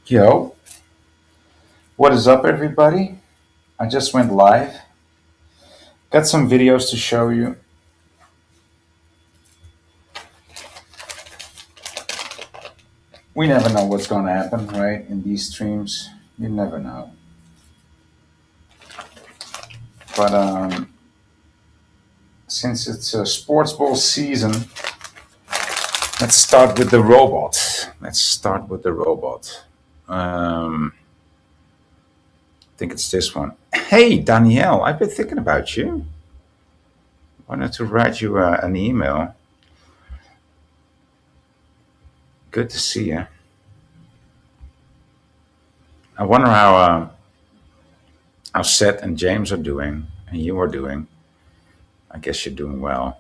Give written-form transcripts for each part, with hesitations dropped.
Yo, what is up, everybody? I just went live. Got some videos to show you. We never know what's going to happen, right? In these streams, you never know. But since it's a sports ball season, let's start with the robot. I think it's this one. Hey, Danielle, I've been thinking about you. Wanted to write you an email. Good to see you. I wonder how Seth and James are doing, and you are doing. I guess you're doing well.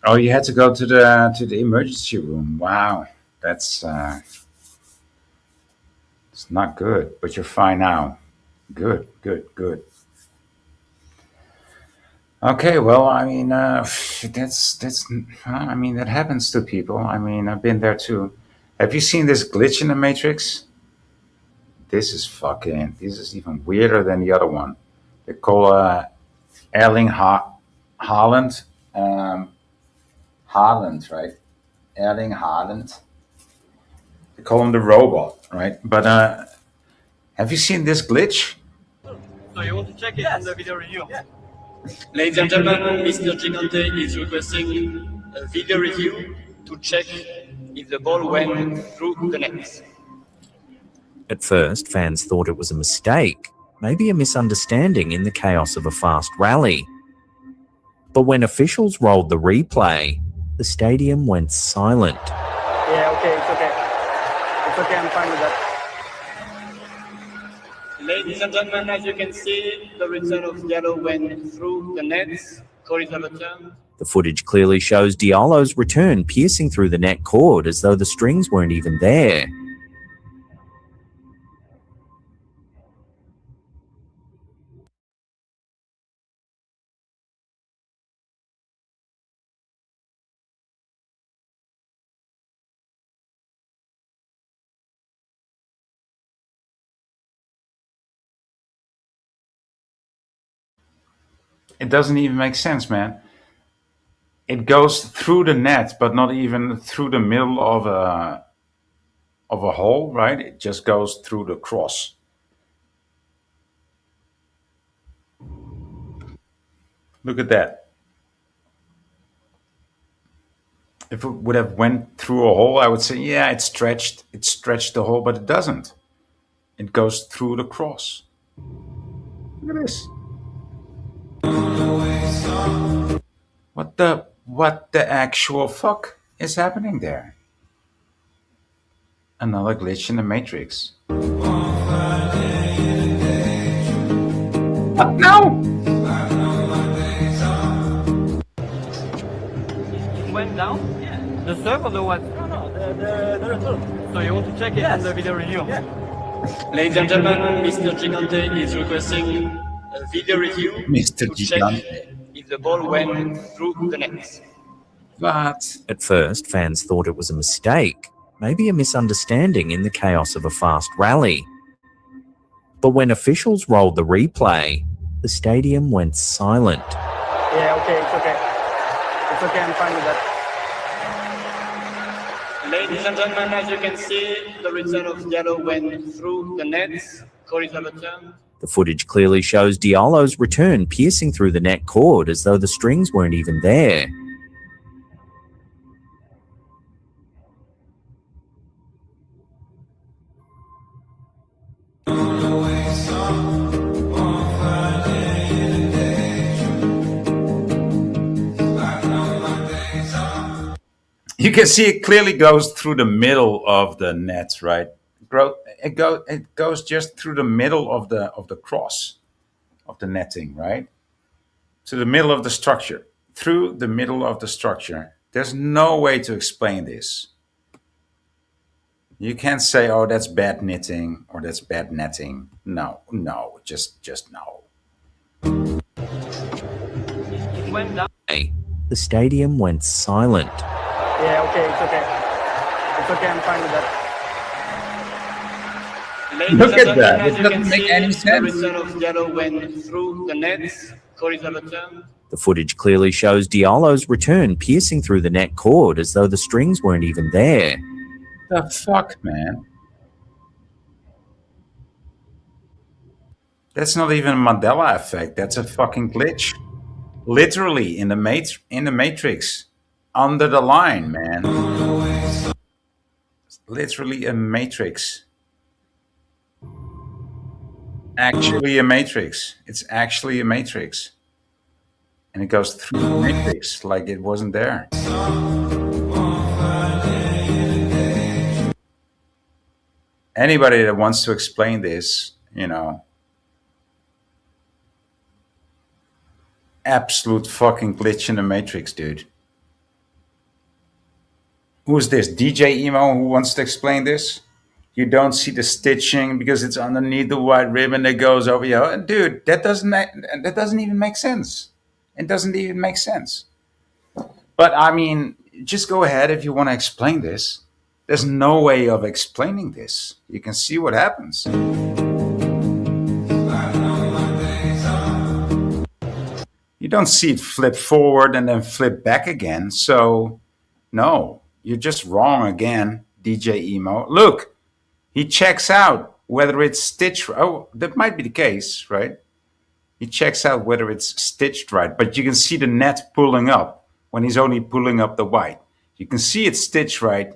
Oh, you had to go to the emergency room. Wow, that's it's not good. But you're fine now. Good, good, good. Okay, well, I mean, that's. I mean, that happens to people. I mean, I've been there too. Have you seen this glitch in the Matrix? This is fucking. This is even weirder than the other one. They call Erling Haaland. Haaland, right? Erling Haaland. They call him the robot, right? But have you seen this glitch? So you want to check it in the video review? Yeah. Ladies and gentlemen, Mr. Gigante is requesting a video review to check if the ball went through the net. At first, fans thought it was a mistake, maybe a misunderstanding in the chaos of a fast rally. But when officials rolled the replay, the stadium went silent. Yeah, okay, it's okay. It's okay, I'm fine with that. Ladies and gentlemen, as you can see, the return of yellow went through the net. Call it a return. The footage clearly shows Diallo's return piercing through the net cord as though the strings weren't even there. It doesn't even make sense, man. It goes through the net, but not even through the middle of a hole, right? It just goes through the cross. Look at that. If it would have went through a hole, I would say, yeah, it stretched the hole, but it doesn't. It goes through the cross. Look at this. What the actual fuck is happening there? Another glitch in the Matrix. What? No! It went down? Yeah. The serve or the what? No, the return. So you want to check it in the video review? Yeah. Ladies and gentlemen, Mr. Gigante is requesting a video review Mr. to Gigante. check if the ball went through the net. But At first, fans thought it was a mistake, maybe a misunderstanding in the chaos of a fast rally. But when officials rolled the replay, the stadium went silent. Yeah, okay, it's okay. It's okay, I'm fine with that. Ladies and gentlemen, as you can see, the return of yellow went through the net. Call it a return. The footage clearly shows Diallo's return piercing through the net cord as though the strings weren't even there. You can see it clearly goes through the middle of the net, right? It goes just through the middle of the cross of the netting, right? To the middle of the structure, through the middle of the structure. There's no way to explain this. You can't say, "Oh, that's bad knitting" or "That's bad netting." No, just no. It went down. The stadium went silent. Yeah, okay, it's okay. It's okay, I'm fine with that. Ladies Look and at that. gentlemen, as It you doesn't can make see, any the sense. result of yellow went through the nets. Corey's return. The footage clearly shows Diallo's return piercing through the net cord as though the strings weren't even there. The fuck, man? That's not even a Mandela effect. That's a fucking glitch. Literally in the matrix, under the line, man. Literally a matrix. Actually a matrix. It's actually a matrix. And it goes through the matrix like it wasn't there. Anybody that wants to explain this, absolute fucking glitch in the matrix, dude. Who's this? DJ Emo who wants to explain this? You don't see the stitching because it's underneath the white ribbon that goes over you. Dude, that doesn't even make sense. It doesn't even make sense. But I mean, just go ahead if you want to explain this. There's no way of explaining this. You can see what happens. You don't see it flip forward and then flip back again. So, no, you're just wrong again, DJ Emo. Look, he checks out whether it's stitched. Oh, that might be the case, right? He checks out whether it's stitched right. But you can see the net pulling up when he's only pulling up the white. You can see it's stitched right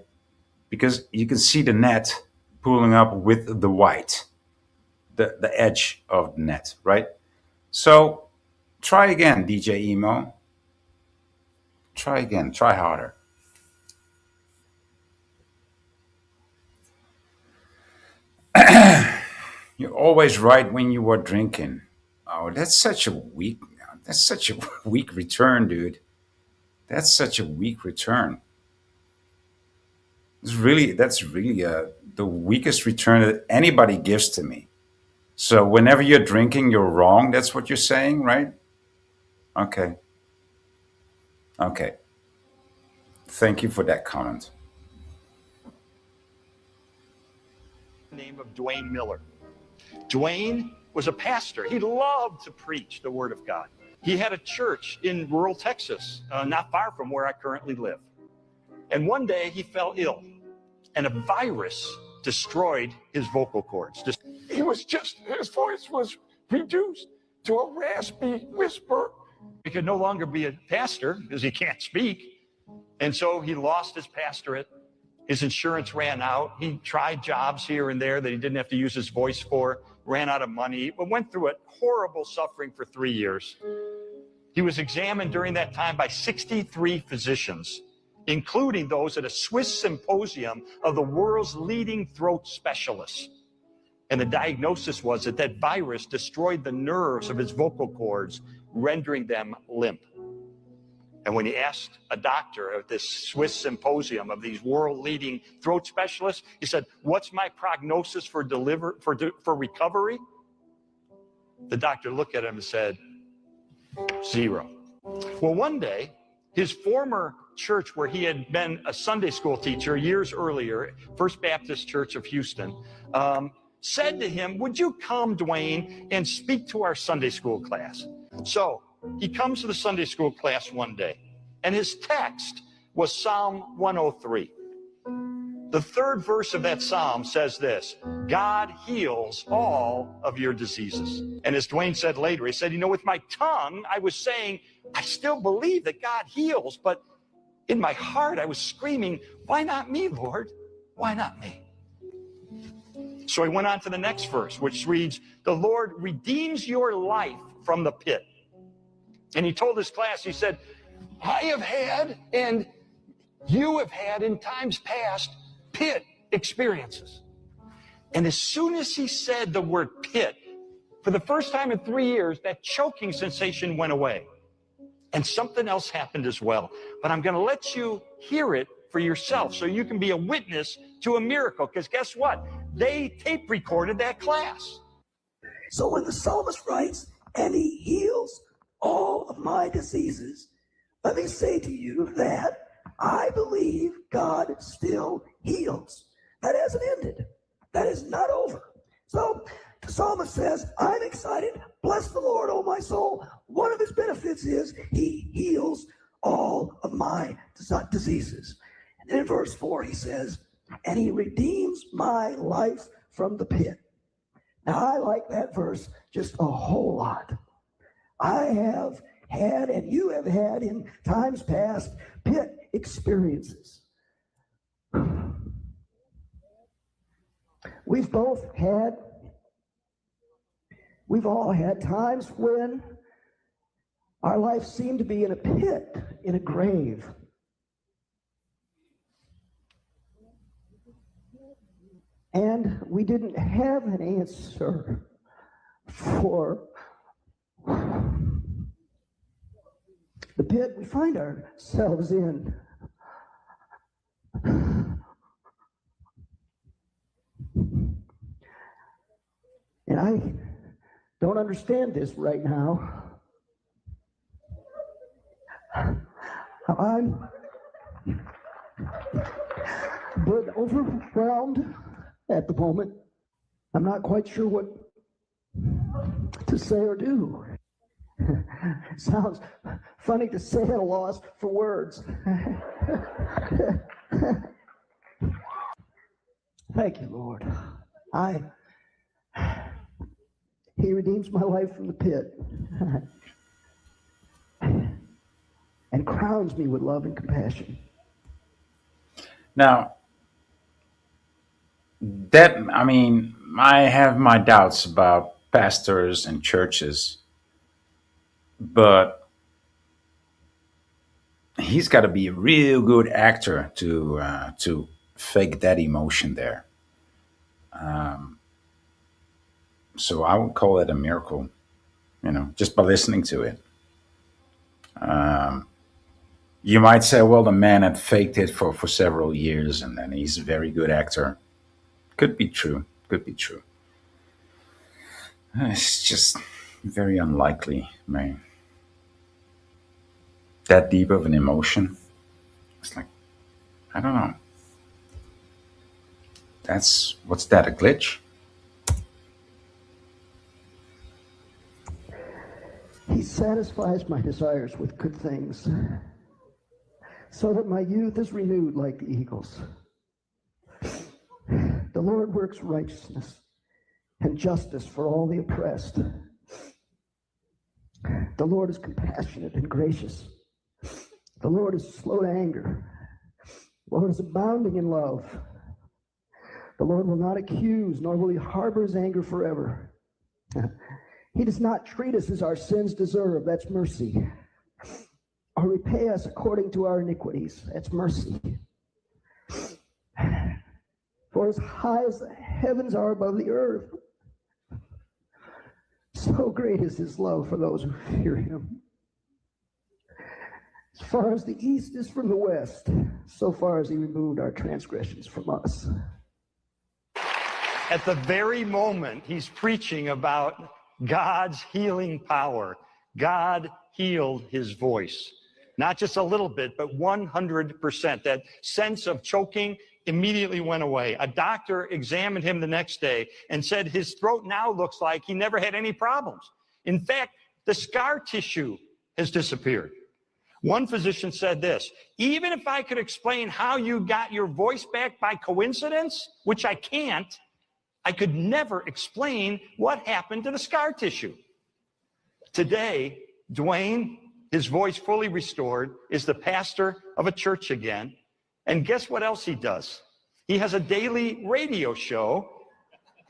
because you can see the net pulling up with the white, the edge of the net, right? So try again, DJ Emo. Try again. Try harder. You're always right when you are drinking. Oh, that's such a weak return, dude. That's such a weak return. That's really the weakest return that anybody gives to me. So whenever you're drinking, you're wrong. That's what you're saying, right? Okay. Thank you for that comment. Name of Dwayne Miller. Dwayne was a pastor. He loved to preach the word of God. He had a church in rural Texas, not far from where I currently live. And one day he fell ill, and a virus destroyed his vocal cords. His voice was reduced to a raspy whisper. He could no longer be a pastor because he can't speak. And so he lost his pastorate. His insurance ran out. He tried jobs here and there that he didn't have to use his voice for, ran out of money, went through a horrible suffering for 3 years. He was examined during that time by 63 physicians, including those at a Swiss symposium of the world's leading throat specialists. And the diagnosis was that virus destroyed the nerves of his vocal cords, rendering them limp. And when he asked a doctor at this Swiss symposium of these world-leading throat specialists, he said, "What's my prognosis for recovery?" The doctor looked at him and said, 0. Well, one day, his former church where he had been a Sunday school teacher years earlier, First Baptist Church of Houston, said to him, "Would you come, Dwayne, and speak to our Sunday school class?" So he comes to the Sunday school class one day, and his text was Psalm 103. The third verse of that psalm says this: God heals all of your diseases. And as Dwayne said later, he said, with my tongue, I was saying, I still believe that God heals, but in my heart, I was screaming, why not me, Lord? Why not me? So he went on to the next verse, which reads, the Lord redeems your life from the pit. And he told his class, he said, I have had, and you have had in times past, pit experiences. And as soon as he said the word pit, for the first time in 3 years, that choking sensation went away. And something else happened as well. But I'm going to let you hear it for yourself so you can be a witness to a miracle. Because guess what? They tape recorded that class. So when the psalmist writes, and he heals all of my diseases, let me say to you that I believe God still heals. That hasn't ended. That is not over. So the psalmist says, I'm excited. Bless the Lord, O my soul. One of his benefits is he heals all of my diseases. And then in verse 4, he says, and he redeems my life from the pit. Now, I like that verse just a whole lot. I have had, and you have had in times past, pit experiences. We've all had times when our life seemed to be in a pit, in a grave. And we didn't have an answer for the pit we find ourselves in. And I don't understand this right now. I'm but overwhelmed at the moment. I'm not quite sure what to say or do. Sounds funny to say at a loss for words. Thank you, Lord. He redeems my life from the pit and crowns me with love and compassion. Now, I have my doubts about pastors and churches, but he's got to be a real good actor to fake that emotion there. So I would call it a miracle, just by listening to it. You might say, well, the man had faked it for several years and then he's a very good actor. Could be true. Could be true. It's just very unlikely, man. That deep of an emotion. It's like, I don't know. What's that, a glitch? He satisfies my desires with good things, so that my youth is renewed like the eagles. The Lord works righteousness and justice for all the oppressed. The Lord is compassionate and gracious. The Lord is slow to anger. The Lord is abounding in love. The Lord will not accuse, nor will he harbor his anger forever. He does not treat us as our sins deserve. That's mercy. Or repay us according to our iniquities. That's mercy. For as high as the heavens are above the earth, so great is his love for those who fear him. As far as the east is from the west, so far as he removed our transgressions from us. At the very moment he's preaching about God's healing power, God healed his voice. Not just a little bit, but 100%. That sense of choking immediately went away. A doctor examined him the next day and said his throat now looks like he never had any problems. In fact, the scar tissue has disappeared. One physician said this, even if I could explain how you got your voice back by coincidence, which I can't, I could never explain what happened to the scar tissue. Today, Dwayne, his voice fully restored, is the pastor of a church again. And guess what else he does? He has a daily radio show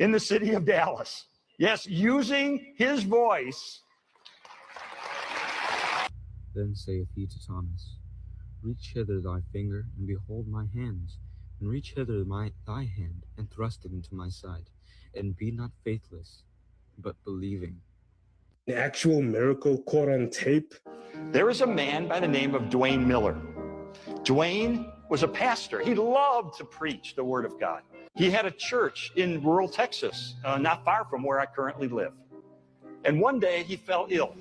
in the city of Dallas. Yes, using his voice. Then saith he to Thomas, Reach hither thy finger, and behold my hands, and reach hither thy hand, and thrust it into my side, and be not faithless, but believing. An actual miracle caught on tape. There is a man by the name of Dwayne Miller. Dwayne was a pastor. He loved to preach the word of God. He had a church in rural Texas, not far from where I currently live. And one day he fell ill,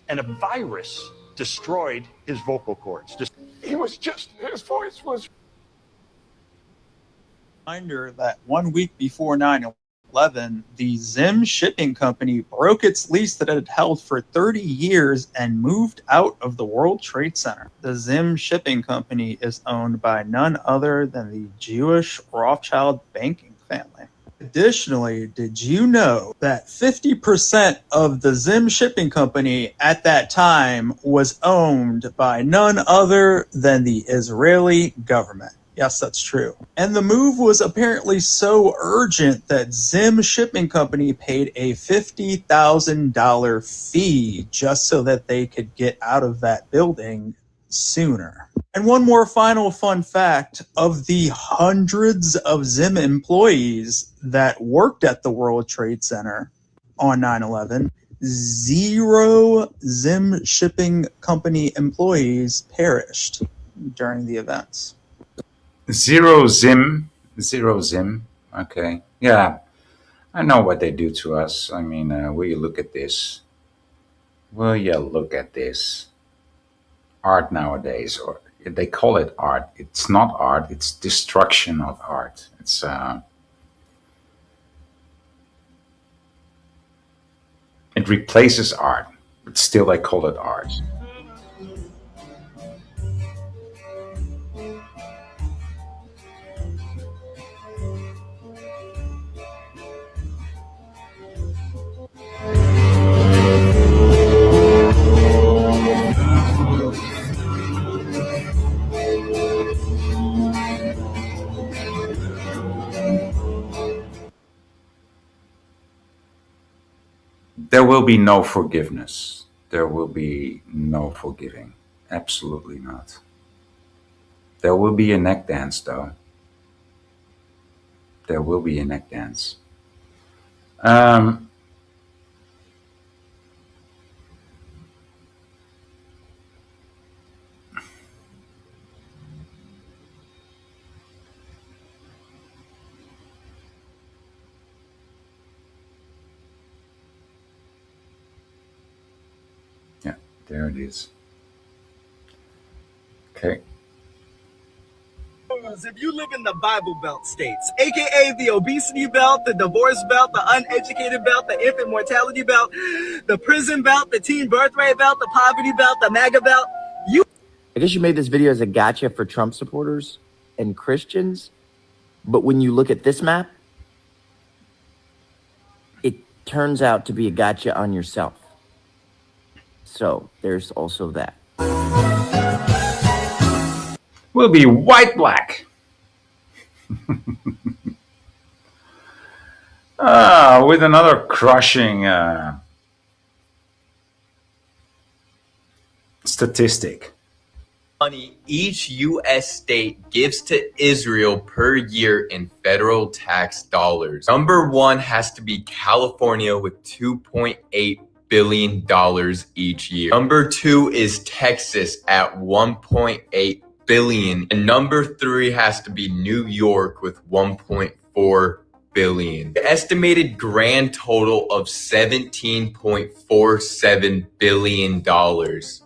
and a virus destroyed his vocal cords. His voice was. Reminder that 1 week before 9/11, the Zim Shipping Company broke its lease that it had held for 30 years and moved out of the World Trade Center. The Zim Shipping Company is owned by none other than the Jewish Rothschild banking family. Additionally, did you know that 50% of the Zim Shipping Company at that time was owned by none other than the Israeli government? Yes, that's true. And the move was apparently so urgent that Zim Shipping Company paid a $50,000 fee just so that they could get out of that building sooner. And one more final fun fact, of the hundreds of Zim employees that worked at the World Trade Center on 9/11, 0 Zim Shipping Company employees perished during the events. Zero Zim. Okay. Yeah, I know what they do to us. I mean, will you look at this? Will you look at this? Art nowadays, or they call it art. It's not art. It's destruction of art. It replaces art, but still they call it art. There will be no forgiveness. There will be no forgiving. Absolutely not. There will be a neck dance, though. There will be a neck dance. Yeah, there it is. Okay. If you live in the Bible Belt states, aka the obesity belt, the divorce belt, the uneducated belt, the infant mortality belt, the prison belt, the teen birth rate belt, the poverty belt, the MAGA belt, I guess you made this video as a gotcha for Trump supporters and Christians, but when you look at this map, it turns out to be a gotcha on yourself. So there's also that. Will be white black. With another crushing statistic. Money each U.S. state gives to Israel per year in federal tax dollars. Number one has to be California with $2.8 billion each year. Number two is Texas at $1.8 billion. And number three has to be New York with $1.4 billion. The estimated grand total of $17.47 billion.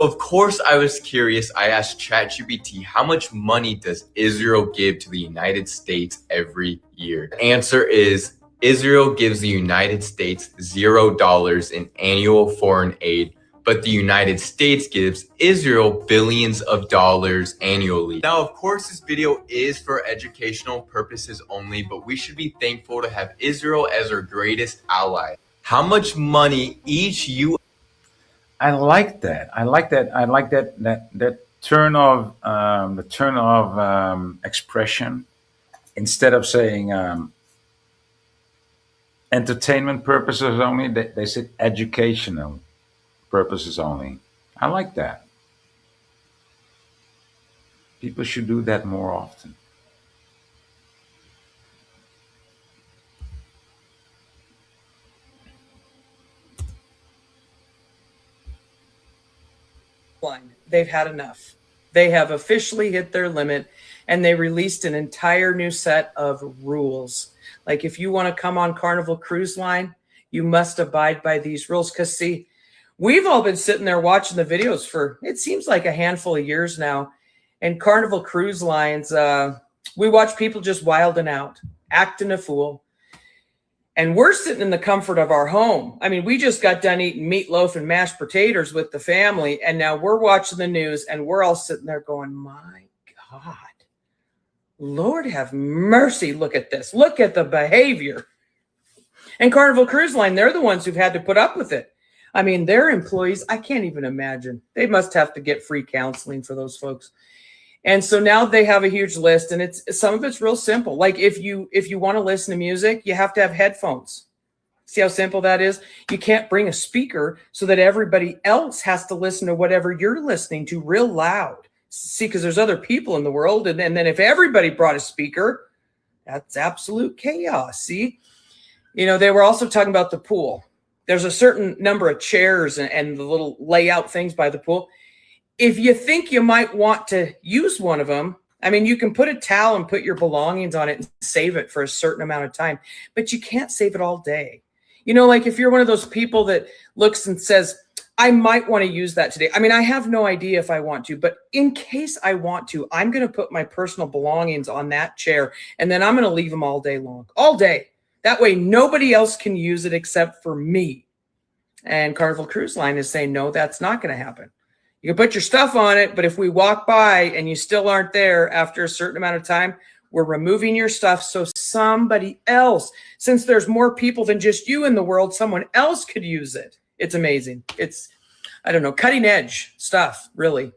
Of course, I was curious. I asked ChatGPT, how much money does Israel give to the United States every year? The answer is Israel gives the United States $0 in annual foreign aid, but the United States gives Israel billions of dollars annually. Now, of course, this video is for educational purposes only, but we should be thankful to have Israel as our greatest ally. How much money each U.S. I like that. I like that turn of expression. Instead of saying entertainment purposes only. They said educational purposes only. I like that. People should do that more often. They've had enough. They have officially hit their limit, and they released an entire new set of rules. Like, if you want to come on Carnival Cruise Line, you must abide by these rules. Because, see, we've all been sitting there watching the videos for, it seems like, a handful of years now. And Carnival Cruise Lines, we watch people just wilding out, acting a fool. And we're sitting in the comfort of our home. I mean, we just got done eating meatloaf and mashed potatoes with the family, and now we're watching the news, and we're all sitting there going, my God, Lord have mercy. Look at this. Look at the behavior. And Carnival Cruise Line, they're the ones who've had to put up with it. I mean, their employees, I can't even imagine. They must have to get free counseling for those folks. And so now they have a huge list, and some of it's real simple. Like, if you want to listen to music, you have to have headphones. See how simple that is? You can't bring a speaker so that everybody else has to listen to whatever you're listening to real loud. See, because there's other people in the world. And then if everybody brought a speaker, that's absolute chaos. See, you know, they were also talking about the pool. There's a certain number of chairs and the little layout things by the pool. If you think you might want to use one of them, I mean, you can put a towel and put your belongings on it and save it for a certain amount of time, but you can't save it all day. You know, like if you're one of those people that looks and says, I might want to use that today. I mean, I have no idea if I want to, but in case I want to, I'm going to put my personal belongings on that chair, and then I'm going to leave them all day long, all day. That way, nobody else can use it except for me. And Carnival Cruise Line is saying, no, that's not going to happen. You can put your stuff on it, but if we walk by and you still aren't there after a certain amount of time, we're removing your stuff so somebody else, since there's more people than just you in the world, someone else could use it. It's amazing. It's, I don't know, cutting edge stuff, really.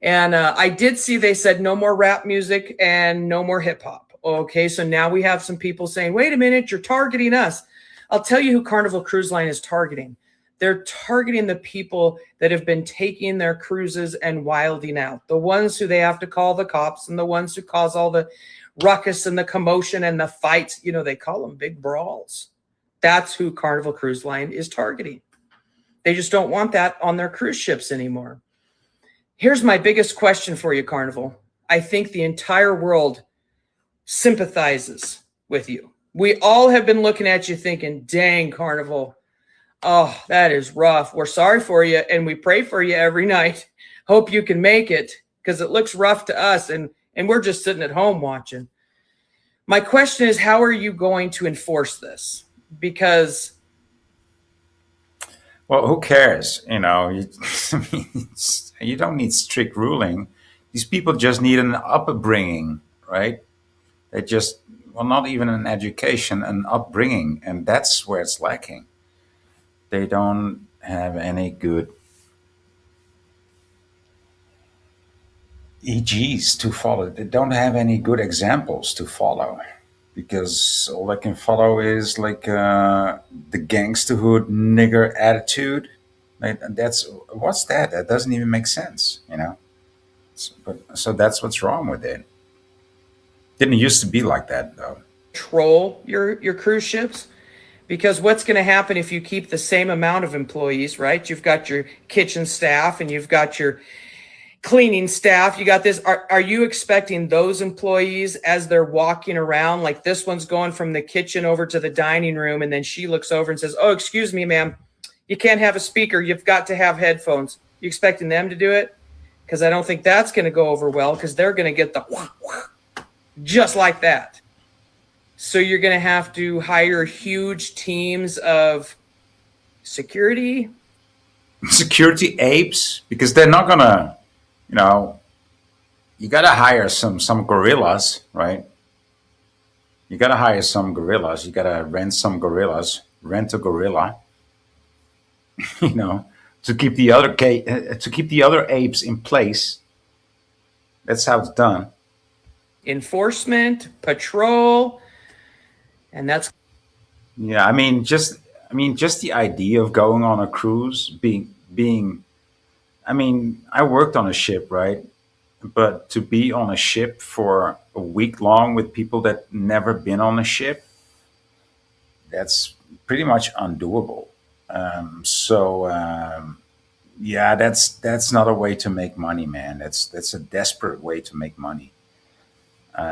And I did see they said no more rap music and no more hip hop. Okay, so now we have some people saying, wait a minute, you're targeting us. I'll tell you who Carnival Cruise Line is targeting. They're targeting the people that have been taking their cruises and wilding out, the ones who they have to call the cops and the ones who cause all the ruckus and the commotion and the fights. You know, they call them big brawls. That's who Carnival Cruise Line is targeting. They just don't want that on their cruise ships anymore. Here's my biggest question for you, Carnival. I think the entire world sympathizes with you. We all have been looking at you thinking, dang, Carnival, oh, that is rough. We're sorry for you, and we pray for you every night. Hope you can make it, because it looks rough to us, and we're just sitting at home watching. My question is, how are you going to enforce this? Because, well, who cares? You know, you don't need strict ruling. These people just need an upbringing, right? They just, well, not even an education, an upbringing, and that's where it's lacking. They don't have any good EGs to follow. They don't have any good examples to follow, because all they can follow is like the gangsterhood nigger attitude. Like, what's that? That doesn't even make sense, you know. So that's what's wrong with it. Didn't used to be like that, though. Control your cruise ships. Because what's going to happen if you keep the same amount of employees, right? You've got your kitchen staff and you've got your cleaning staff. You got this. Are you expecting those employees, as they're walking around, like this one's going from the kitchen over to the dining room, and then she looks over and says, oh, excuse me, ma'am, you can't have a speaker. You've got to have headphones. You expecting them to do it? Because I don't think that's going to go over well, because they're going to get the wah, wah, just like that. So you're going to have to hire huge teams of security apes, because they're not going to, you know, you got to hire some gorillas, right? You got to hire some gorillas. You got to rent some gorillas, rent a gorilla, you know, to keep the other apes in place. That's how it's done. Enforcement, patrol. And that's Yeah, I mean, just the idea of going on a cruise, being. I mean, I worked on a ship, right? But to be on a ship for a week long with people that never been on a ship, that's pretty much undoable. Yeah, that's not a way to make money, man. That's a desperate way to make money.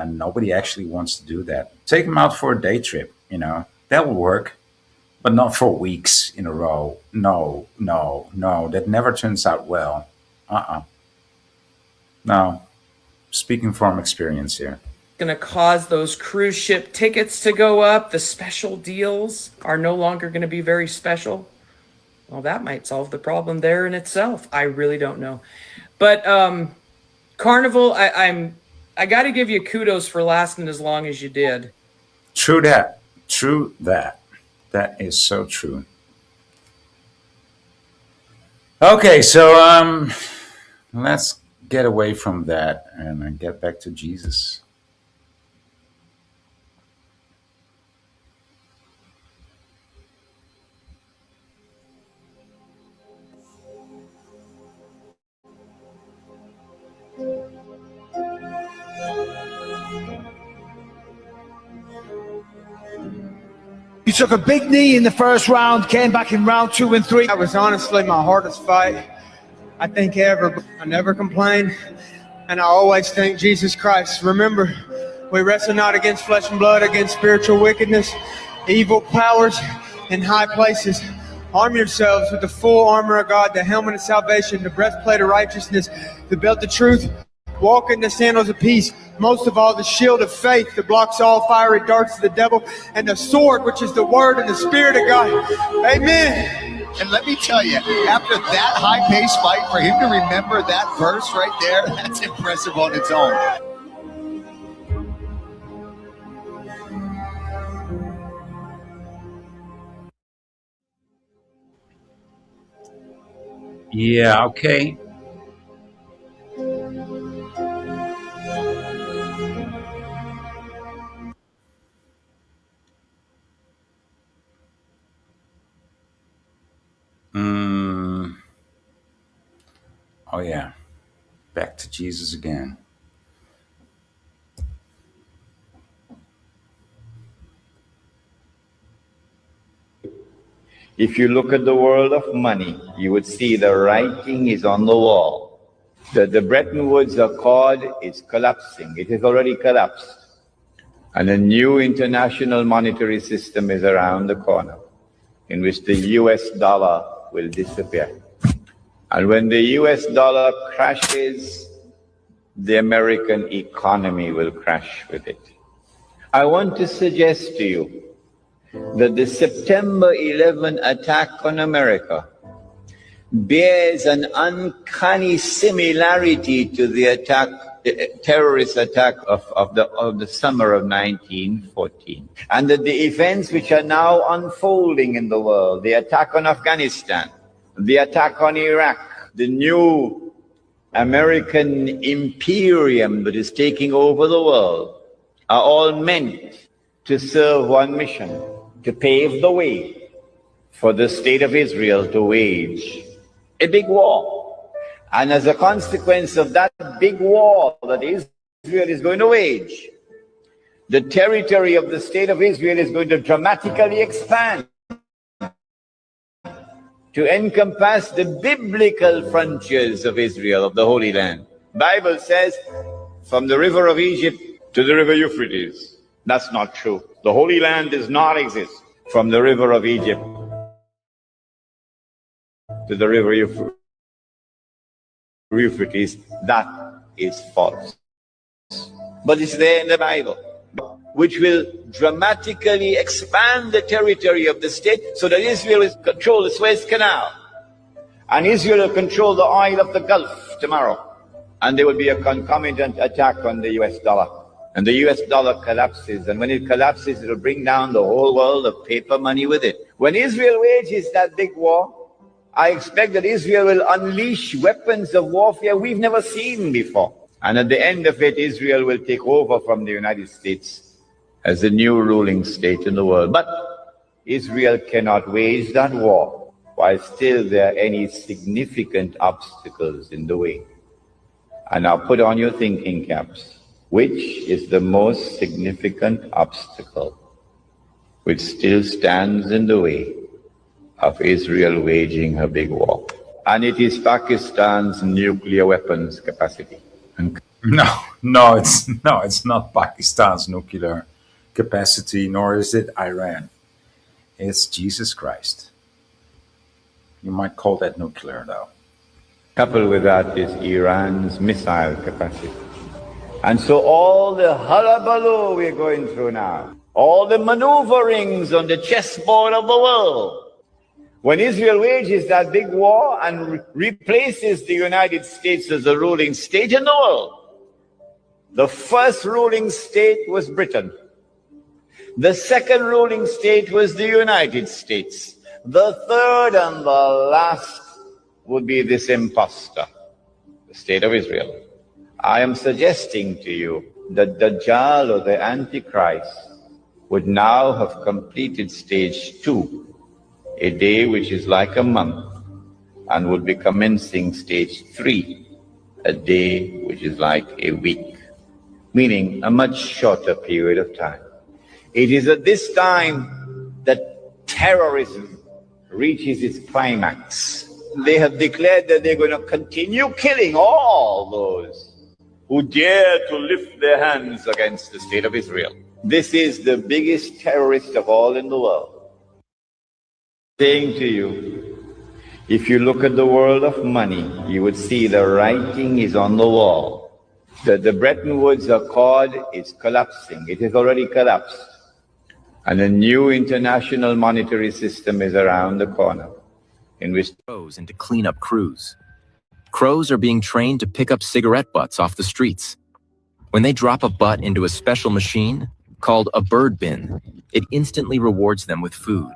Nobody actually wants to do that. Take them out for a day trip, that will work, but not for weeks in a row. No, no, no, that never turns out well. No, speaking from experience here. Going to cause those cruise ship tickets to go up. The special deals are no longer going to be very special. Well, that might solve the problem there in itself. I really don't know. But Carnival, I got to give you kudos for lasting as long as you did. True that. True that. That is so true. Okay, so let's get away from that and get back to Jesus. You took a big knee in the first round, came back in round 2 and 3. That was honestly my hardest fight, I think, ever. I never complained, and I always thank Jesus Christ. Remember, we wrestle not against flesh and blood, against spiritual wickedness, evil powers in high places. Arm yourselves with the full armor of God, the helmet of salvation, the breastplate of righteousness, the belt of truth, walk in the sandals of peace, most of all the shield of faith that blocks all fiery darts of the devil, and the sword, which is the word and the spirit of God. Amen. And let me tell you, after that high-paced fight, for him to remember that verse right there, that's impressive on its own. Yeah, okay. Oh, yeah. Back to Jesus again. If you look at the world of money, you would see the writing is on the wall. The Bretton Woods Accord is collapsing. It has already collapsed. And a new international monetary system is around the corner, in which the US dollar will disappear. And when the US dollar crashes, the American economy will crash with it. I want to suggest to you that the September 11 attack on America bears an uncanny similarity to the terrorist attack of the summer of 1914. And that the events which are now unfolding in the world, the attack on Afghanistan, the attack on Iraq, the new American imperium that is taking over the world, are all meant to serve one mission: to pave the way for the state of Israel to wage a big war. And as a consequence of that big war that Israel is going to wage, the territory of the state of Israel is going to dramatically expand to encompass the biblical frontiers of Israel, of the Holy Land. Bible says, from the river of Egypt to the river Euphrates. That's not true. The Holy Land does not exist from the river of Egypt to the river Euphrates. That is false. But it's there in the Bible, which will dramatically expand the territory of the state so that Israel will control the Suez Canal, and Israel will control the oil of the Gulf tomorrow, and there will be a concomitant attack on the US dollar. And the US dollar collapses, and when it collapses, it will bring down the whole world of paper money with it. When Israel wages that big war, I expect that Israel will unleash weapons of warfare we've never seen before. And at the end of it, Israel will take over from the United States as the new ruling state in the world. But Israel cannot wage that war while still there are any significant obstacles in the way. And now put on your thinking caps. Which is the most significant obstacle which still stands in the way of Israel waging her big war? And it is Pakistan's nuclear weapons capacity. No, it's not Pakistan's nuclear capacity, nor is it Iran. It's Jesus Christ. You might call that nuclear, though. Coupled with that is Iran's missile capacity. And so all the hullabaloo we're going through now, all the maneuverings on the chessboard of the world, when Israel wages that big war and replaces the United States as the ruling state in the world, the first ruling state was Britain. The second ruling state was the United States. The third and the last would be this imposter, the state of Israel. I am suggesting to you that Dajjal or the Antichrist would now have completed stage 2, a day which is like a month, and would be commencing stage 3, a day which is like a week, meaning a much shorter period of time. It is at this time that terrorism reaches its climax. They have declared that they're going to continue killing all those who dare to lift their hands against the state of Israel. This is the biggest terrorist of all in the world. Saying to you, if you look at the world of money, you would see the writing is on the wall. The Bretton Woods Accord is collapsing. It has already collapsed. And a new international monetary system is around the corner, in which crows into cleanup crews. Crows are being trained to pick up cigarette butts off the streets. When they drop a butt into a special machine called a bird bin, it instantly rewards them with food.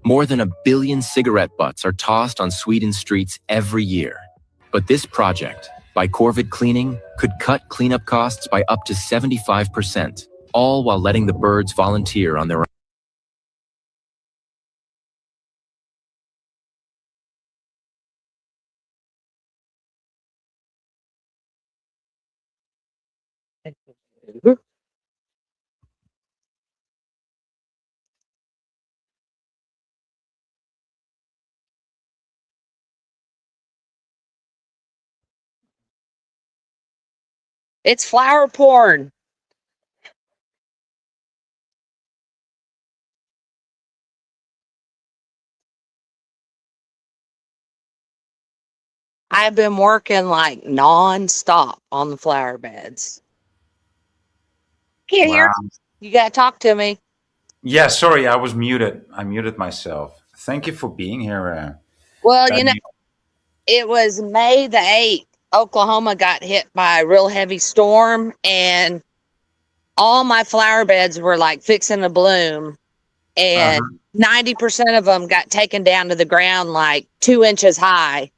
More than 1 billion cigarette butts are tossed on Sweden streets every year. But this project, by Corvid Cleaning, could cut cleanup costs by up to 75%, all while letting the birds volunteer on their own. It's flower porn. I've been working like non-stop on the flower beds. Can't hear. You gotta talk to me. Yeah, sorry, I was muted. I muted myself. Thank you for being here. Well, you know, it was May the 8th. Oklahoma got hit by a real heavy storm, and all my flower beds were like fixing to bloom, and 90% of them got taken down to the ground like 2 inches high.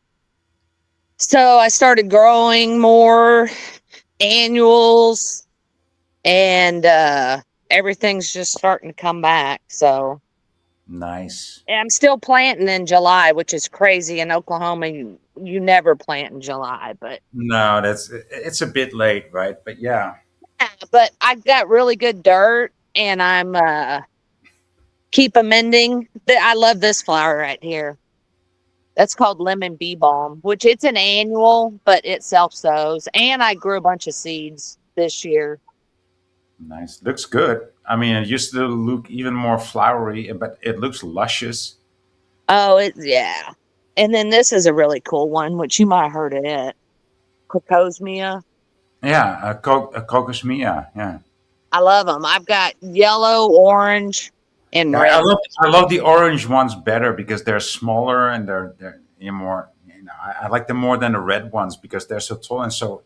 So I started growing more annuals, and everything's just starting to come back. So nice. And I'm still planting in July, which is crazy. In Oklahoma, you never plant in July, but No, it's a bit late, right? But yeah. But I've got really good dirt, and I'm keep amending. I love this flower right here. That's called lemon bee balm, which it's an annual, but it self-sows. And I grew a bunch of seeds this year. Nice. Looks good. I mean, it used to look even more flowery, but it looks luscious. Oh, yeah. And then this is a really cool one, which you might have heard of it. Crocosmia. Yeah, a Cocos Mia. Yeah. I love them. I've got yellow, orange, and red. I love the orange ones better because they're smaller and they're more. You know, I like them more than the red ones because they're so tall and so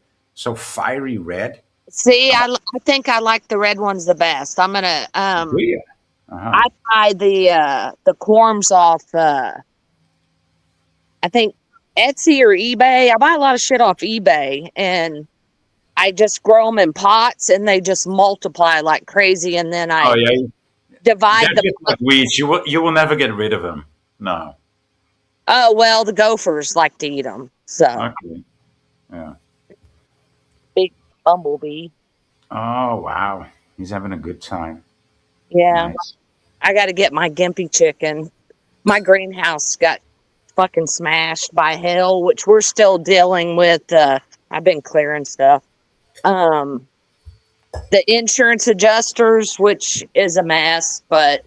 fiery red. See, I think I like the red ones the best. I'm gonna I buy the corms off I think Etsy or eBay. I buy a lot of shit off eBay, and I just grow them in pots, and they just multiply like crazy. And then divide They're the. just like weeds. You will never get rid of them. No. Oh well, the gophers like to eat them. So Okay. Yeah. big bumblebee. Oh wow, he's having a good time. Yeah, Nice. I got to get my gimpy chicken. My greenhouse got fucking smashed by hail, which we're still dealing with. I've been clearing stuff. The insurance adjusters, which is a mess, but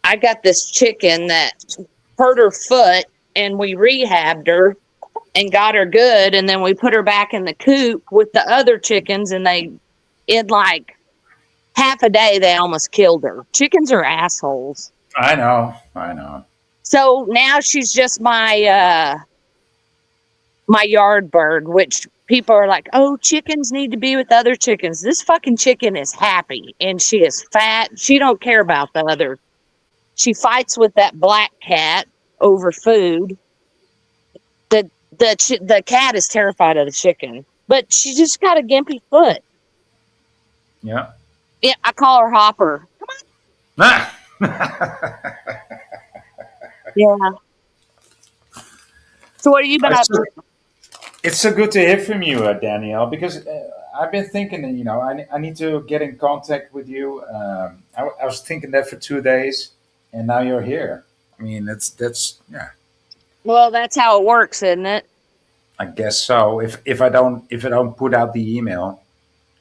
I got this chicken that hurt her foot and we rehabbed her and got her good. And then we put her back in the coop with the other chickens and in like half a day, they almost killed her. Chickens are assholes. I know. So now she's just my yard bird, which people are like, oh, chickens need to be with other chickens. This fucking chicken is happy and she is fat. She don't care about the other. She fights with that black cat over food. The cat is terrified of the chicken, but she just got a gimpy foot. Yeah. Yeah, I call her Hopper. Ah! Yeah. So what have you been up to? It's so good to hear from you, Danielle, because I've been thinking, I need to get in contact with you. I was thinking that for 2 days, and now you're here. I mean, that's yeah. Well, that's how it works, isn't it? I guess so. If I don't put out the email,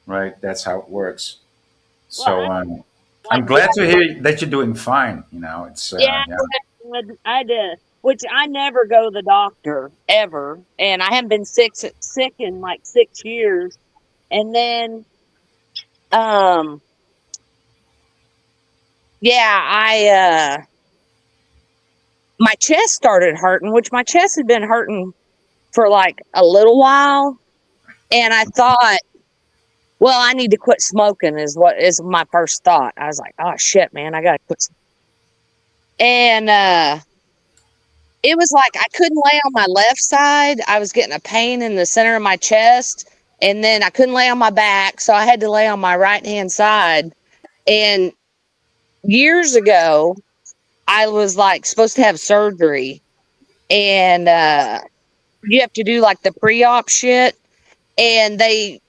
right? That's how it works. So I'm glad to hear that you're doing fine. It's Yeah, I did. Which I never go to the doctor ever, and I haven't been sick in like 6 years. And then, yeah, my chest started hurting, which my chest had been hurting for like a little while, and I thought, well, I need to quit smoking is what is my first thought. I was like, oh shit, man, I gotta quit. And it was like I couldn't lay on my left side. I was getting a pain in the center of my chest, and then I couldn't lay on my back, so I had to lay on my right-hand side. And years ago, I was like supposed to have surgery, and you have to do like the pre-op shit, and they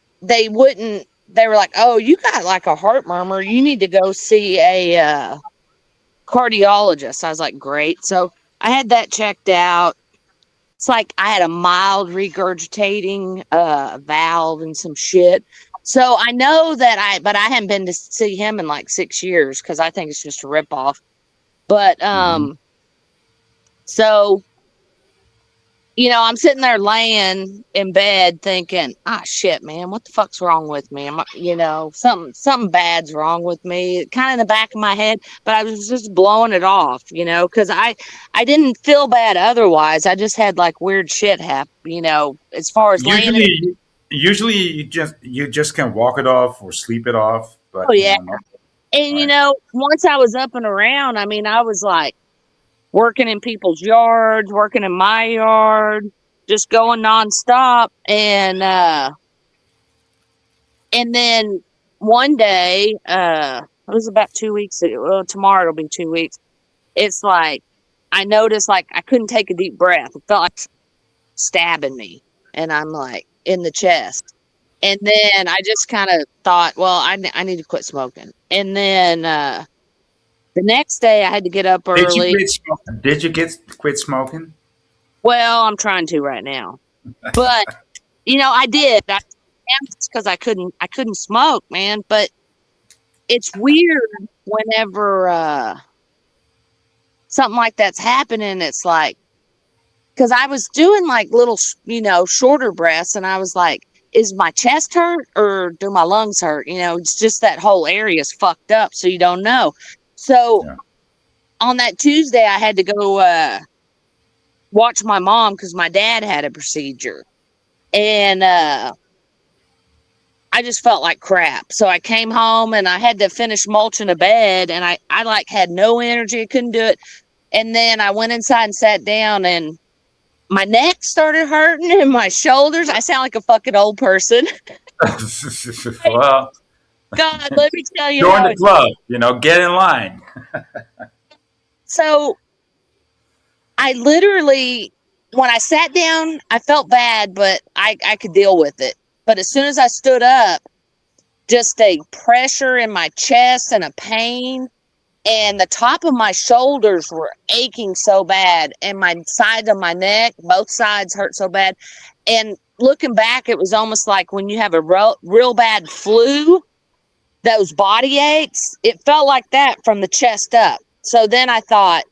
wouldn't. They were like, "Oh, you got like a heart murmur. You need to go see a cardiologist." I was like, "Great." So I had that checked out. It's like I had a mild regurgitating valve and some shit. So I know that but I haven't been to see him in like 6 years because I think it's just a ripoff. But so I'm sitting there laying in bed thinking, ah, shit, man, what the fuck's wrong with me? Something bad's wrong with me, kind of in the back of my head, but I was just blowing it off, because I didn't feel bad otherwise. I just had like weird shit happen, as far as Usually you just can walk it off or sleep it off. But oh yeah, and once I was up and around, I mean, I was like working in people's yards, working in my yard, just going nonstop. And then one day, it was about 2 weeks ago. Well, tomorrow it'll be 2 weeks. It's like I noticed like I couldn't take a deep breath. It felt like stabbing me, and I'm like in the chest. And then I just kind of thought, well, I need to quit smoking. And then the next day I had to get up early. Did you quit smoking? Well, I'm trying to right now, but I did. It's because I couldn't smoke, man. But it's weird whenever something like that's happening. It's like because I was doing like little, shorter breaths, and I was like, is my chest hurt or do my lungs hurt? It's just that whole area is fucked up, so you don't know. So on that Tuesday, I had to go watch my mom because my dad had a procedure. And I just felt like crap. So I came home and I had to finish mulching a bed, and I like had no energy. I couldn't do it. And then I went inside and sat down, and my neck started hurting and my shoulders. I sound like a fucking old person. Well, God, let me tell you Join how the club. Get in line. So I literally, when I sat down, I felt bad, but I could deal with it. But as soon as I stood up, just a pressure in my chest and a pain, and the top of my shoulders were aching so bad, and my side of my neck, both sides hurt so bad. And looking back, it was almost like when you have a real bad flu, those body aches, it felt like that from the chest up. So then I thought,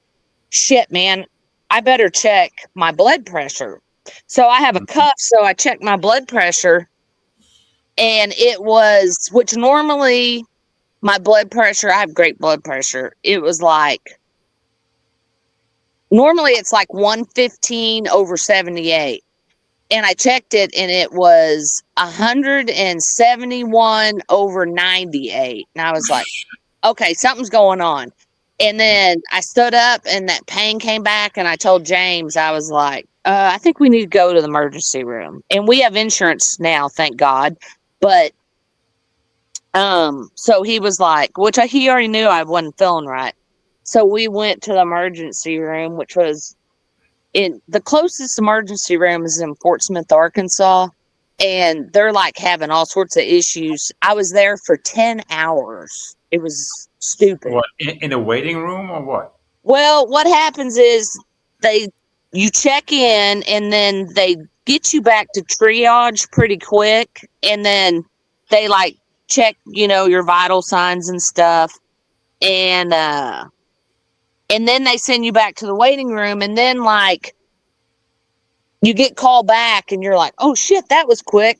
shit, man, I better check my blood pressure. So I have a cuff, so I checked my blood pressure, and it was, which normally my blood pressure, I have great blood pressure. It was like, normally it's like 115 over 78. And I checked it, and it was 171 over 98. And I was like, okay, something's going on. And then I stood up, and that pain came back, and I told James, I was like, I think we need to go to the emergency room. And we have insurance now, thank God. But so he was like, which he already knew I wasn't feeling right. So we went to the emergency room, which was in the closest emergency room is in Portsmouth, Arkansas. And they're like having all sorts of issues. I was there for 10 hours. It was stupid. What, in a waiting room or what? Well, what happens is you check in, and then they get you back to triage pretty quick, and then they like check, your vital signs and stuff. And then they send you back to the waiting room, and then like you get called back, and you're like, oh shit, that was quick.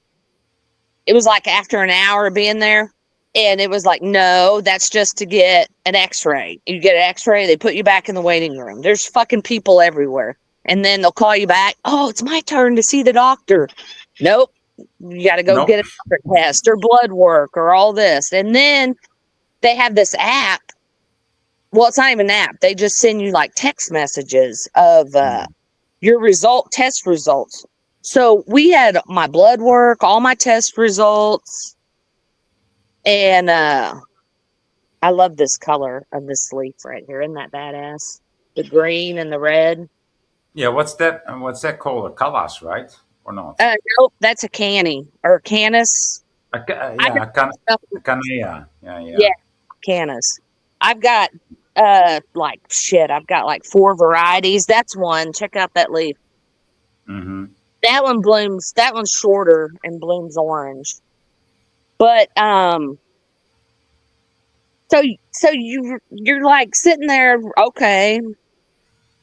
It was like after an hour of being there. And it was like, no, that's just to get an x-ray. You get an x-ray, they put you back in the waiting room. There's fucking people everywhere. And then they'll call you back. Oh, it's my turn to see the doctor. Nope. You got to go get a doctor test or blood work or all this. And then they have this app. Well, it's not even an app. They just send you like text messages of your test results. So we had my blood work, all my test results. And I love this color of this leaf right here. Isn't that badass? The green and the red. Yeah, what's that? What's that called? A kalas, right? Or not? Nope, that's a canny or canis. Yeah, canea. Yeah, canis. I've got like shit. I've got like 4 varieties. That's one. Check out that leaf. Mm-hmm. That one blooms. That one's shorter and blooms orange. But so you're like sitting there, okay,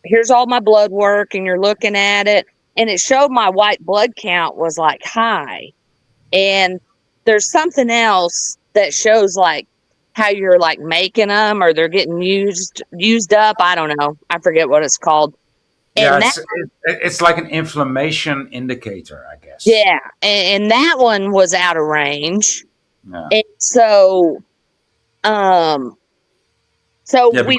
here's all my blood work, and you're looking at it, and it showed my white blood count was like high. And there's something else that shows like how you're like making them, or they're getting used up. I don't know. I forget what it's called. Yeah, And it's like an inflammation indicator, I guess. yeah, and that one was out of range. Yeah. And so Yeah, we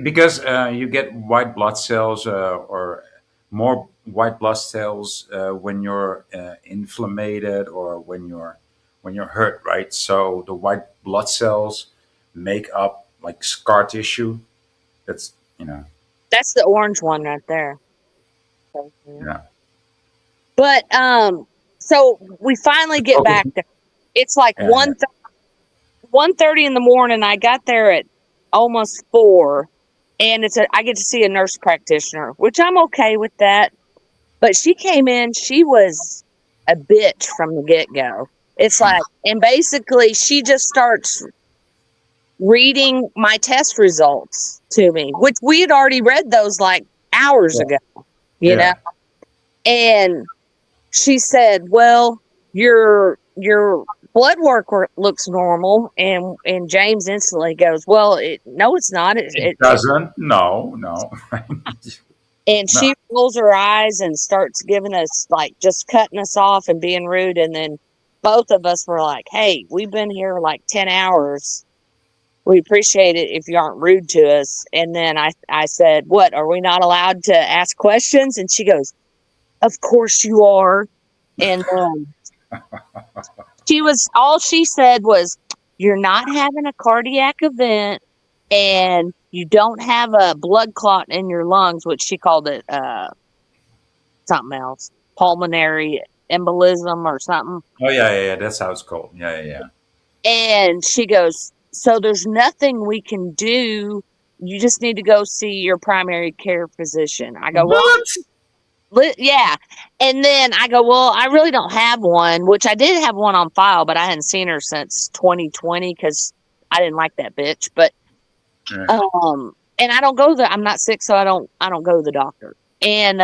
because you get white blood cells or more white blood cells when you're inflamed or when you're hurt, right? So the white blood cells make up like scar tissue. That's that's the orange one right there. yeah. But so we finally get back there. It's like 1:30 in the morning. I got there at almost 4, and I get to see a nurse practitioner, which I'm okay with that. But she came in, she was a bitch from the get-go. It's like, and basically she just starts reading my test results to me, which we had already read those like hours ago, you know? And she said, well, your blood work looks normal. And James instantly goes, well, no, it's not. It doesn't. No. And she rolls her eyes and starts giving us like just cutting us off and being rude. And then both of us were like, hey, we've been here like 10 hours. We appreciate it if you aren't rude to us. And then I said, what, are we not allowed to ask questions? And she goes, of course you are. And all she said was, you're not having a cardiac event, and you don't have a blood clot in your lungs, which she called it something else, pulmonary embolism or something. Oh yeah. That's how it's called. Yeah. And she goes, so there's nothing we can do. You just need to go see your primary care physician. I go, well, yeah. And then I go, well, I really don't have one, which I did have one on file, but I hadn't seen her since 2020 because I didn't like that bitch. But and I don't go to I'm not sick, so I don't go to the doctor. And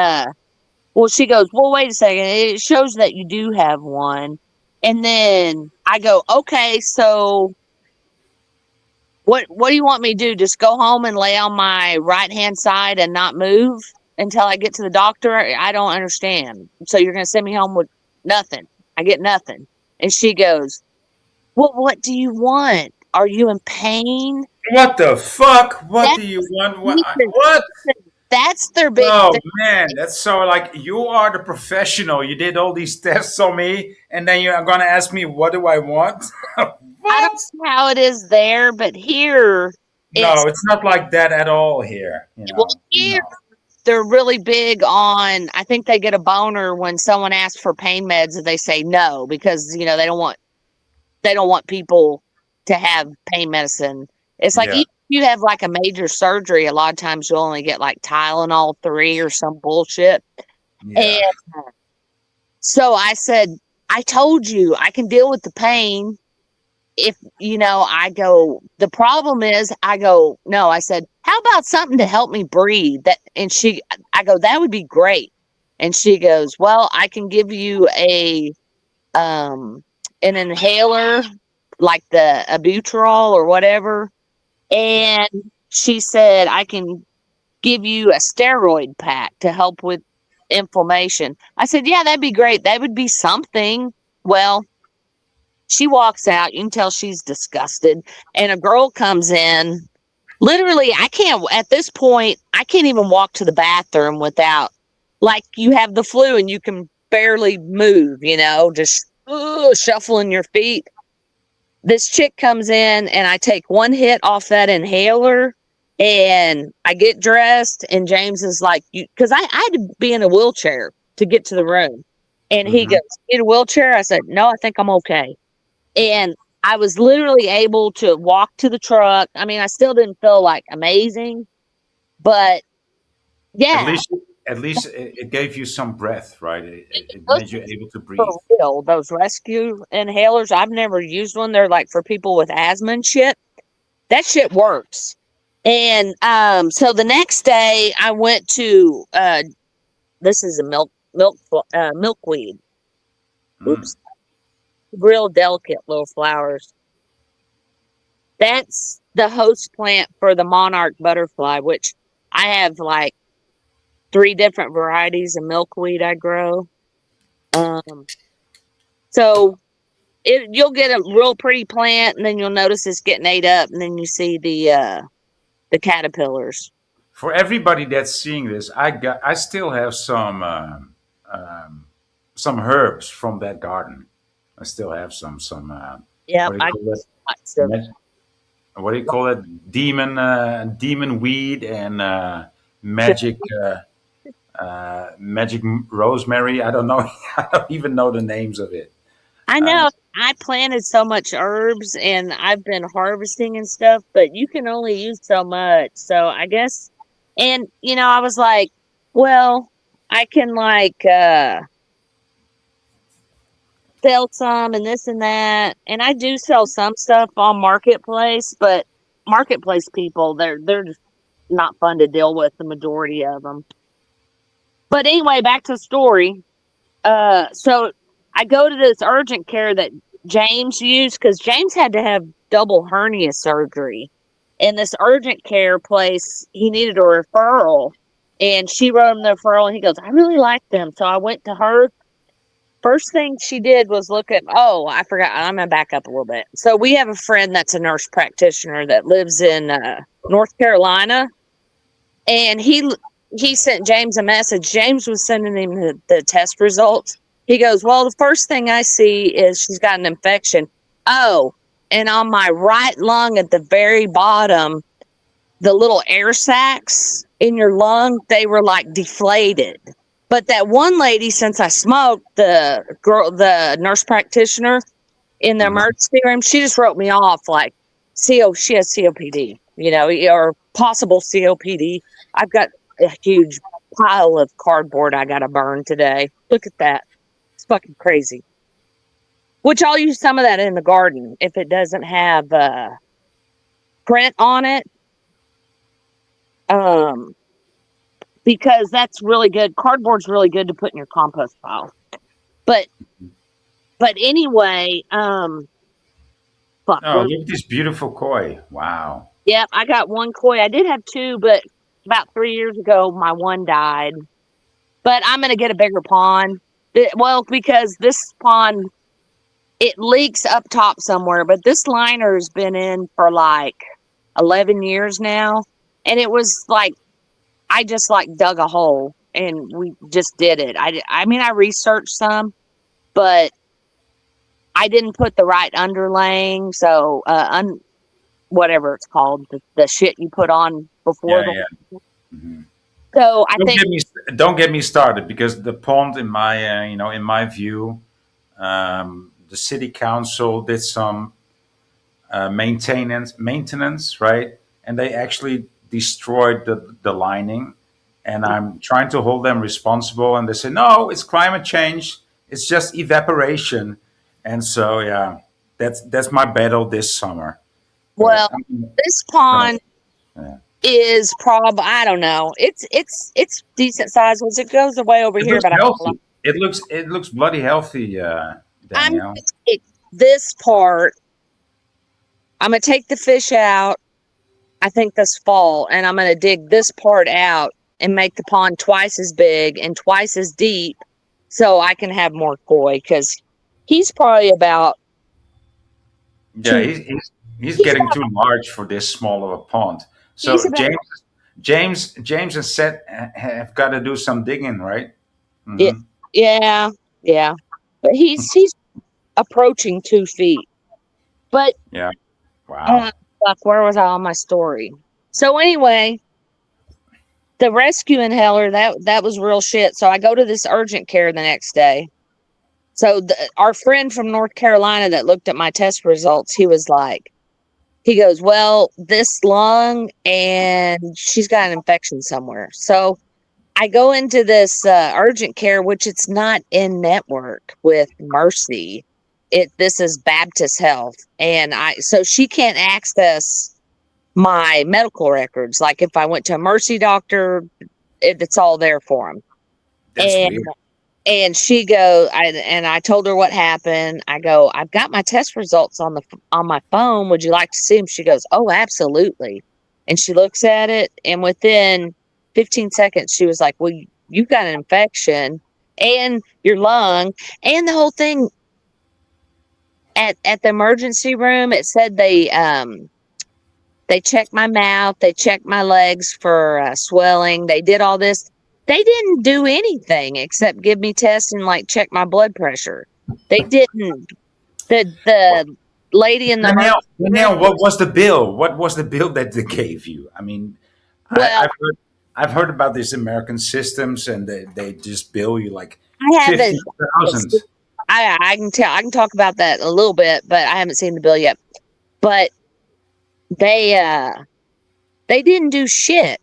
well, she goes, well, wait a second. It shows that you do have one. And then I go, okay, so what do you want me to do? Just go home and lay on my right hand side and not move until I get to the doctor? I don't understand. So you're gonna send me home with nothing. I get nothing. And she goes, well, what do you want? Are you in pain? What the fuck? What do you want? What? That's their big Oh thing. man, that's so like you are the professional. You did all these tests on me, and then you're gonna ask me what do I want? I don't know how it is there, but here No, it's not like that at all here. You know, well, here they're really big on. I think they get a boner when someone asks for pain meds and they say no because they don't want people to have pain medicine. It's like Yeah. if you have like a major surgery, a lot of times you'll only get like Tylenol 3 or some bullshit. Yeah. And so I said, I told you I can deal with the pain. If I go, the problem is, I go, no, I said, how about something to help me breathe? I go, that would be great. And she goes, well, I can give you an inhaler like the albuterol or whatever. And she said, I can give you a steroid pack to help with inflammation. I said, yeah, that'd be great. That would be something. Well, she walks out. You can tell she's disgusted. And a girl comes in. Literally, at this point, I can't even walk to the bathroom without, like, you have the flu and you can barely move, just shuffling your feet. This chick comes in and I take one hit off that inhaler and I get dressed. And James is like, because I had to be in a wheelchair to get to the room. And he goes, "In a wheelchair?" I said, "No, I think I'm okay." And I was literally able to walk to the truck. I mean, I still didn't feel like amazing, but yeah. At least it gave you some breath, right? It made you able to breathe. For real, those rescue inhalers, I've never used one. They're like for people with asthma and shit. That shit works. And so the next day I went to this is a milkweed. Oops. Real delicate little flowers. That's the host plant for the monarch butterfly, which I have like 3 different varieties of milkweed I grow. So you'll get a real pretty plant, and then you'll notice it's getting ate up, and then you see the caterpillars. For everybody that's seeing this, I still have some herbs from that garden. I still have some Yeah, what do you call it? Demon weed and magic magic rosemary. I don't know. I don't even know the names of it. I know. I planted so much herbs and I've been harvesting and stuff, but you can only use so much. So I guess, and I was like, well, I can like sell some and this and that. And I do sell some stuff on Marketplace, but Marketplace people, they're just not fun to deal with, the majority of them. But anyway, back to the story. So I go to this urgent care that James used because James had to have double hernia surgery. And this urgent care place, he needed a referral. And she wrote him the referral, and he goes, I really like them. So I went to her. First thing she did was look at, I forgot. I'm going to back up a little bit. So we have a friend that's a nurse practitioner that lives in North Carolina. And he sent James a message. James was sending him the test results. He goes, well, the first thing I see is she's got an infection. Oh, and on my right lung at the very bottom, the little air sacs in your lung, they were like deflated. But that one lady, since I smoked, the nurse practitioner in the emergency room, she just wrote me off like, she has COPD, or possible COPD. I've got a huge pile of cardboard I got to burn today. Look at that. It's fucking crazy. Which I'll use some of that in the garden if it doesn't have print on it. Because that's really good. Cardboard's really good to put in your compost pile. But anyway, fuck. Oh, look at this beautiful koi. Wow. Yep, I got one koi. I did have two, but about 3 years ago, my one died. But I'm going to get a bigger pond. Because this pond, it leaks up top somewhere, but this liner's been in for like 11 years now. And it was like, I just like dug a hole and we just did it. I mean, I researched some, but I didn't put the right underlaying. So, whatever it's called, the shit you put on before. So I think Don't get me started, because the pond, in my in my view, the city council did some maintenance, right? And they actually destroyed the lining. And I'm trying to hold them responsible, and they say, no, it's climate change. It's just evaporation. And so, yeah, that's my battle this summer. Well, this pond is probably, I don't know. It's decent size. It goes away over here, but healthy. It looks bloody healthy, Danielle. I'm gonna take this part. I'm gonna take the fish out, I think this fall, and I'm gonna dig this part out and make the pond twice as big and twice as deep so I can have more koi, because he's probably about he's getting too large for this small of a pond. So James and Seth have got to do some digging, right? Mm-hmm. Yeah. But he's approaching 2 feet. But yeah, wow. Fuck, where was I on my story? So anyway, the rescue inhaler, that was real shit. So I go to this urgent care the next day. So our friend from North Carolina that looked at my test results, he goes, well, this lung, and she's got an infection somewhere. So I go into this urgent care, which it's not in network with Mercy. This is Baptist Health, and so she can't access my medical records. Like if I went to a Mercy doctor, it's all there for them. That's weird. And she goes, I told her what happened. I go, I've got my test results on my phone. Would you like to see them? She goes, oh, absolutely. And she looks at it, and within 15 seconds, she was like, well, you've got an infection and your lung and the whole thing. At the emergency room, it said they checked my mouth, they checked my legs for swelling. They did all this. They didn't do anything except give me tests and like check my blood pressure. They didn't. The lady in the Danielle, what was the bill? What was the bill that they gave you? I mean, I've heard about these American systems, and they just bill you like $50,000. I can talk about that a little bit, but I haven't seen the bill yet. But they didn't do shit.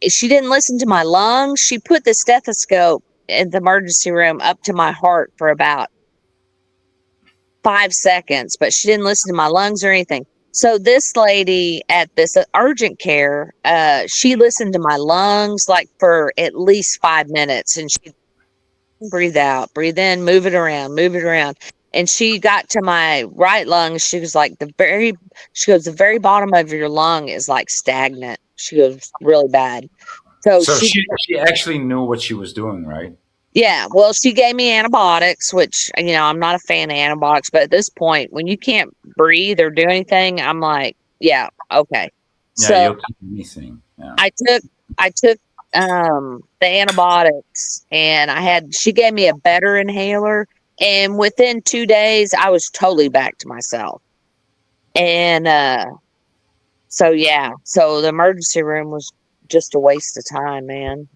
She didn't listen to my lungs. She put the stethoscope in the emergency room up to my heart for about 5 seconds, but she didn't listen to my lungs or anything. So this lady at this urgent care, she listened to my lungs like for at least 5 minutes, and she breathe out, breathe in, move it around. And she got to my right lung. She was like, the very bottom of your lung is like stagnant. She goes, really bad. So she actually knew what she was doing, right? Yeah. Well, she gave me antibiotics, which, I'm not a fan of antibiotics, but at this point, when you can't breathe or do anything, I'm like, yeah, okay. Yeah, so you'll take anything. Yeah. I took the antibiotics, and she gave me a better inhaler, and within 2 days I was totally back to myself. And so yeah, so the emergency room was just a waste of time, man.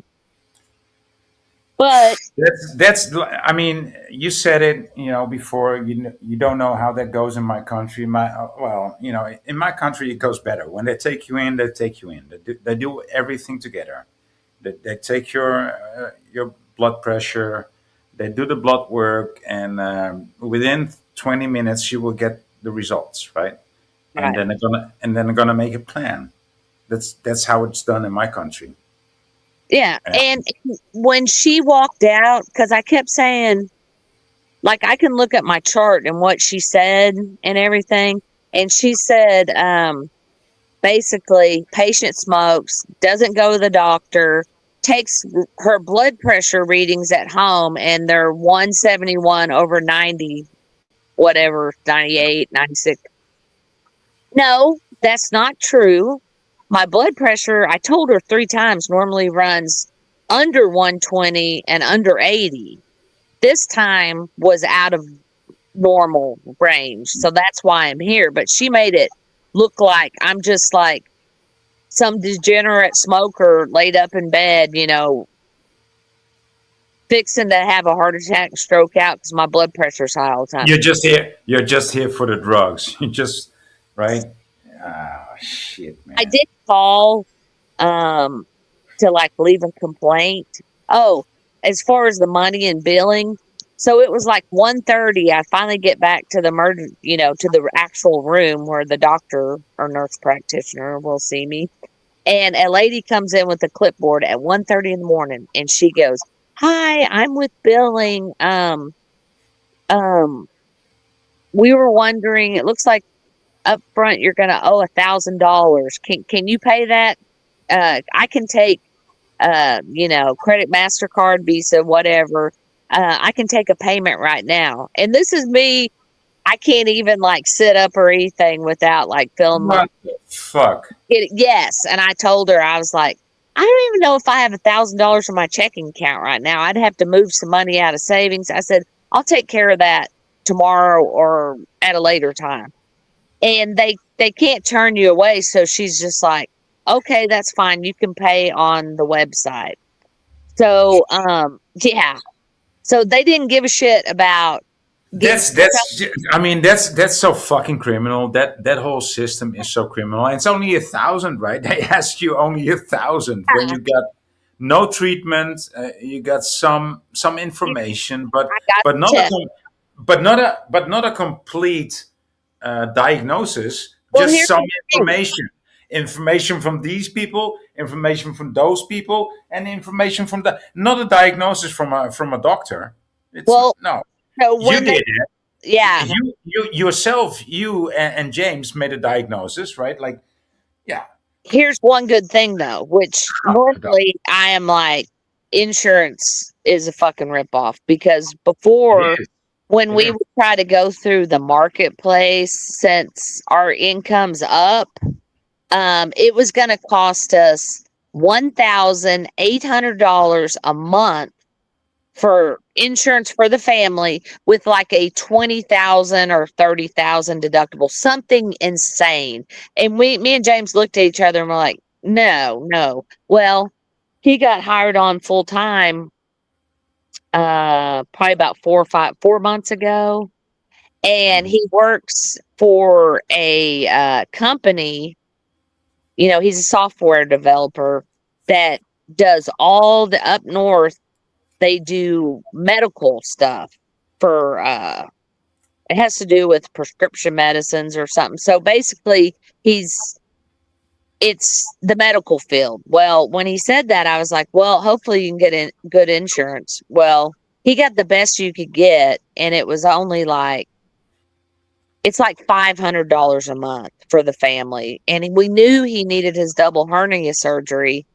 But That's. I mean, you said it. Before. You don't know how that goes in my country. Well, in my country it goes better. When they take you in, they take you in. They do everything together. They take your blood pressure. They do the blood work, and within 20 minutes you will get the results, right? And right. then they're gonna make a plan. That's how it's done in my country. Yeah, Yeah. and when she walked out, because I kept saying, like, I can look at my chart and what she said and everything, and she said, basically, patient smokes, doesn't go to the doctor, takes her blood pressure readings at home, and they're 171 over 90, whatever, 98, 96. No, that's not true. My blood pressure, I told her 3 times, normally runs under 120 and under 80. This time was out of normal range. So that's why I'm here. But she made it look like I'm just like some degenerate smoker laid up in bed, fixing to have a heart attack and stroke out because my blood pressure's high all the time. You're just here for the drugs. You just right. Shit, man. I did call to like leave a complaint. Oh, as far as the money and billing, so it was like 1:30. I finally get back to the to the actual room where the doctor or nurse practitioner will see me. And a lady comes in with a clipboard at 1:30 in the morning, and she goes, "Hi, I'm with billing. Um, we were wondering. It looks like up front you're going to owe $1,000. Can you pay that? I can take credit, MasterCard, Visa, whatever. I can take a payment right now." And this is me. I can't even like sit up or anything without like feeling my What the fuck? yes. And I told her, I was like, I don't even know if I have $1,000 in my checking account right now. I'd have to move some money out of savings. I said, I'll take care of that tomorrow or at a later time. And they can't turn you away. So she's just like, okay, that's fine. You can pay on the website. So yeah. So they didn't give a shit about getting I mean, that's so fucking criminal. That whole system is so criminal. And it's only 1,000, right? They ask you only 1,000 when you got no treatment. You got some information, but I got but not the a tip. but not a complete diagnosis. Well, Just here's some the thing. information from these people, information from those people, and information from not a diagnosis from a doctor. It's Well, no. so You when they did it. yeah. You yourself, and James made a diagnosis, right? Like, yeah. Here's one good thing though, which normally I am like, insurance is a fucking ripoff because before It is. when It we is. would try to go through the marketplace, since our income's up, it was going to cost us $1,800 a month for insurance for the family with like a 20,000 or 30,000 deductible, something insane. And me and James looked at each other and we're like, no, no. Well, he got hired on full time, probably about 4 months ago. And he works for a company, he's a software developer that does all the up north. They do medical stuff for it has to do with prescription medicines or something. So basically it's the medical field. Well, when he said that, I was like, well, hopefully you can get in good insurance. Well, he got the best you could get, and it was only like it's like $500 a month for the family. And we knew he needed his double hernia surgery.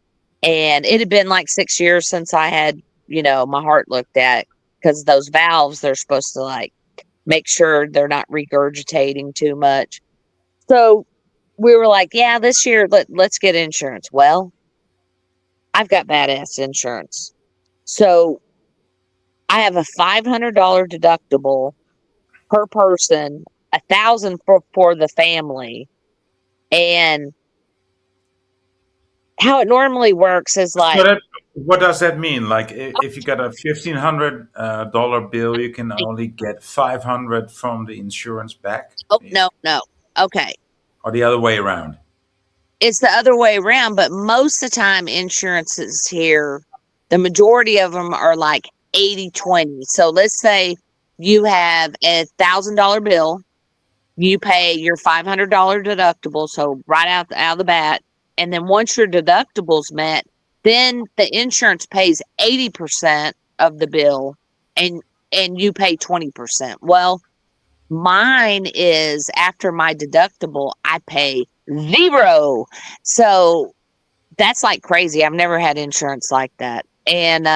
And it had been like 6 years since I had, my heart looked at, because those valves, they're supposed to like make sure they're not regurgitating too much. So we were like, yeah, this year, let's get insurance. Well, I've got badass insurance. So I have a $500 deductible per person $1,000 for the family. And how it normally works is like, So that, what does that mean? Like, if you got a $1,500 bill, you can only get 500 from the insurance back, oh, no. Okay. or the other way around. It's the other way around, but most of the time insurances here, the majority of them are like 80-20. So let's say you have $1,000 bill, you pay your $500 deductible, so right out of the bat, and then once your deductible's met, then the insurance pays 80% of the bill, and you pay 20%. Well, mine is after my deductible, I pay 0. So that's like crazy. I've never had insurance like that. And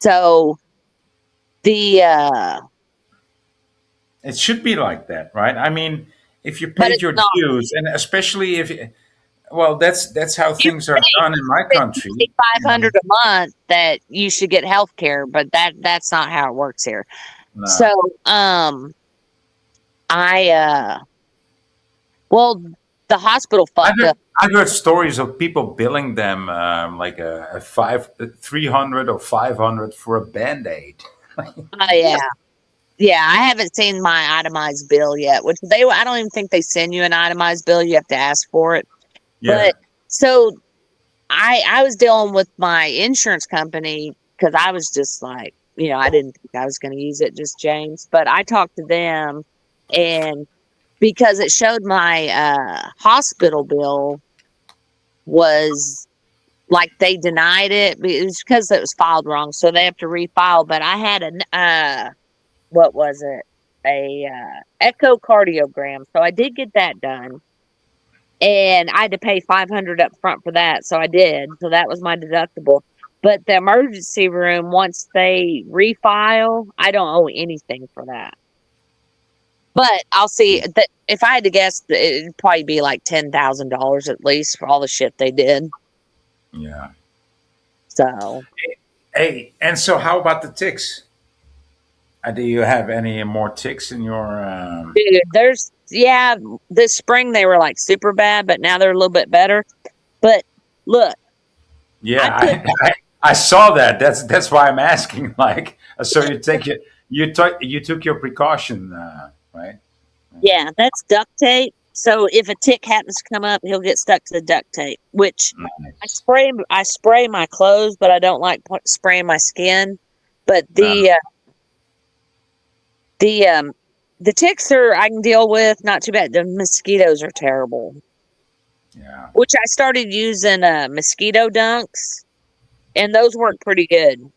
so the It should be like that, right? I mean, if you but paid it's your not. dues, and especially if, well, that's how things are done in my country. $500 a month that you should get health care, but that's not how it works here. No. So well, the hospital fucked up. I've heard stories of people billing them like a 300 or 500 for a Band-Aid. Yeah. Yeah, I haven't seen my itemized bill yet, which I don't even think they send you an itemized bill. You have to ask for it. Yeah. But so I was dealing with my insurance company because I was just like, I didn't think I was going to use it, just James. But I talked to them, and because it showed my hospital bill was like they denied it. It was because it was filed wrong, so they have to refile. But I had what was it? A echocardiogram. So I did get that done. And I had to pay $500 up front for that. So I did. So that was my deductible. But the emergency room, once they refile, I don't owe anything for that. But I'll see that if I had to guess, it'd probably be like $10,000 at least for all the shit they did. Yeah. So. Hey, and so how about the ticks? Do you have any more ticks in your? Dude, this spring they were like super bad, but now they're a little bit better. But look. Yeah, I saw that. That's why I'm asking. Like, so you took your precaution, right? Yeah, that's duct tape. So if a tick happens to come up, he'll get stuck to the duct tape. Which nice. I spray my clothes, but I don't like spraying my skin. But the ticks I can deal with, not too bad. The mosquitoes are terrible. Yeah. Which I started using mosquito dunks, and those work pretty good.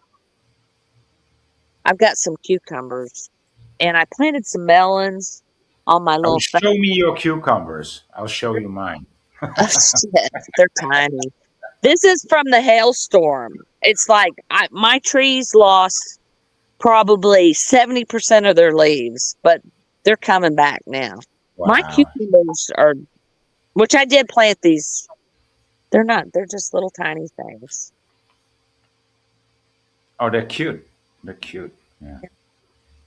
I've got some cucumbers, and I planted some melons on my little. Show me your cucumbers. I'll show you mine. Oh, shit. They're tiny. This is from the hailstorm. It's like my trees lost probably 70% of their leaves, but they're coming back now. Wow. My cucumbers are, which I did plant these. They're just little tiny things. Oh, they're cute. They're cute. Yeah.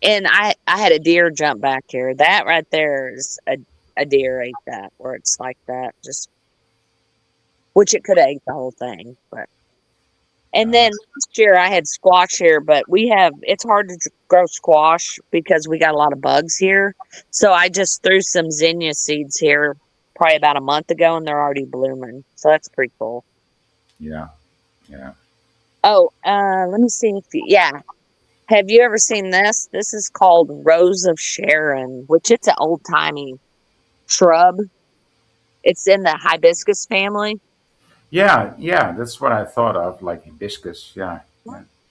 And I had a deer jump back here. That right there is a deer ate that, where it's like that, just, which it could have ate the whole thing, but. And then last year I had squash here, but it's hard to grow squash because we got a lot of bugs here. So I just threw some zinnia seeds here probably about a month ago, and they're already blooming. So that's pretty cool. Yeah. Yeah. Oh, let me see yeah. Have you ever seen this? This is called Rose of Sharon, which it's an old timey shrub. It's in the hibiscus family. Yeah, that's what I thought of, like hibiscus. Yeah.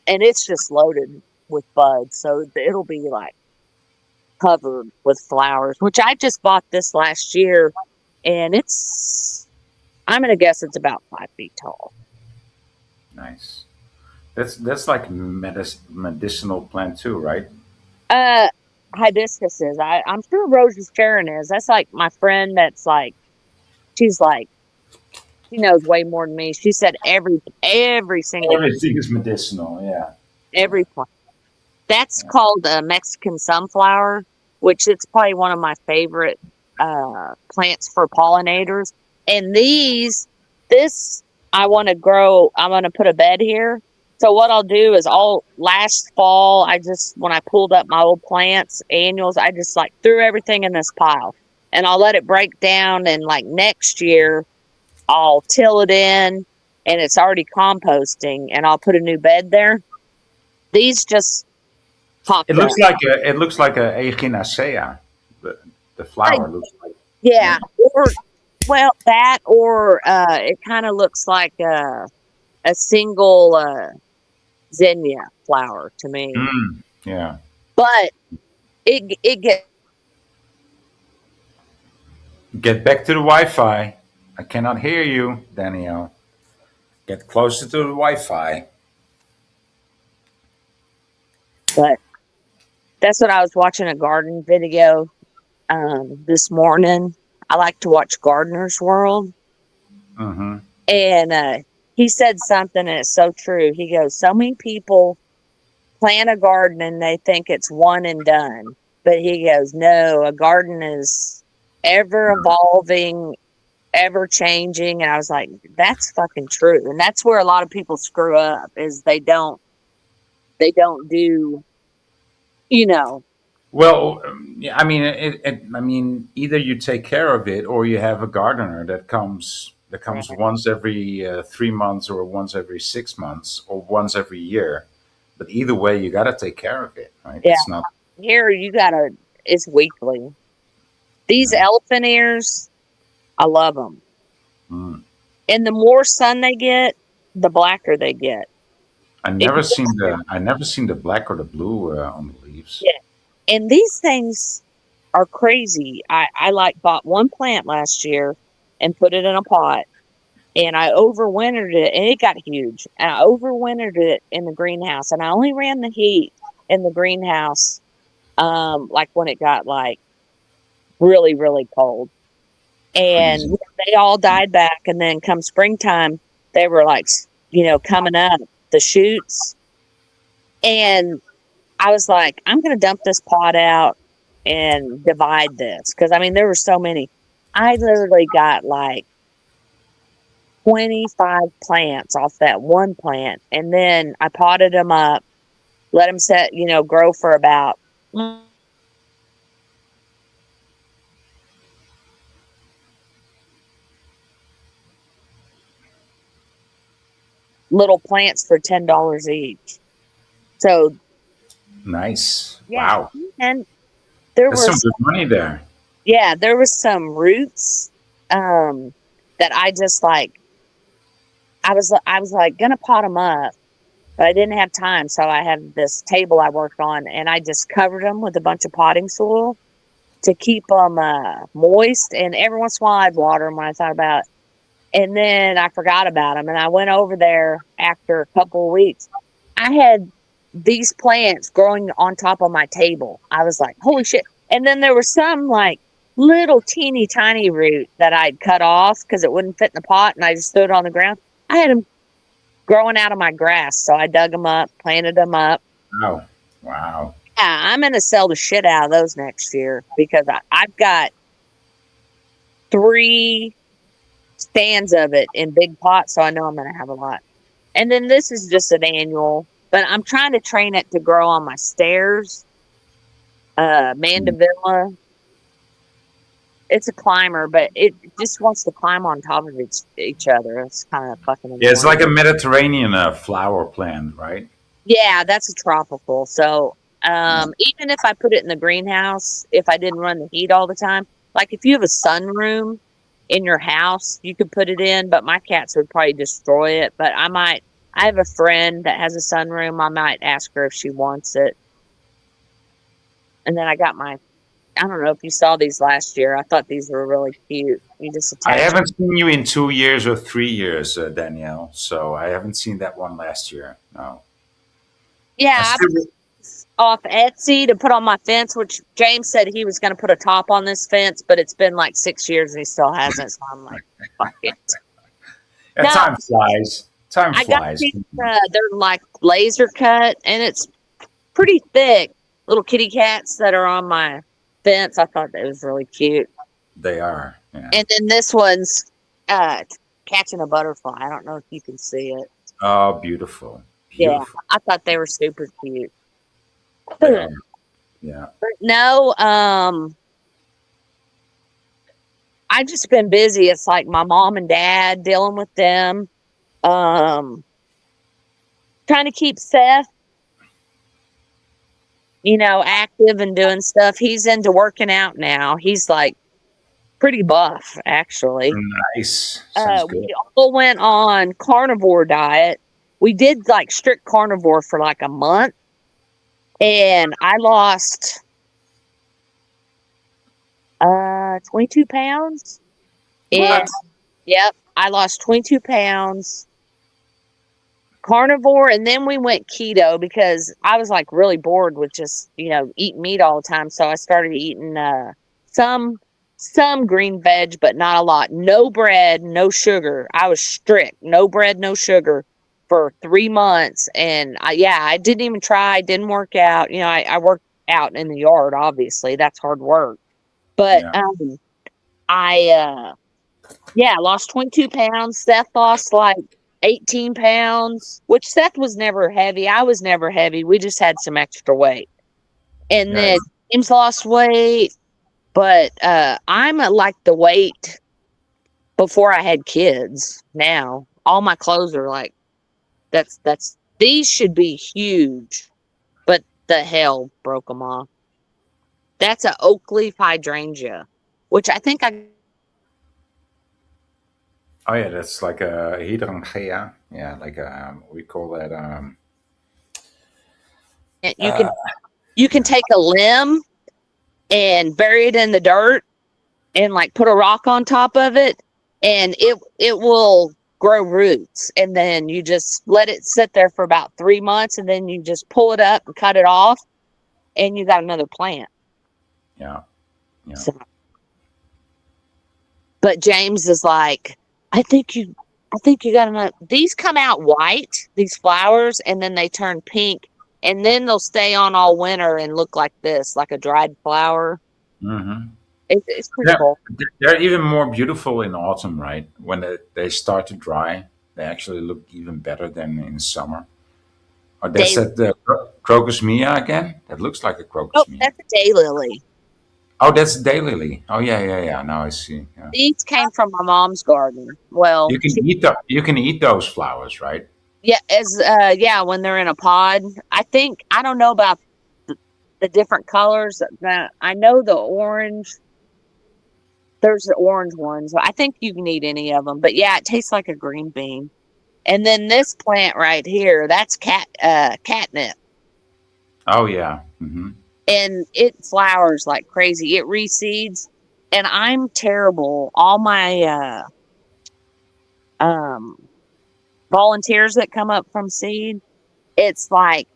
And it's just loaded with buds, so it'll be like covered with flowers, which I just bought this last year, and I'm gonna guess it's about 5 feet tall. Nice. That's like medicinal plant too, right? Hibiscus is. I'm sure Rose of Sharon is. That's like my friend. That's like, she's like, she knows way more than me. She said every single everything is medicinal. Yeah. Every plant. That's called a Mexican sunflower. which it's probably one of my favorite plants for pollinators. And this I want to grow. I'm going to put a bed here. So what I'll do is last fall, when I pulled up my old plants, annuals, I just like threw everything in this pile and I'll let it break down. And like next year, I'll till it in and it's already composting and I'll put a new bed there. These just popped It up. looks like a echinacea. The flower looks like. Yeah. Or, well, that or it kind of looks like a single zinnia flower to me. Yeah. But it Get back to the Wi-Fi. I cannot hear you, Danielle. Get closer to the Wi-Fi. But that's what I was watching a garden video this morning. I like to watch Gardener's World. Mm-hmm. And he said something, and it's so true. He goes, so many people plant a garden and they think it's one and done. But he goes, no, a garden is ever evolving, ever changing. And I was like, that's fucking true. And that's where a lot of people screw up is they don't do, Well, yeah, I mean, I mean, either you take care of it, or you have a gardener that comes Right. once every 3 months, or once every 6 months, or once every year. But either way, you got to take care of it, right? Yeah. It's not. Here it's weekly. These elephant ears, I love them. Mm. And the more sun they get, the blacker they get. I never seen the black or the blue on the leaves. Yeah. And these things are crazy. I like bought one plant last year and put it in a pot and I overwintered it and it got huge. And I overwintered it in the greenhouse and I only ran the heat in the greenhouse like when it got like really, really cold. And they all died back and then come springtime they were like, coming up the shoots. And I was like, I'm going to dump this pot out and divide this. Because, I mean, there were so many. I literally got like 25 plants off that one plant. And then I potted them up, let them grow for about little plants for $10 each. So nice. Yeah. Wow. And there There's was some good money there. Yeah, there was some roots that I just like. I was like gonna pot them up, but I didn't have time. So I had this table I worked on, and I just covered them with a bunch of potting soil to keep them moist. And every once in a while, I'd water them when I thought about it. And then I forgot about them, and I went over there after a couple of weeks. I had these plants growing on top of my table. I was like, holy shit. And then there was some like little teeny tiny root that I'd cut off because it wouldn't fit in the pot and I just threw it on the ground. I had them growing out of my grass. So I dug them up, planted them up. Wow. Wow. Yeah, I'm going to sell the shit out of those next year because I've got 3 stands of it in big pots. So I know I'm going to have a lot. And then this is just an annual. But I'm trying to train it to grow on my stairs. Mandevilla. It's a climber, but it just wants to climb on top of each other. It's kind of fucking annoying. Yeah, it's like a Mediterranean flower plant, right? Yeah, that's a tropical. So even if I put it in the greenhouse, if I didn't run the heat all the time, like if you have a sunroom in your house, you could put it in, but my cats would probably destroy it. But I have a friend that has a sunroom. I might ask her if she wants it. And then I got I don't know if you saw these last year. I thought these were really cute. You just attach I haven't seen you in 2 years or 3 years, Danielle. So I haven't seen that one last year. No. Yeah, I put off Etsy to put on my fence, which James said he was going to put a top on this fence, but it's been like 6 years and he still hasn't. So I'm like, fuck it. No, time flies. Time flies. I got these, they're like laser cut and it's pretty thick. Little kitty cats that are on my fence. I thought that was really cute. They are. Yeah. And then this one's catching a butterfly. I don't know if you can see it. Oh, beautiful. Yeah, Beautiful. I thought they were super cute. They are. Yeah. But no, I just been busy. It's like my mom and dad, dealing with them. Trying to keep Seth, active and doing stuff. He's into working out now. He's like pretty buff, actually. Nice. Sounds good. We all went on carnivore diet. We did like strict carnivore for like a month, and I lost 22 pounds. What? Yep, I lost 22 pounds. Carnivore, and then we went keto because I was like really bored with just eating meat all the time. So I started eating some green veg, but not a lot. No bread, no sugar. I was strict. No bread, no sugar for 3 months. And I didn't even try. Didn't work out. I worked out in the yard. Obviously, that's hard work. But I lost 22 pounds. Seth lost like 18 pounds, which Seth was never heavy. I was never heavy. We just had some extra weight. And then James lost weight. But I'm at like the weight before I had kids now. All my clothes are like, these should be huge. But the hell broke them off. That's an oak leaf hydrangea, which I think I... Oh yeah, that's like a hydrangea. Yeah, like we call that. You can take a limb and bury it in the dirt and like put a rock on top of it, and it will grow roots. And then you just let it sit there for about 3 months, and then you just pull it up and cut it off, and you got another plant. Yeah. So, but James is like, I think you got enough. These come out white, these flowers, and then they turn pink, and then they'll stay on all winter and look like this, like a dried flower. Mm-hmm. It's pretty cool. They're even more beautiful in autumn, right? When they start to dry, they actually look even better than in summer. Or that's the crocus mia again? That looks like a crocus mia. That's a daylily. Oh, that's a daylily. Oh yeah. Now I see. Yeah. These came from my mom's garden. Well, you can eat those flowers, right? Yeah, when they're in a pod. I don't know about the different colors. I know the orange. There's the orange ones. I think you can eat any of them. But yeah, it tastes like a green bean. And then this plant right here, that's catnip. Oh yeah. Mm-hmm. And it flowers like crazy. It reseeds, and I'm terrible. All my volunteers that come up from seed, it's like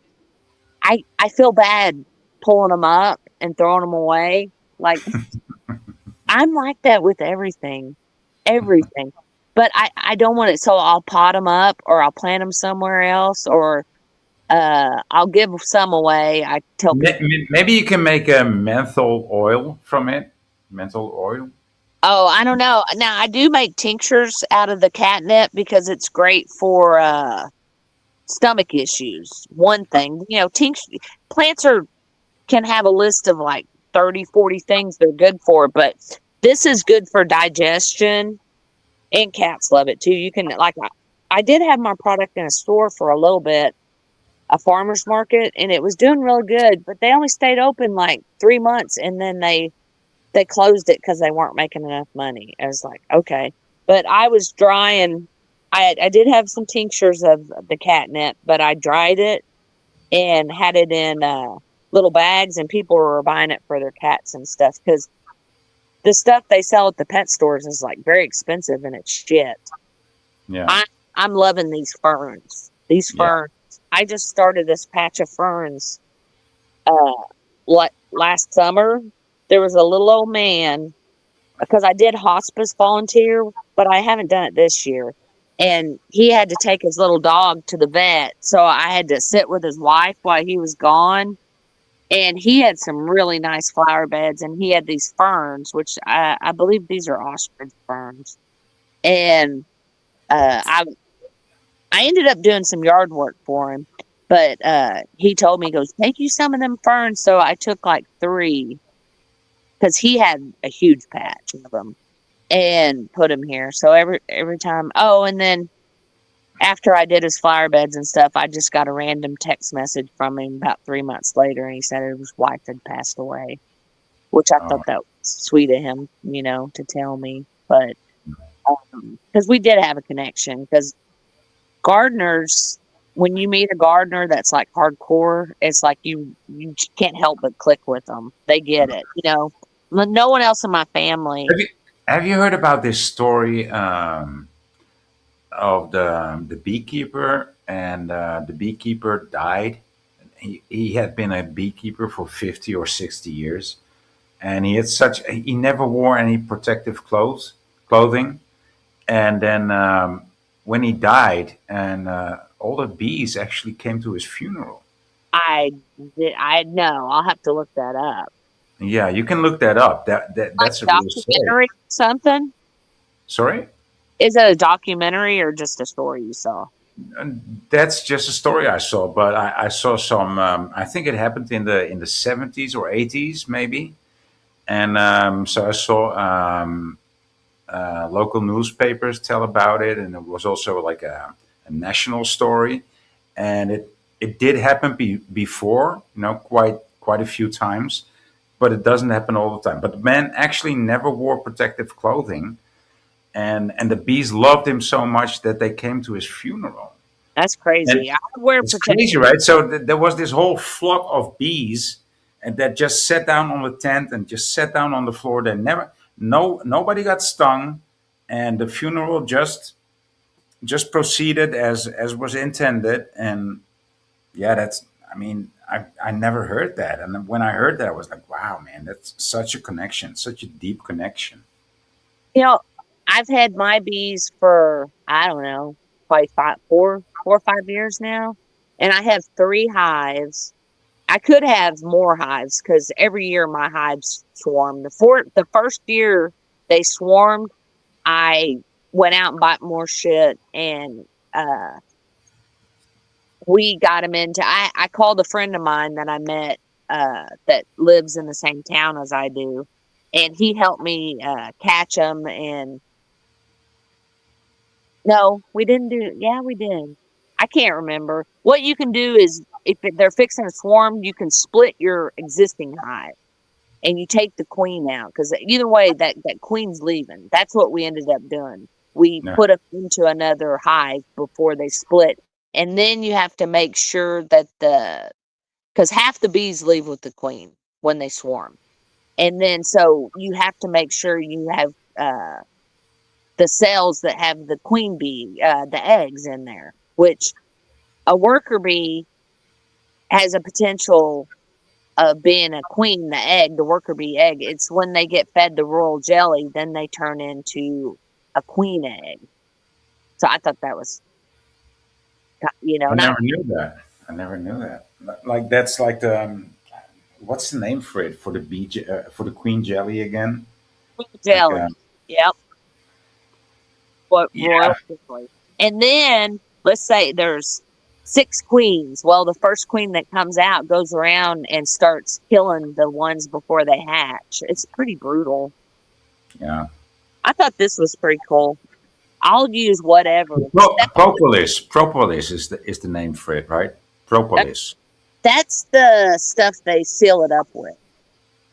I feel bad pulling them up and throwing them away. Like I'm like that with everything. But I don't want it, so I'll pot them up, or I'll plant them somewhere else, or I'll give some away. I tell people, maybe you can make a menthol oil from it. Menthol oil. Oh, I don't know. Now I do make tinctures out of the catnip because it's great for stomach issues. One thing, plants can have a list of like 30, 40 things they're good for, but this is good for digestion, and cats love it too. You can I did have my product in a store for a little bit, a farmer's market, and it was doing really good, but they only stayed open like 3 months, and then they closed it because they weren't making enough money. I was like, okay. But I was drying. I did have some tinctures of the catnip, but I dried it and had it in little bags, and people were buying it for their cats and stuff, because the stuff they sell at the pet stores is like very expensive, and it's shit. Yeah. I'm loving these ferns. I just started this patch of ferns last summer. There was a little old man, because I did hospice volunteer, but I haven't done it this year. And he had to take his little dog to the vet, so I had to sit with his wife while he was gone. And he had some really nice flower beds, and he had these ferns, which I believe these are ostrich ferns. And I ended up doing some yard work for him, but he told me, he goes, take you some of them ferns. So I took like 3 because he had a huge patch of them and put them here. So every time, oh, and then after I did his flower beds and stuff, I just got a random text message from him about 3 months later, and he said his wife had passed away, which I thought that was sweet of him, to tell me. But because we did have a connection, because gardeners, when you meet a gardener that's like hardcore, it's like you can't help but click with them. They get it, No one else in my family. Have you heard about this story of the beekeeper, and the beekeeper died? He had been a beekeeper for 50 or 60 years, and he never wore any protective clothing. And then when he died, and all the bees actually came to his funeral. I know. I'll have to look that up. Yeah, you can look that up. That's a real story. Documentary or something? Sorry? Is it a documentary or just a story you saw? That's just a story I saw, but I saw some. I think it happened in the 70s or 80s, maybe. And so I saw local newspapers tell about it, and it was also like a national story. And it did happen before, quite a few times, but it doesn't happen all the time. But the man actually never wore protective clothing, and the bees loved him so much that they came to his funeral. That's crazy. And it's crazy, right? So there was this whole flock of bees, and that just sat down on the tent and just sat down on the floor. They nobody got stung, and the funeral just proceeded as was intended. And yeah, I never heard that, and when I heard that, I was like, wow, man, that's such a connection, such a deep connection. I've had my bees for, I don't know, probably 4 or 5 years now, and I have 3 hives. I could have more hives because every year my hives swarm. The first year they swarmed, I went out and bought more shit, and we got them into. I called a friend of mine that I met that lives in the same town as I do, and he helped me catch them. And no, we didn't do. Yeah, we did. I can't remember. What you can do is, if they're fixing a swarm, you can split your existing hive and you take the queen out, because either way, that queen's leaving. That's what we ended up doing. We put them into another hive before they split, and then you have to make sure that because half the bees leave with the queen when they swarm, and then so you have to make sure you have the cells that have the queen bee, the eggs in there, which a worker bee has a potential of being a queen, the worker bee egg. It's when they get fed the royal jelly, then they turn into a queen egg. So I thought that was, I never knew that. I never knew that. Like that's like the what's the name for it, for the for the queen jelly again? Jelly. Like, Yep. What yeah. royal. And then let's say there's 6 queens. Well, the first queen that comes out goes around and starts killing the ones before they hatch. It's pretty brutal. Yeah. I thought this was pretty cool. I'll use whatever. Propolis is the name for it, right? Propolis. That's the stuff they seal it up with.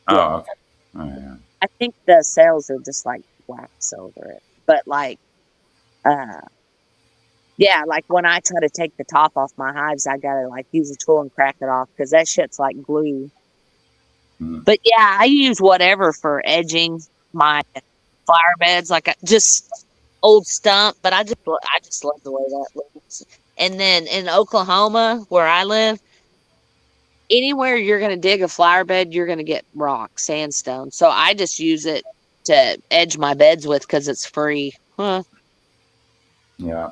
Oh, okay. Oh, yeah. I think the cells are just like wax over it. But like, yeah, like when I try to take the top off my hives, I gotta like use a tool and crack it off because that shit's like glue. But yeah, I use whatever for edging my flower beds, like just old stump. But I just love the way that looks. And then in Oklahoma, where I live, anywhere you're gonna dig a flower bed, you're gonna get rock, sandstone. So I just use it to edge my beds with because it's free. Huh. Yeah.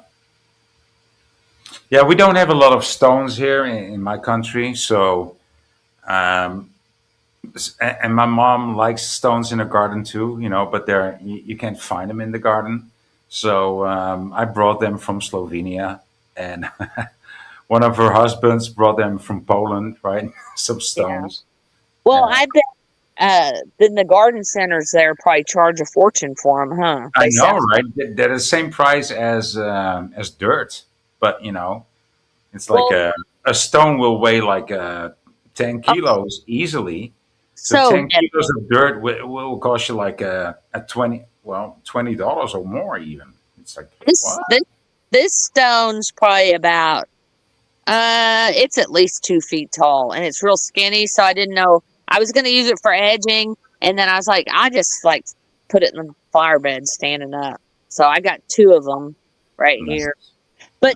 Yeah, we don't have a lot of stones here in my country, so Um, and my mom likes stones in the garden too, but you can't find them in the garden. So I brought them from Slovenia, and one of her husbands brought them from Poland, right? Some Yeah. stones. Well, I bet then the garden centers there probably charge a fortune for them, huh? I They know, sound right? They're the same price as dirt, but it's like well. a stone will weigh like 10 kilos easily. So So 10 kilos of dirt will cost you like a $20 or more even. It's like this what? this stone's probably about it's at least 2 feet tall, and it's real skinny. So I didn't know I was going to use it for edging, and then I was like, I just like put it in the flower bed standing up. So I got two of them right Nice. here. But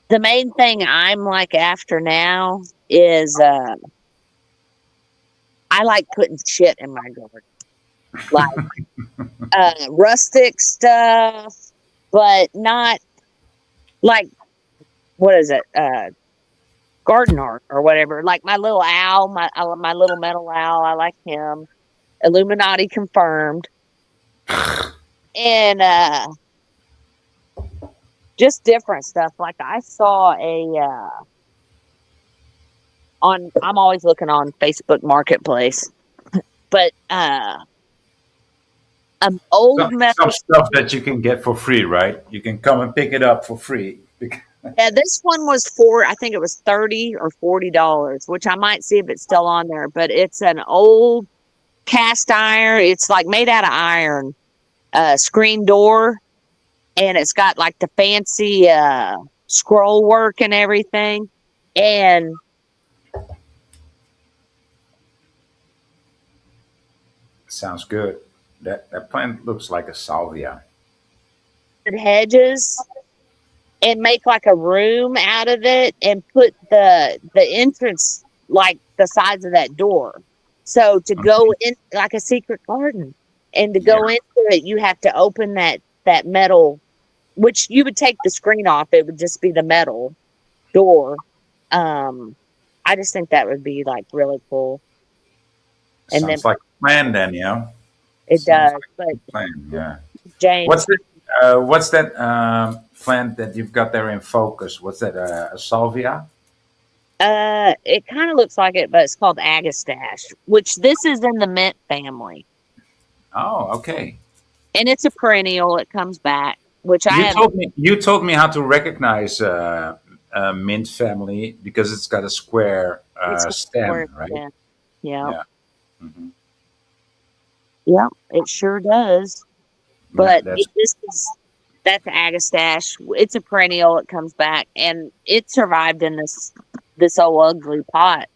the main thing I'm like after now is I like putting shit in my garden, like rustic stuff, but not like what is it? Garden art or whatever. Like my little owl, my little metal owl. I like him. Illuminati confirmed, and just different stuff. Like I saw I'm always looking on Facebook Marketplace, but old Some metal. stuff that you can get for free, right? You can come and pick it up for free. Yeah, this one was I think it was $30 or $40, which I might see if it's still on there. But it's an old cast iron. It's like made out of iron, screen door, and it's got like the fancy scroll work and everything. And Sounds good. That plant looks like a salvia. hedges and make like a room out of it and put the entrance like the size of that door. So to go in like a secret garden, and to go into it, you have to open that metal, which you would take the screen off. It would just be the metal door. I just think that would be like really cool. And Sounds then like a plan then, yeah. it Sounds does, like but a plan, yeah. James, What's that plant that you've got there in focus? What's that? A salvia? it kind of looks like it, but it's called agastache, which this is in the mint family. Oh, okay. And it's a perennial. It comes back, which I have. You told me how to recognize mint family because it's got a square It's a stem, square right? stem. Yeah. Yeah. Mhm. Yeah, it sure does. Yeah, But that's that's agastache. It's a perennial. It comes back, and it survived in this old ugly pot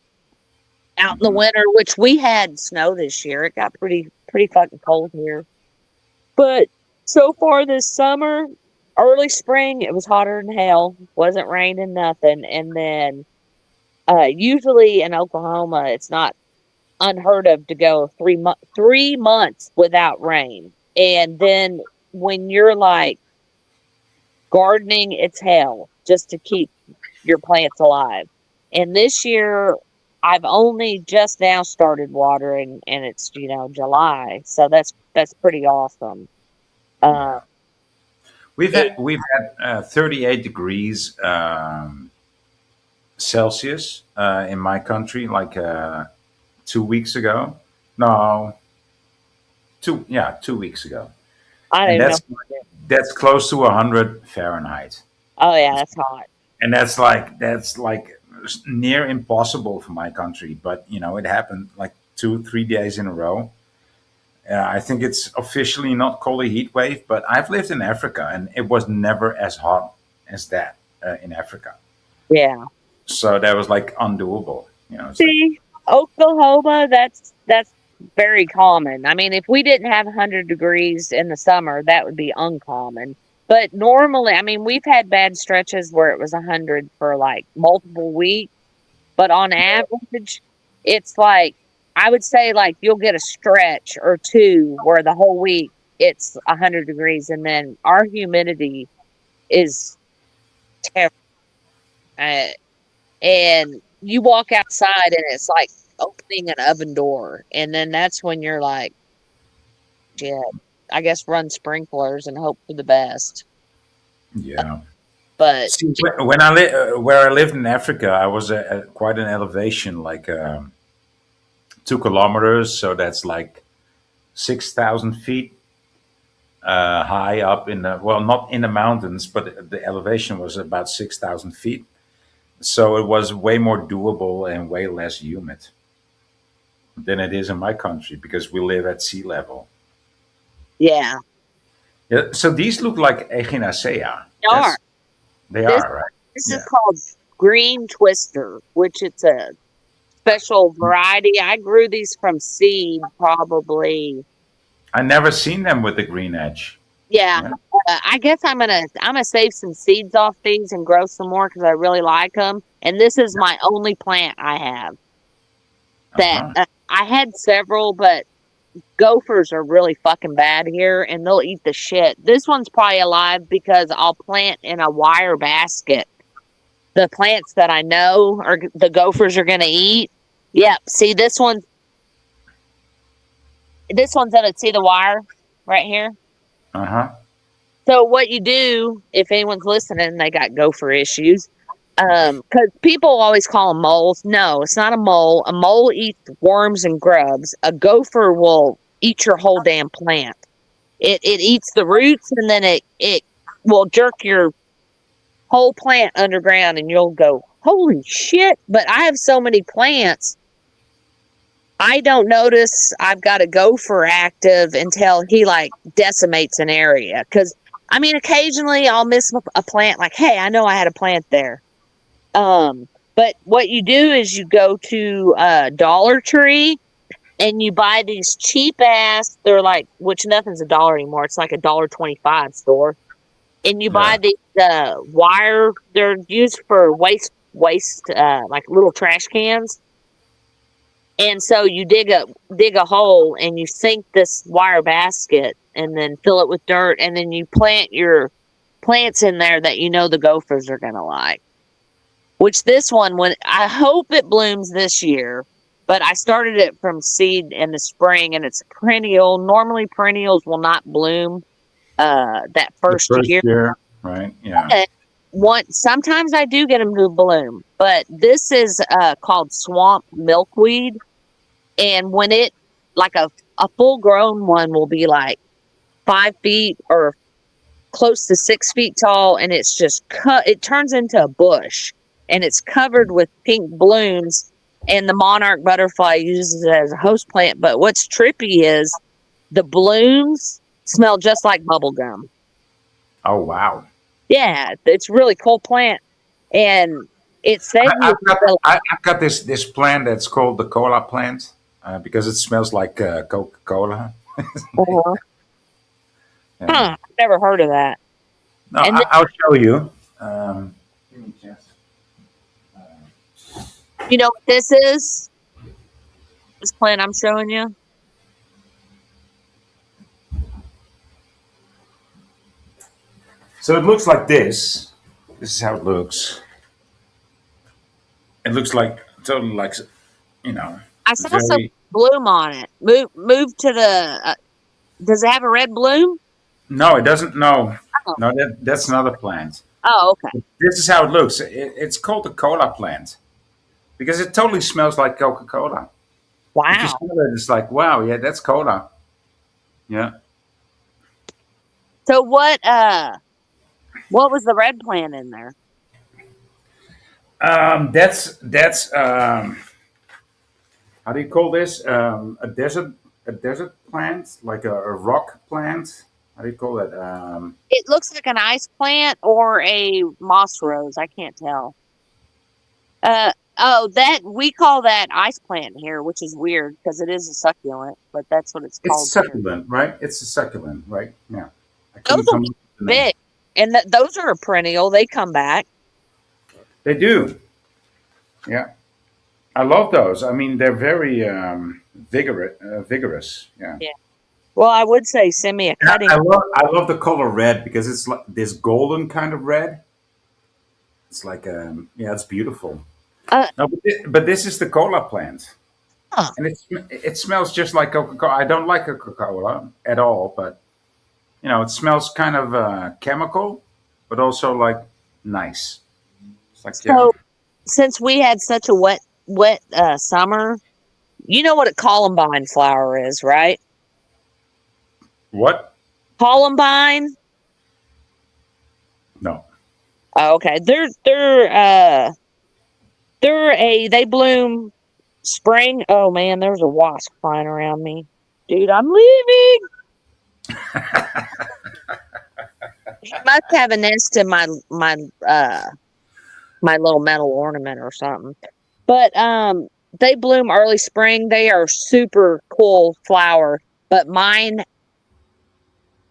out in the winter, which we had snow this year. It got pretty fucking cold here. But so far this summer, early spring, it was hotter than hell. Wasn't raining nothing, and then usually in Oklahoma, it's not unheard of to go 3 months without rain. And then when you're like gardening, it's hell just to keep your plants alive. And this year, I've only just now started watering, and it's July, so that's pretty awesome. we've had 38 degrees Celsius in my country like 2 weeks ago. No, 2 weeks ago, I and don't even know. that's close to 100 Fahrenheit. Oh yeah, that's hot. And that's like near impossible for my country, but it happened like 2-3 days in a row. I think it's officially not called a heat wave, but I've lived in Africa and it was never as hot as that in Africa. Yeah. So that was like undoable. See, Oklahoma, that's very common. I mean, if we didn't have 100 degrees in the summer, that would be uncommon. But normally, I mean, we've had bad stretches where it was 100 for like multiple weeks. But on average, it's like, I would say like you'll get a stretch or two where the whole week it's 100 degrees. And then our humidity is terrible. And you walk outside and it's like opening an oven door, and then that's when you're like, shit, I guess run sprinklers and hope for the best. Yeah. But See, when where I lived in Africa, I was at quite an elevation, like 2 kilometers. So that's like 6,000 feet high up in the, well, not in the mountains, but the elevation was about 6,000 feet. So it was way more doable and way less humid than it is in my country because we live at sea level. yeah, Yeah, so these look like echinacea. they are. They This are, right? this Yeah. is called green twister, which it's a special variety. I grew these from seed, probably. I never seen them with the green edge. Yeah, Yeah. I guess I'm gonna save some seeds off these and grow some more because I really like them. And this is my only plant I have that I had several, but gophers are really fucking bad here, and they'll eat the shit. This one's probably alive because I'll plant in a wire basket. The plants that I know are the gophers are gonna eat. Yep. See this one. This one's gonna see the wire right here. Uh huh. So what you do, if anyone's listening, they got gopher issues. Because people always call them moles. No, it's not a mole. A mole eats worms and grubs. A gopher will eat your whole damn plant. It eats the roots, and then it will jerk your whole plant underground, and you'll go, holy shit. But I have so many plants, I don't notice I've got a gopher active until he like decimates an area. Because I mean, occasionally I'll miss a plant. Like, hey, I know I had a plant there. But what you do is you go to Dollar Tree and you buy these cheap ass. They're like, which nothing's $1 anymore. It's like $1.25 store. And you buy these wire. They're used for waste like little trash cans. And so you dig a hole and you sink this wire basket and then fill it with dirt, and then you plant your plants in there that you know the gophers are gonna like. Which this one, when I hope it blooms this year, but I started it from seed in the spring and it's perennial. Normally perennials will not bloom that first year. Right? Yeah. Sometimes I do get them to bloom, but this is called swamp milkweed. And when it, like a full grown one will be like 5 feet or close to 6 feet tall, and it's just it turns into a bush, and it's covered with pink blooms, and the monarch butterfly uses it as a host plant. But what's trippy is the blooms smell just like bubble gum. Oh wow. Yeah, it's a really cool plant, and it saves I've got this plant that's called the cola plant because it smells like Coca-Cola. Uh-huh. Yeah. Huh, I've never heard of that. No, And then- I'll show you. Give me a chance. You know what this is? This plant I'm showing you? So it looks like this. This is how it looks. It looks like totally like, you know. I saw some bloom on it. Move to the. Does it have a red bloom? No, it doesn't. No, Oh. no, that's another plant. Oh, okay. This is how it looks. It's called the cola plant because it totally smells like Coca-Cola. Wow. If you smell it, it's like, wow, yeah, that's cola. Yeah. So what was the red plant in there? That's how do you call this? A desert plant, like a rock plant. How do you call it? It looks like an ice plant or a moss rose. I can't tell. We call that ice plant here, which is weird because it is a succulent, but that's what it's called. It's succulent, right? It's a succulent, right? Yeah. Those will be big, and those are a perennial. They come back. They do. Yeah. I love those. I mean, they're very vigorous. Yeah. Yeah. Well, I would say send me a cutting. I love the color red because it's like this golden kind of red. It's like yeah, it's beautiful. No, but this is the cola plant. And it smells just like Coca-Cola. I don't like Coca-Cola at all, but it smells kind of chemical, but also like nice. It's like So, since we had such a wet summer, you know what a columbine flower is, right? What? Columbine. No. Oh, okay, they bloom spring. Oh man, there's a wasp flying around me, dude. I'm leaving. He must have a nest in my little metal ornament or something. But they bloom early spring. They are super cool flower. But mine,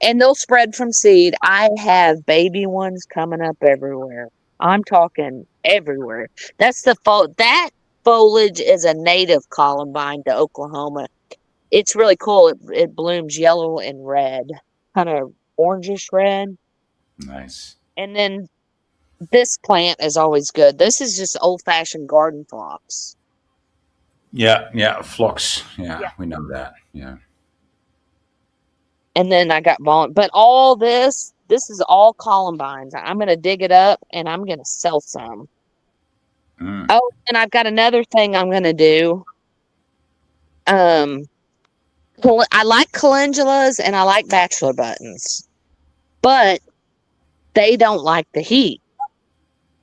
and they'll spread from seed. I have baby ones coming up everywhere. I'm talking everywhere. That's that foliage is a native columbine to Oklahoma. It's really cool. It blooms yellow and red, kind of orangish red. Nice. And then this plant is always good. This is just old-fashioned garden phlox. Yeah, phlox. Yeah, we know that. Yeah. And then I got but all this is all columbines. I'm going to dig it up and I'm going to sell some. Oh, and I've got another thing I'm going to do. I like calendulas and I like bachelor buttons, but they don't like the heat.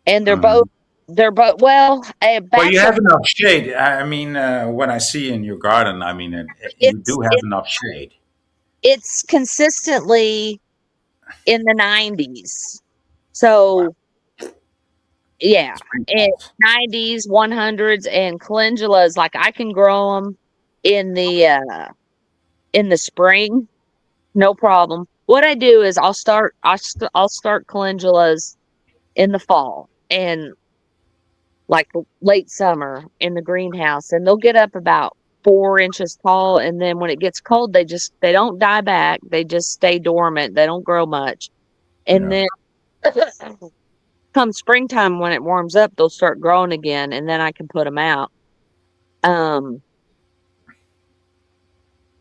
And they're both well, Well, you have enough shade. I mean, when I see in your garden, I mean, you do have enough shade. It's consistently in the 90s. So, yeah, 90s, 100s, and calendulas. Like I can grow them in the spring, no problem. What I do is I'll start calendulas in the fall and like late summer in the greenhouse, and they'll get up about 4 inches tall. And then when it gets cold, they don't die back. They just stay dormant. They don't grow much. And then come springtime, when it warms up, they'll start growing again, and then I can put them out.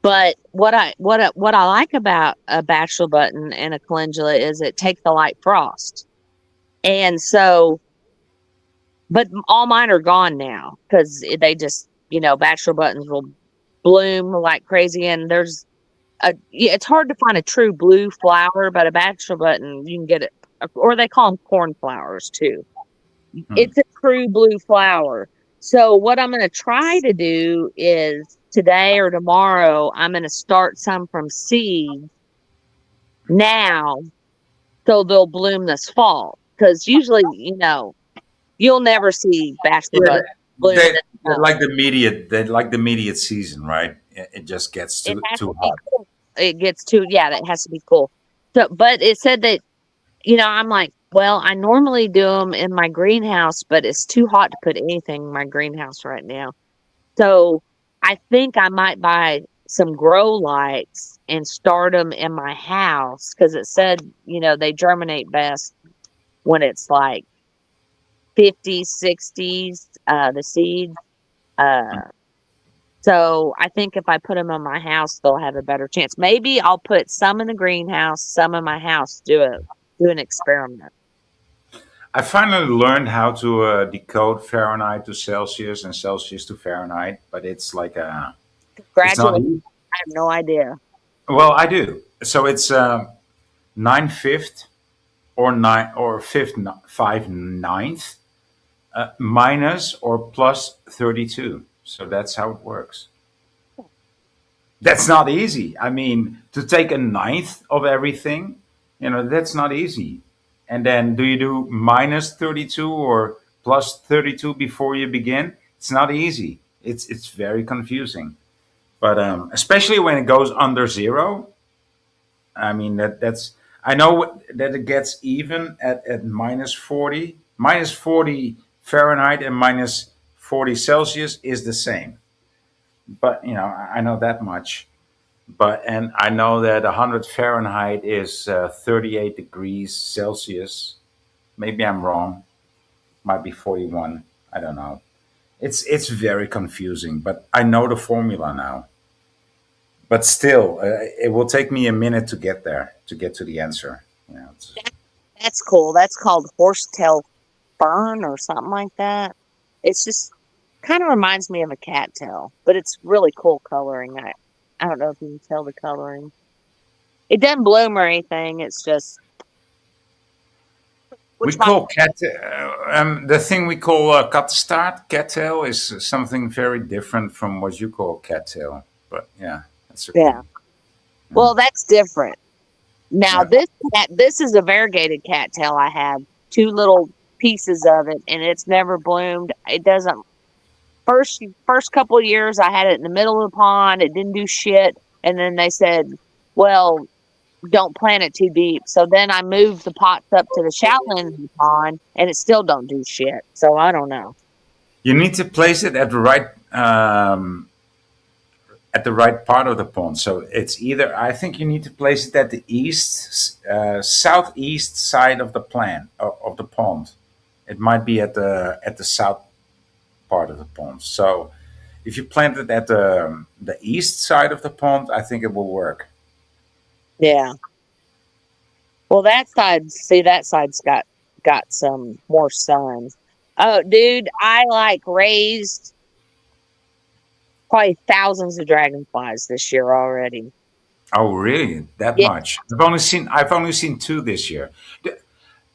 But what I like about a bachelor button and a calendula is it takes the light frost. And so, but all mine are gone now because they just, bachelor buttons will bloom like crazy. And it's hard to find a true blue flower, but a bachelor button, you can get it, or they call them cornflowers too. It's a true blue flower. So what I'm going to try to do is today or tomorrow, I'm going to start some from seeds now, so they'll bloom this fall. Because usually, you'll never see bachelor buttons bloom. They like the immediate season, right? It just gets too hot. Cool. It gets too, it has to be cool. So, but it said that, I'm like, well, I normally do them in my greenhouse, but it's too hot to put anything in my greenhouse right now. So I think I might buy some grow lights and start them in my house because it said, they germinate best when it's like 50s, 60s, the seeds. So I think if I put them in my house, they'll have a better chance. Maybe I'll put some in the greenhouse, some in my house, do an experiment. I finally learned how to decode Fahrenheit to Celsius and Celsius to Fahrenheit, but it's like Congratulations. I have no idea. Well, I do. So it's 9/5 or 5/9 minus or plus 32. So that's how it works. That's not easy. I mean, to take a ninth of everything, that's not easy. And then do you do minus 32 or plus 32 before you begin? It's not easy. It's very confusing. But especially when it goes under zero, I mean that's I know that it gets even at minus 40. Minus 40 Fahrenheit and minus 40 Celsius is the same. But I know that much. And I know that 100 Fahrenheit is 38 degrees Celsius. Maybe I'm wrong. Might be 41. I don't know. It's very confusing, but I know the formula now. But still, it will take me a minute to get there, to get to the answer. That's cool. That's called horsetail fern or something like that. It's just kind of reminds me of a cattail, but it's really cool coloring. I don't know if you can tell the coloring. It doesn't bloom or anything. It's just We call the thing we call kattenstaart, cattail, is something very different from what you call cattail. But yeah, that's okay. yeah. Well, that's different. Now this is a variegated cattail. I have 2 little pieces of it, and it's never bloomed. It doesn't. First couple of years, I had it in the middle of the pond. It didn't do shit, and then they said, "Well, don't plant it too deep." So then I moved the pots up to the shallow end of the pond, and it still don't do shit. So I don't know. You need to place it at the right part of the pond. So it's either, I think you need to place it at the southeast side of the plant of the pond. It might be at the south part of the pond. So if you plant it at the east side of the pond, I think it will work. Yeah. Well, that side's got some more sun. Oh, dude, I raised probably thousands of dragonflies this year already. Oh, really? That Yeah. much? I've only seen 2 this year.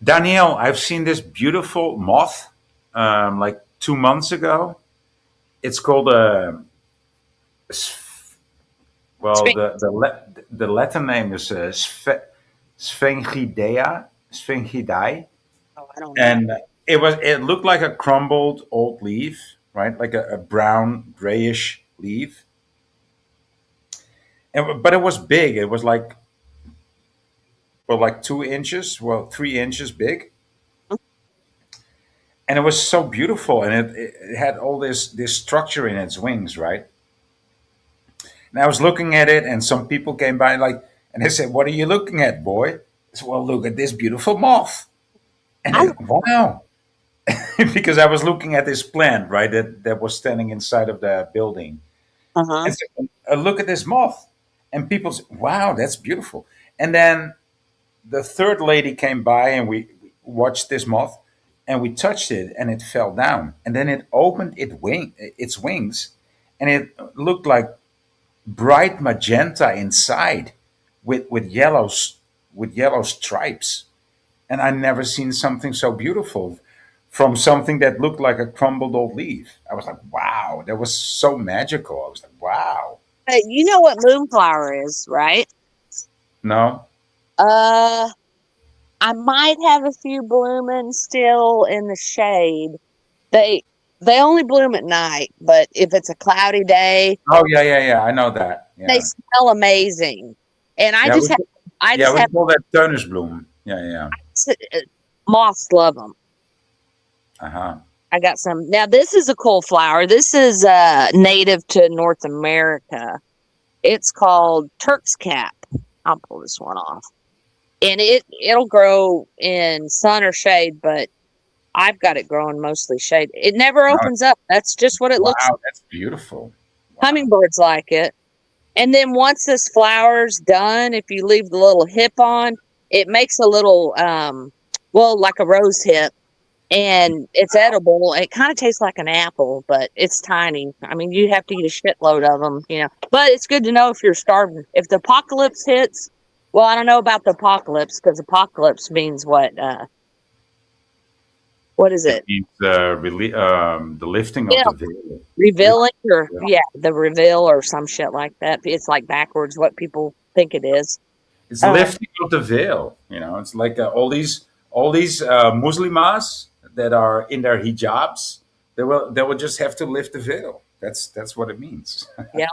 Danielle, I've seen this beautiful moth like 2 months ago. It's called the Latin name is Sphingidae, Oh, I don't know. and it looked like a crumbled old leaf, right? Like a brown grayish leaf, but it was big. It was like 2 inches, 3 inches big, and it was so beautiful, and it had all this structure in its wings, right? And I was looking at it, and some people came by and they said, "What are you looking at, boy?" I said, "Well, look at this beautiful moth." And they, wow, because I was looking at this plant, right, that was standing inside of the building. Uh-huh. And said, look at this moth, and people said, "Wow, that's beautiful." And then the third lady came by, and we watched this moth, and we touched it, and it fell down, and then it opened its wings, and it looked like bright magenta inside with yellow stripes, and I never seen something so beautiful from something that looked like a crumbled old leaf. I was like, wow, that was so magical. I was like, wow. You know what moonflower is, right? No. I might have a few blooming still in the shade. They only bloom at night, but if it's a cloudy day, Oh yeah. I know that. Yeah. they smell amazing. And I Yeah, just we, have we call that tuinersbloem. Yeah. moths love them. Uh-huh. I got some. Now this is a cool flower. This is native to North America. It's called Turk's cap. I'll pull this one off. And it'll grow in sun or shade, but I've got it growing mostly shade. It never opens up. That's just what it looks like. Wow, that's beautiful. Hummingbirds like it. And then once this flower's done, if you leave the little hip on, it makes a little like a rose hip, and it's edible. It kind of tastes like an apple, but it's tiny. I mean, you have to eat a shitload of them, But it's good to know if you're starving. If the apocalypse hits, well, I don't know about the apocalypse, because apocalypse means what? What is it? It means the lifting of the veil. Revealing, or the reveal, or some shit like that. It's like backwards what people think it is. It's lifting of the veil. It's like all these Muslimas that are in their hijabs. They will just have to lift the veil. That's what it means. Yeah.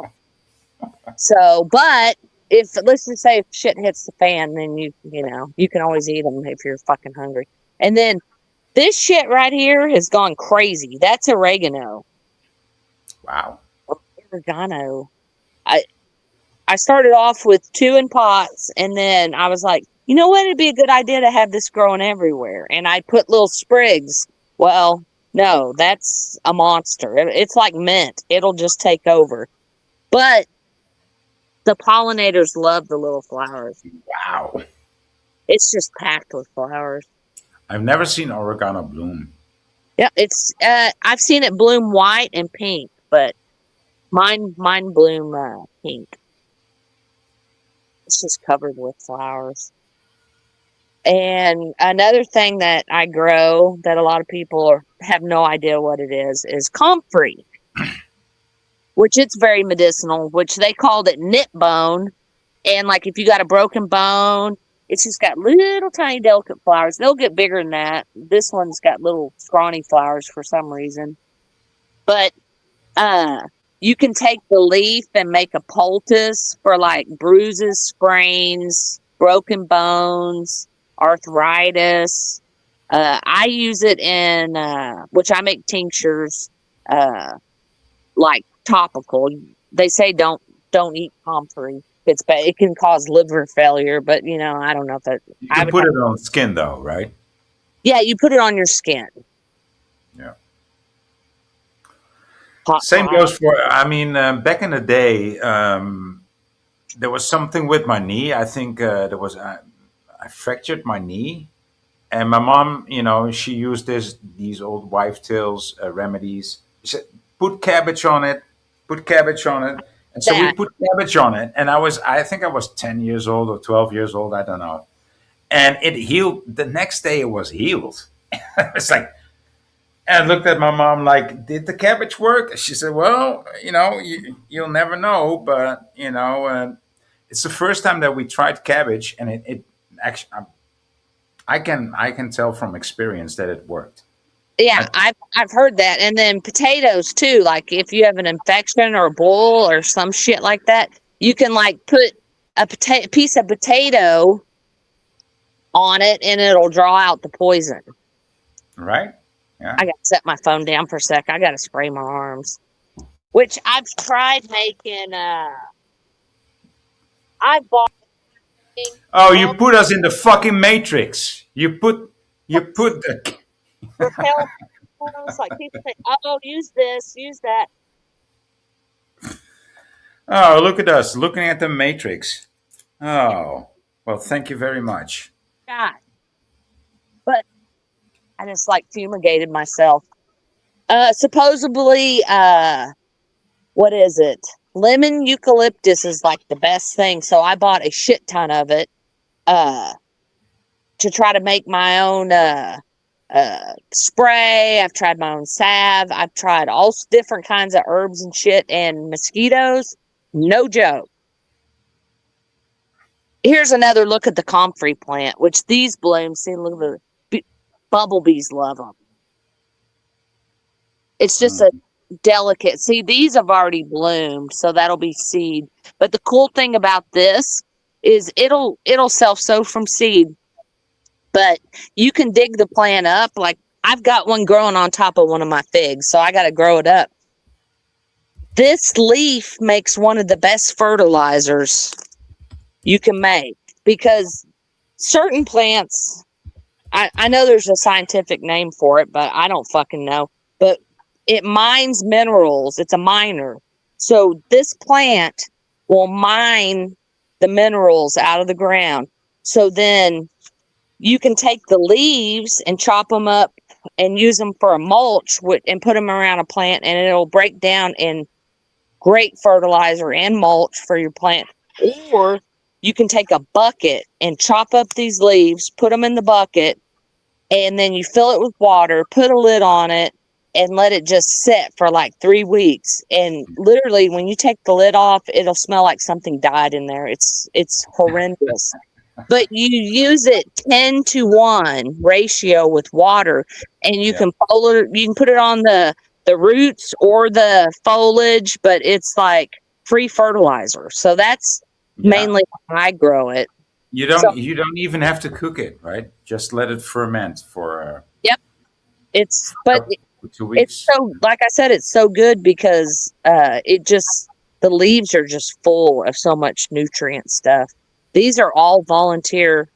So, but let's just say if shit hits the fan, then you can always eat them if you're fucking hungry. And then this shit right here has gone crazy. That's oregano. Wow. Oregano. I started off with 2 in pots, and then I was like, you know what? It'd be a good idea to have this growing everywhere. And I put little sprigs. Well, No, that's a monster. It's like mint. It'll just take over. But the pollinators love the little flowers. Wow. It's just packed with flowers. I've never seen oregano bloom. Yeah, it's I've seen it bloom white and pink, but mine bloom pink. It's just covered with flowers. And another thing that I grow that a lot of people have no idea what it is comfrey, which it's very medicinal, which they called it knit bone. And like if you got a broken bone, it's just got little tiny delicate flowers. They'll get bigger than that. This one's got little scrawny flowers for some reason. But you can take the leaf and make a poultice for like bruises, sprains, broken bones, arthritis. I use it in which I make tinctures, like topical. They say don't eat comfrey. It's bad. It can cause liver failure, but I don't know if that. You can put it on skin though, right? Yeah, you put it on your skin. Yeah. Hot Same pot. goes for. I mean, back in the day, there was something with my knee. I think there was. I fractured my knee, and my mom, she used these old wife tales remedies. She said, "Put cabbage on it. Put cabbage on it." And so we put cabbage on it, and I think I was 10 years old or 12 years old, I don't know. And it healed. The next day, it was healed. It's like, and I looked at my mom like, "Did the cabbage work?" She said, "Well, you'll never know, but it's the first time that we tried cabbage, and it actually, I can tell from experience that it worked." Yeah, I've heard that. And then potatoes too. Like if you have an infection or a boil or some shit like that, you can like put a piece of potato on it and it'll draw out the poison. Right? Yeah. I gotta set my phone down for a sec. I gotta spray my arms. Which I've tried making I bought Oh, you put us in the fucking matrix. You put the repel like people say, "Oh, use this, use that." Oh, look at us looking at the matrix. Oh, well, thank you very much. God. But I just like fumigated myself. Supposedly, what is it? Lemon eucalyptus is like the best thing. So I bought a shit ton of it to try to make my own spray. I've tried my own salve. I've tried all different kinds of herbs and shit, and mosquitoes. No joke. Here's another look at the comfrey plant, which these blooms, see, look at the bumblebees love them. It's just a delicate. See, these have already bloomed, so that'll be seed. But the cool thing about this is it'll self-sow from seed. But you can dig the plant up. Like I've got one growing on top of one of my figs, so I got to grow it up. This leaf makes one of the best fertilizers you can make, because certain plants, I know there's a scientific name for it, but I don't fucking know. But it mines minerals. It's a miner. So this plant will mine the minerals out of the ground. So then you can take the leaves and chop them up and use them for a mulch and put them around a plant, and it'll break down in great fertilizer and mulch for your plant. Or you can take a bucket and chop up these leaves, put them in the bucket, and then you fill it with water, put a lid on it, and let it just sit for like 3 weeks. And literally, when you take the lid off, it'll smell like something died in there. It's horrendous. But you use it 10-to-1 ratio with water, and you can put it on the roots or the foliage, but it's like free fertilizer. So that's mainly how I grow it. You don't even have to cook it, right? Just let it ferment for Yep. It's 2 weeks. It's so, like I said, it's so good because the leaves are just full of so much nutrient stuff. These are all volunteer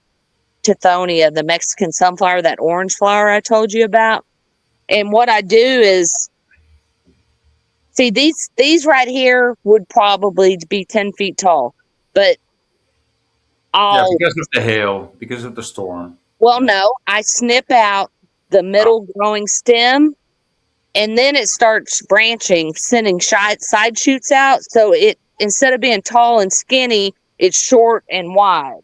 Tithonia, the Mexican sunflower, that orange flower I told you about. And what I do is, see, these right here would probably be 10 feet tall, but Yeah, I'll, because of the hail, because of the storm. well, no, I snip out the middle growing stem, and then it starts branching, sending side shoots out. So it, instead of being tall and skinny, it's short and wide.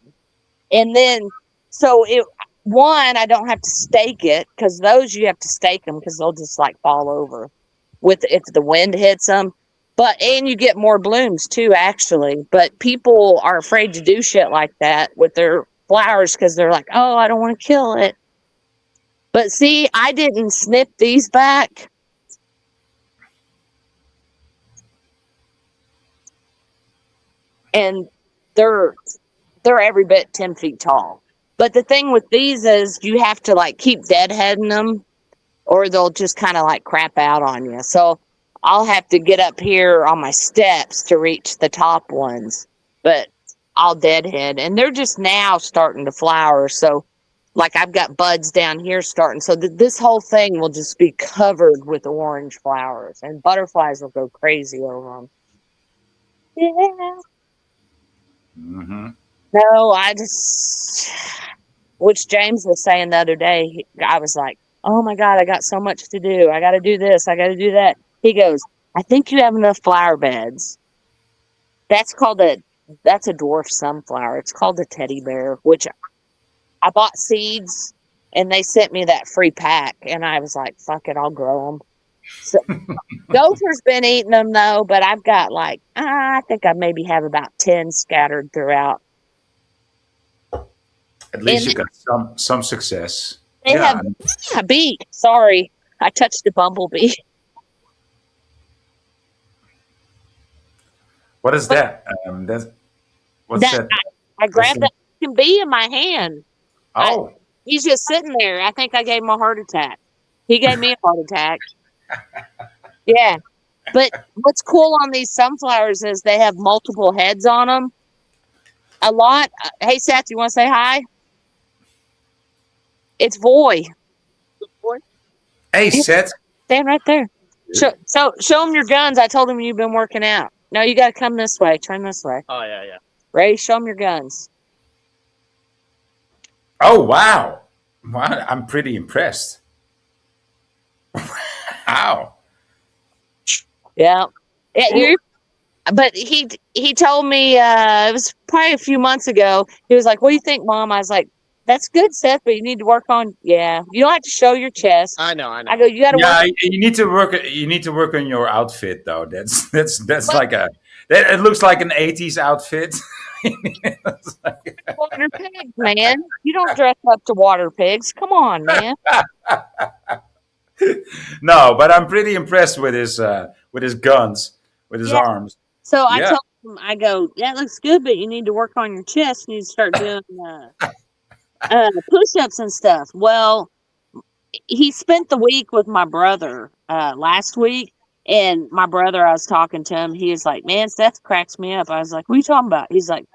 And then, so it, one, I don't have to stake it, because those you have to stake them because they'll just like fall over with if the wind hits them. But and you get more blooms too, actually. But people are afraid to do shit like that with their flowers because they're like, oh, I don't want to kill it. But see, I didn't snip these back. And they're every bit 10 feet tall. But the thing with these is you have to like keep deadheading them, or they'll just kind of like crap out on you. So I'll have to get up here on my steps to reach the top ones, but I'll deadhead, and they're just now starting to flower. So like I've got buds down here starting. So this whole thing will just be covered with orange flowers, and butterflies will go crazy over them. Yeah. Mm-hmm. No, I just, which James was saying the other day, I was like, oh my God, I got so much to do. I got to do this. I got to do that. He goes, I think you have enough flower beds. That's a dwarf sunflower. It's called a teddy bear, which I bought seeds and they sent me that free pack. And I was like, fuck it, I'll grow them. So Gopher's been eating them though, but I've got like, I think I maybe have about 10 scattered throughout. At least you got some success. They have a bee. Sorry, I touched a bumblebee. What is that? What's that? I grabbed that fucking bee in my hand. Oh. He's just sitting there. I think I gave him a heart attack. He gave me a heart attack. Yeah. But what's cool on these sunflowers is they have multiple heads on them. A lot. Hey, Seth, you want to say hi? It's Voy. Hey, Seth. Stand right there. Show him your guns. I told him you've been working out. No, you got to come this way. Turn this way. Oh, yeah. Ray, show him your guns. Oh, wow. Wow, I'm pretty impressed. Wow. Yeah. But he told me it was probably a few months ago. He was like, "What do you think, Mom?" I was like, "That's good, Seth, but you need to work on." Yeah, you don't have to show your chest. I know. I go, "You got to Yeah, work." you need to work. You need to work on your outfit, though. That's like it looks like an '80s outfit. Water pigs, man. You don't dress up to water pigs. Come on, man. No, but I'm pretty impressed with his guns, with his arms. So I told him, I go, "That looks good, but you need to work on your chest. You need to start doing push-ups and stuff." Well, he spent the week with my brother last week, and my brother, I was talking to him. He was like, "Man, Seth cracks me up." I was like, "What are you talking about?" He's like,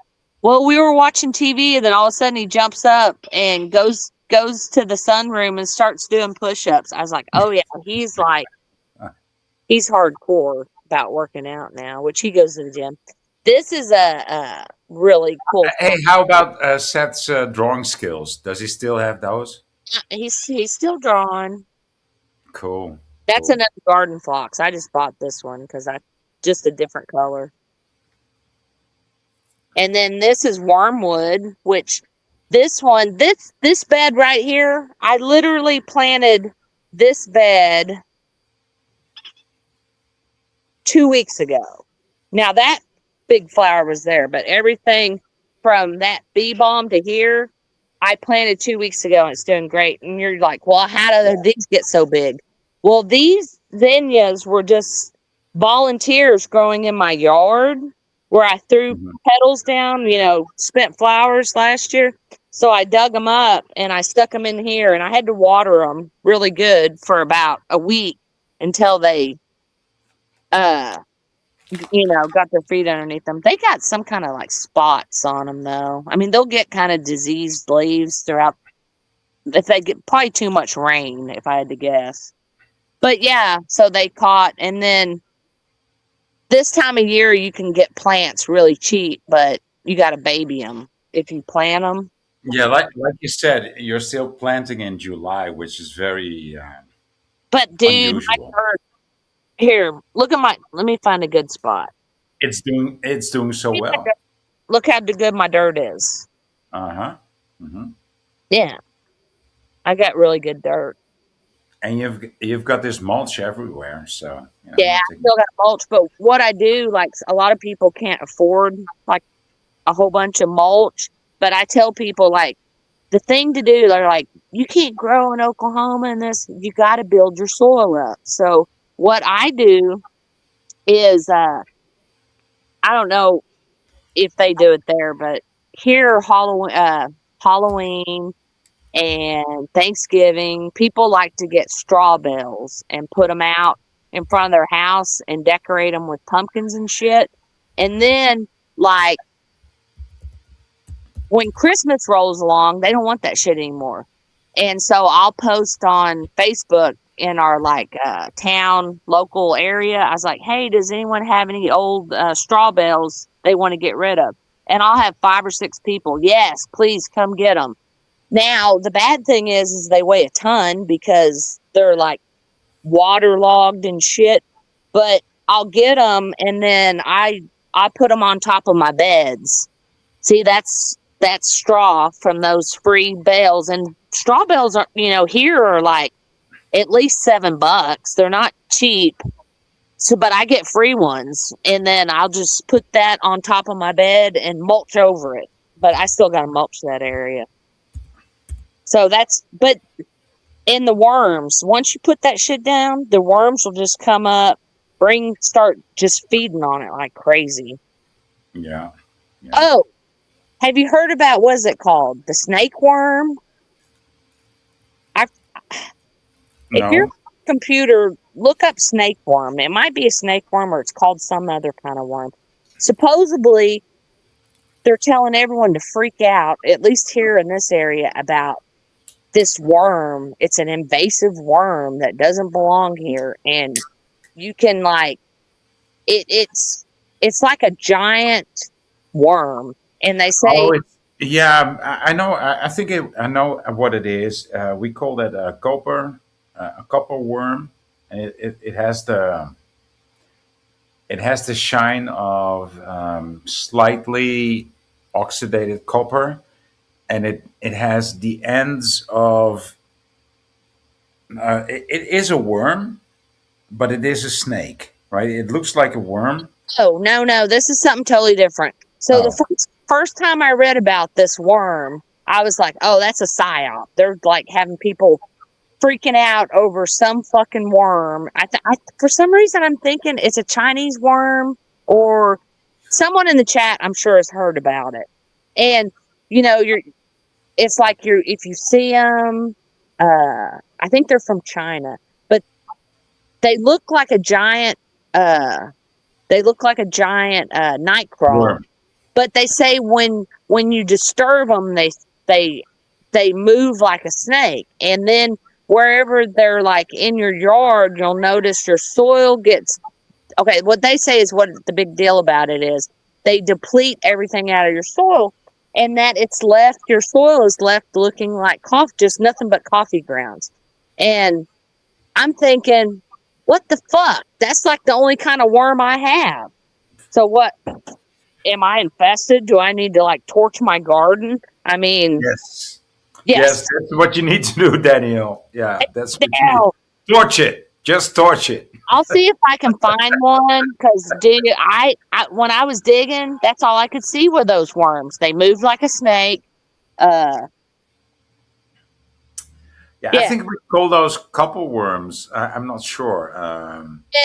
"Well, we were watching TV, and then all of a sudden he jumps up and goes to the sunroom and starts doing push-ups." I was like, "Oh yeah, he's hardcore about working out now," which he goes to the gym. This is a really cool. Hey, how about Seth's drawing skills? Does he still have those? He's still drawing. Cool. That's another garden fox. I just bought this one because just a different color. And then this is wormwood, which this bed right here, I literally planted this bed 2 weeks ago. Now that big flower was there, but everything from that bee balm to here, I planted 2 weeks ago, and it's doing great. And you're like, well, how do these get so big? Well, these zinnias were just volunteers growing in my yard where I threw petals down, spent flowers last year. So I dug them up and I stuck them in here, and I had to water them really good for about a week until they, got their feet underneath them. They got some kind of like spots on them though. I mean, they'll get kind of diseased leaves throughout if they get probably too much rain, if I had to guess. But yeah, so they caught, and then this time of year you can get plants really cheap, but you got to baby them if you plant them. Yeah, like you said, you're still planting in July, which is very But dude, my unusual. dirt here, look at my. Let me find a good spot. It's doing so well. Look how good my dirt is. Uh-huh. Hmm. Yeah, I got really good dirt. And you've got this mulch everywhere, so Yeah, you're I taking. still got mulch, but what I do, like a lot of people can't afford like a whole bunch of mulch, but I tell people like the thing to do, they're like, you can't grow in Oklahoma and this, you got to build your soil up. So what I do is, I don't know if they do it there, but here Halloween and Thanksgiving, people like to get straw bales and put them out in front of their house and decorate them with pumpkins and shit. And then, like, when Christmas rolls along, they don't want that shit anymore. And so I'll post on Facebook in our town local area. I was like, hey, does anyone have any old straw bales they want to get rid of? And I'll have 5 or 6 people. Yes, please come get them. Now, the bad thing is they weigh a ton because they're like waterlogged and shit. But I'll get them and then I put them on top of my beds. See, that's straw from those free bales, and straw bales are here are like at least $7. They're not cheap. So, but I get free ones, and then I'll just put that on top of my bed and mulch over it. But I still got to mulch that area. So but in the worms, once you put that shit down, the worms will just come up, start just feeding on it like crazy. Yeah. Oh, have you heard about, what is it called? The snake worm? If you're No. on a computer, look up snake worm. It might be a snake worm or it's called some other kind of worm. Supposedly, they're telling everyone to freak out, at least here in this area, about this worm. It's an invasive worm that doesn't belong here. And you can it's like a giant worm. And they say, Oh, yeah. I know. I think I know what it is. We call that a copper worm, and it has the shine of slightly oxidated copper, and it has the ends of. It is a worm, but it is a snake, right? It looks like a worm. oh, no, this is something totally different. So Oh, the first time I read about this worm, I was like, oh, that's a psyop. They're like having people freaking out over some fucking worm. For some reason, I'm thinking it's a Chinese worm, or someone in the chat, I'm sure, has heard about it. And, it's like if you see them, I think they're from China, but they look like a giant, night crawler. worm. But they say when you disturb them, they move like a snake. And then wherever they're like in your yard, you'll notice your soil gets okay. What they say is, what the big deal about it is, they deplete everything out of your soil, and that your soil is left looking like just nothing but coffee grounds. And I'm thinking, what the fuck? That's like the only kind of worm I have. So what? Am I infested? Do I need to like torch my garden? I mean, Yes. yes. Yes, that's what you need to do, Daniel. Yeah, that's what you Now, need. Torch it. Just torch it. I'll see if I can find one, because dude, I when I was digging, that's all I could see were those worms. They moved like a snake. Yeah, I Yeah. think we call those couple worms. I'm not sure. Yeah,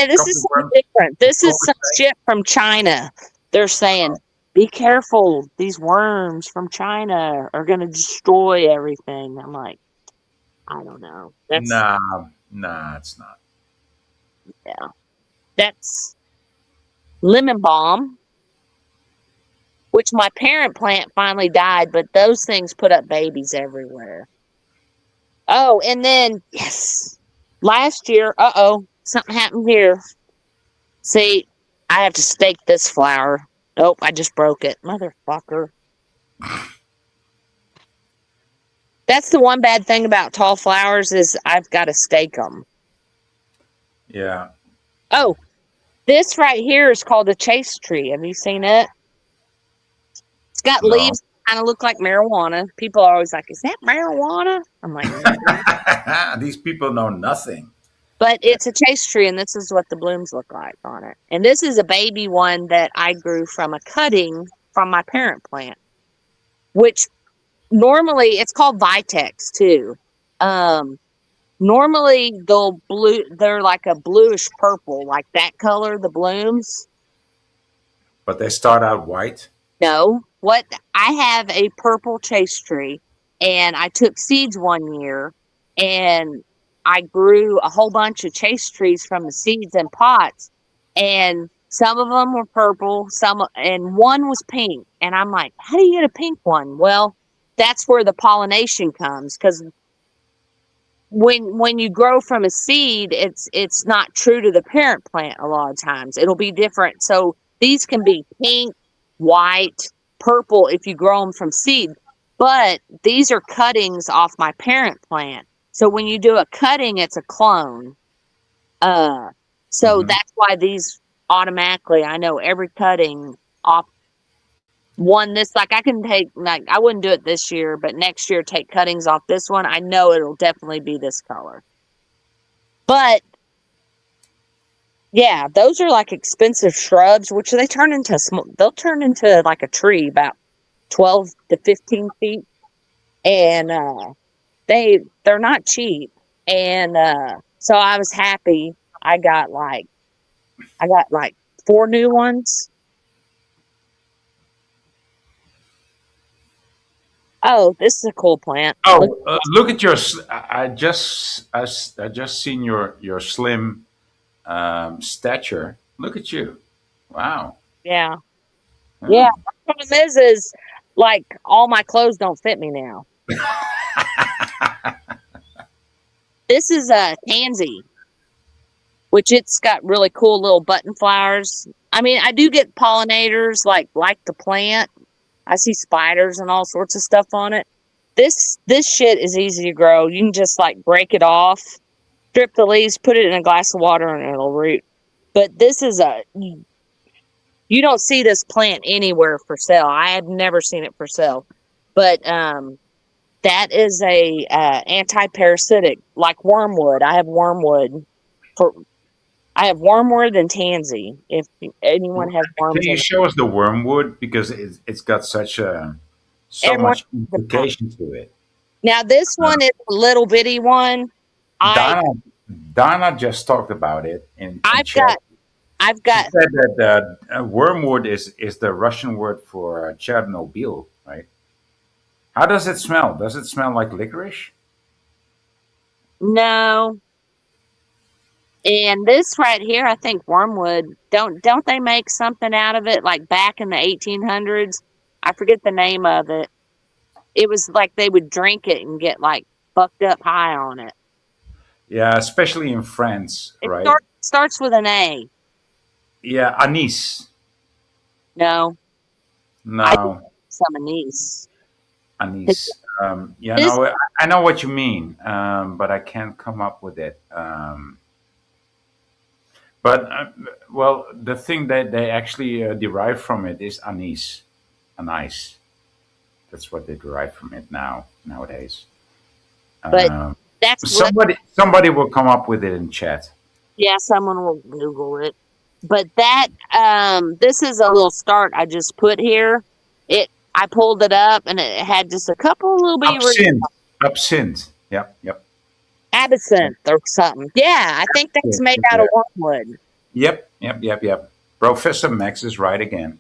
this Couple is something worms. different. This is some Copper shit from China. They're saying, be careful. These worms from China are going to destroy everything. I'm like, I don't know. Nah, it's not. Yeah. That's lemon balm, which my parent plant finally died, but those things put up babies everywhere. Oh, and then, yes, Last year, something happened here. See, I have to stake this flower. Nope, I just broke it. Motherfucker. That's the one bad thing about tall flowers is I've got to stake them. Yeah. Oh, this right here is called a chase tree. Have you seen it? It's got No. leaves kind of look like marijuana. People are always like, is that marijuana? I'm like, no. These people know nothing. But it's a chase tree, and this is what the blooms look like on it. And this is a baby one that I grew from a cutting from my parent plant, which normally it's called Vitex too. Normally they're like a bluish purple, like that color, the blooms. But they start out white. No, what I have a purple chase tree, and I took seeds one year, and I grew a whole bunch of chase trees from the seeds in pots, and some of them were purple, and one was pink. And I'm like, how do you get a pink one? Well, that's where the pollination comes, because when you grow from a seed, it's not true to the parent plant a lot of times. It'll be different. So these can be pink, white, purple if you grow them from seed. But these are cuttings off my parent plant. So when you do a cutting, it's a clone. So that's why these automatically, I know every cutting off one this, like I can take, like I wouldn't do it this year, but next year take cuttings off this one. I know it'll definitely be this color. But yeah, those are like expensive shrubs, which they'll turn into like a tree about 12 to 15 feet. And they're not cheap. And so I was happy. I got like 4 new ones. Oh, this is a cool plant. Oh, look at your! I just seen your slim stature. Look at you! Wow. Yeah. Yeah. The problem is like all my clothes don't fit me now. This is a tansy, which it's got really cool little button flowers. I mean, I do get pollinators like the plant. I see spiders and all sorts of stuff on it. This shit is easy to grow. You can just like break it off, strip the leaves, put it in a glass of water, and it'll root. But this is you don't see this plant anywhere for sale. I have never seen it for sale. But that is a anti-parasitic, like wormwood. I have wormwood and tansy. If anyone has wormwood, can you show us the wormwood, because it's got so much implication to it. Now this one is a little bitty one. Donna just talked about it I've chat. got. She said that wormwood is the Russian word for Chernobyl, right? How does it smell? Does it smell like licorice? No. And this right here, I think wormwood. Don't they make something out of it like back in the 1800s? I forget the name of it. It was like they would drink it and get like fucked up high on it. Yeah, especially in France, right? Starts with an A. Yeah, anise. No. Some anise. Anise. Yeah, no, I know what you mean, but I can't come up with it. But well, the thing that they actually derive from it is anise. Anise. That's what they derive from it nowadays. But that's somebody will come up with it in chat. Yeah, someone will Google it. But that this is a little start I just put here. I pulled it up and it had just a couple little bitty absinthe. Yep. Absinthe or something. Yeah, I think that's made out of wormwood. Yep. Professor Max is right again.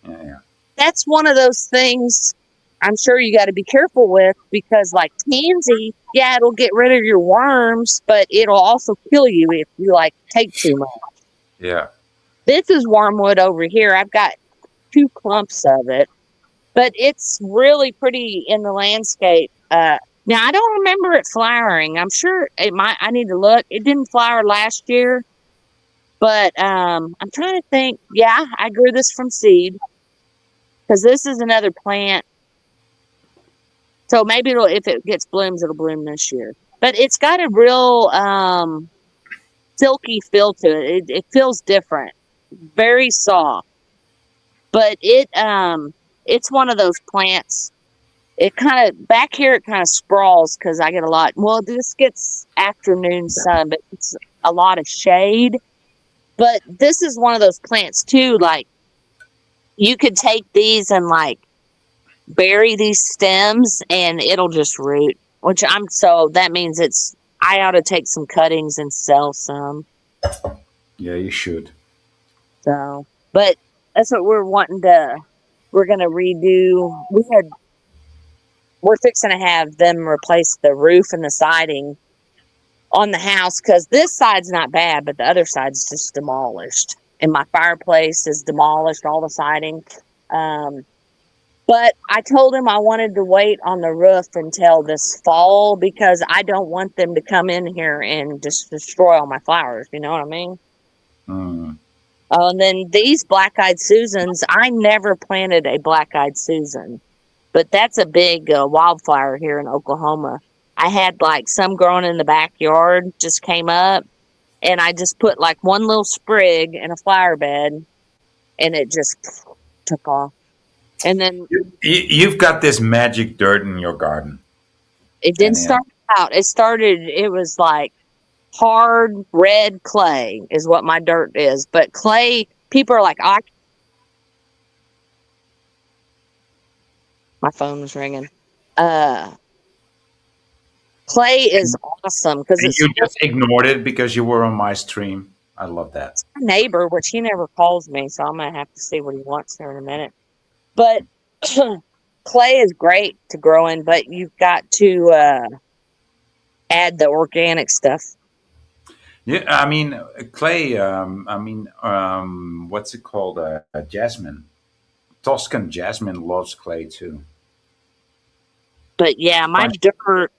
Yeah. That's one of those things I'm sure you got to be careful with, because like tansy, yeah, it'll get rid of your worms, but it'll also kill you if you like take too much. Yeah. This is wormwood over here. I've got 2 clumps of it, but it's really pretty in the landscape. Now I don't remember it flowering. I'm sure it might. I need to look. It didn't flower last year, but I'm trying to think. Yeah, I grew this from seed because this is another plant. So maybe if it gets blooms, it'll bloom this year. But it's got a real silky feel to it. It feels different, very soft. But it's one of those plants. It kind of back here. It kind of sprawls because I get a lot. Well, this gets afternoon sun, but it's a lot of shade. But this is one of those plants too. Like you could take these and like bury these stems, and it'll just root. Which that means I ought to take some cuttings and sell some. Yeah, you should. So, but that's what we're wanting to. We're gonna redo. We're fixing to have them replace the roof and the siding on the house because this side's not bad, but the other side's just demolished. And my fireplace is demolished, all the siding. But I told him I wanted to wait on the roof until this fall because I don't want them to come in here and just destroy all my flowers. You know what I mean? Mm. Oh, and then these black-eyed Susans, I never planted a black-eyed Susan, but that's a big wildflower here in Oklahoma. I had like some growing in the backyard, just came up, and I just put like one little sprig in a flower bed, and it just took off. And then You've got this magic dirt in your garden. it didn't start out. It was like hard red clay is what my dirt is. But clay, people are like, my phone was ringing. Clay is awesome because And you just ignored it because you were on my stream. I love that. my neighbor, which he never calls me, so I'm gonna have to see what he wants here in a minute. But clay is great to grow in, but you've got to add the organic stuff. Yeah, I mean clay. What's it called? Jasmine. Toscan jasmine loves clay too. But yeah, my dirt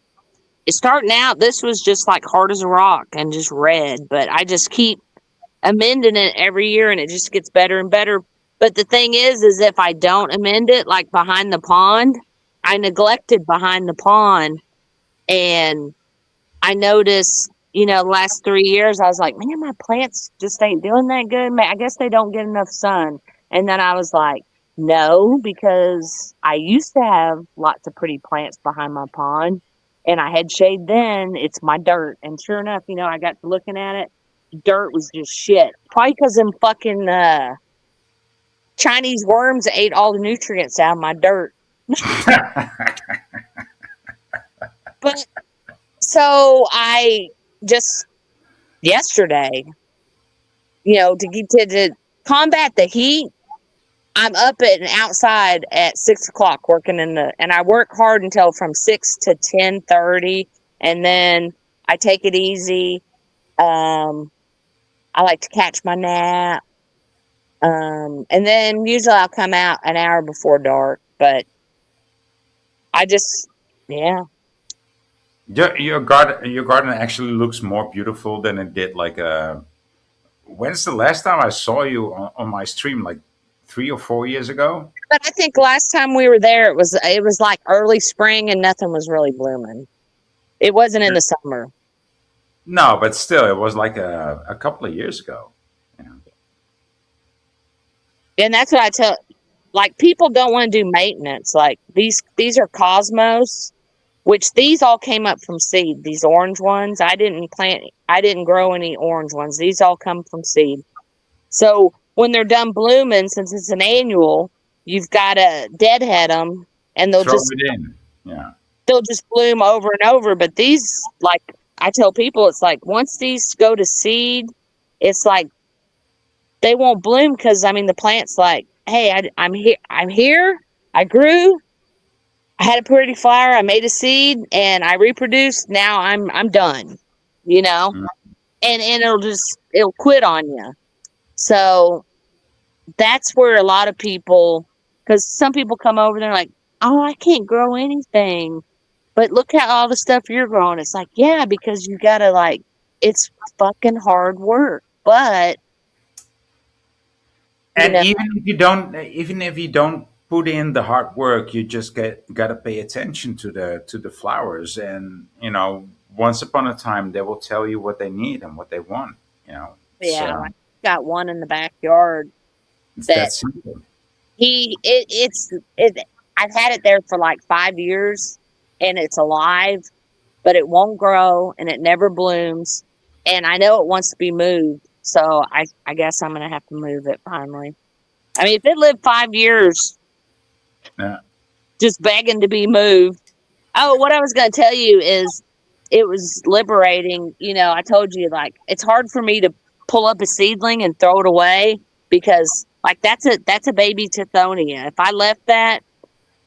is starting out. This was just like hard as a rock and just red, but I just keep amending it every year and it just gets better and better. But the thing is if I don't amend it, like behind the pond, I neglected behind the pond, and I noticed, the last 3 years, I was like, man, my plants just ain't doing that good. Man, I guess they don't get enough sun. And then I was like, no, because I used to have lots of pretty plants behind my pond, and I had shade then. It's my dirt. And sure enough, I got to looking at it. Dirt was just shit. Probably because them fucking Chinese worms ate all the nutrients out of my dirt. But so I just yesterday, to combat the heat, I'm up and outside at 6:00 working and I work hard until from 6 to 10:30, and then I take it easy. I like to catch my nap. And then usually I'll come out an hour before dark, but yeah. Your garden actually looks more beautiful than it did. When's the last time I saw you on my stream? Like 3 or 4 years ago. But I think last time we were there, it was like early spring and nothing was really blooming. It wasn't in the summer. No, but still, it was like a couple of years ago. And that's what I tell. Like, people don't want to do maintenance. Like these are cosmos, which these all came up from seed. These orange ones, I didn't grow any orange ones. These all come from seed. So when they're done blooming, since it's an annual, you've got to deadhead them, and they'll Throw just it in. Yeah. they'll just bloom over and over. But these, like I tell people, it's like once these go to seed, it's like they won't bloom because the plant's like, hey, I'm here. I grew. I had a pretty flower. I made a seed, and I reproduced. Now I'm done. And it'll quit on you. So that's where a lot of people, because some people come over, they're like, oh, I can't grow anything. But look at all the stuff you're growing. It's like, yeah, because you gotta like, it's fucking hard work. But you And know, even if you don't put in the hard work, you just gotta pay attention to the flowers, and once upon a time they will tell you what they need and what they want. It's yeah, like got one in the backyard it's that that simple. it. I've had it there for like 5 years, and it's alive, but it won't grow and it never blooms. And I know it wants to be moved, so I guess I'm gonna have to move it finally. I mean, if it lived 5 years Yeah. just begging to be moved. Oh, what I was going to tell you is it was liberating. I told you, like, it's hard for me to pull up a seedling and throw it away because, like, that's a baby tithonia. If I left that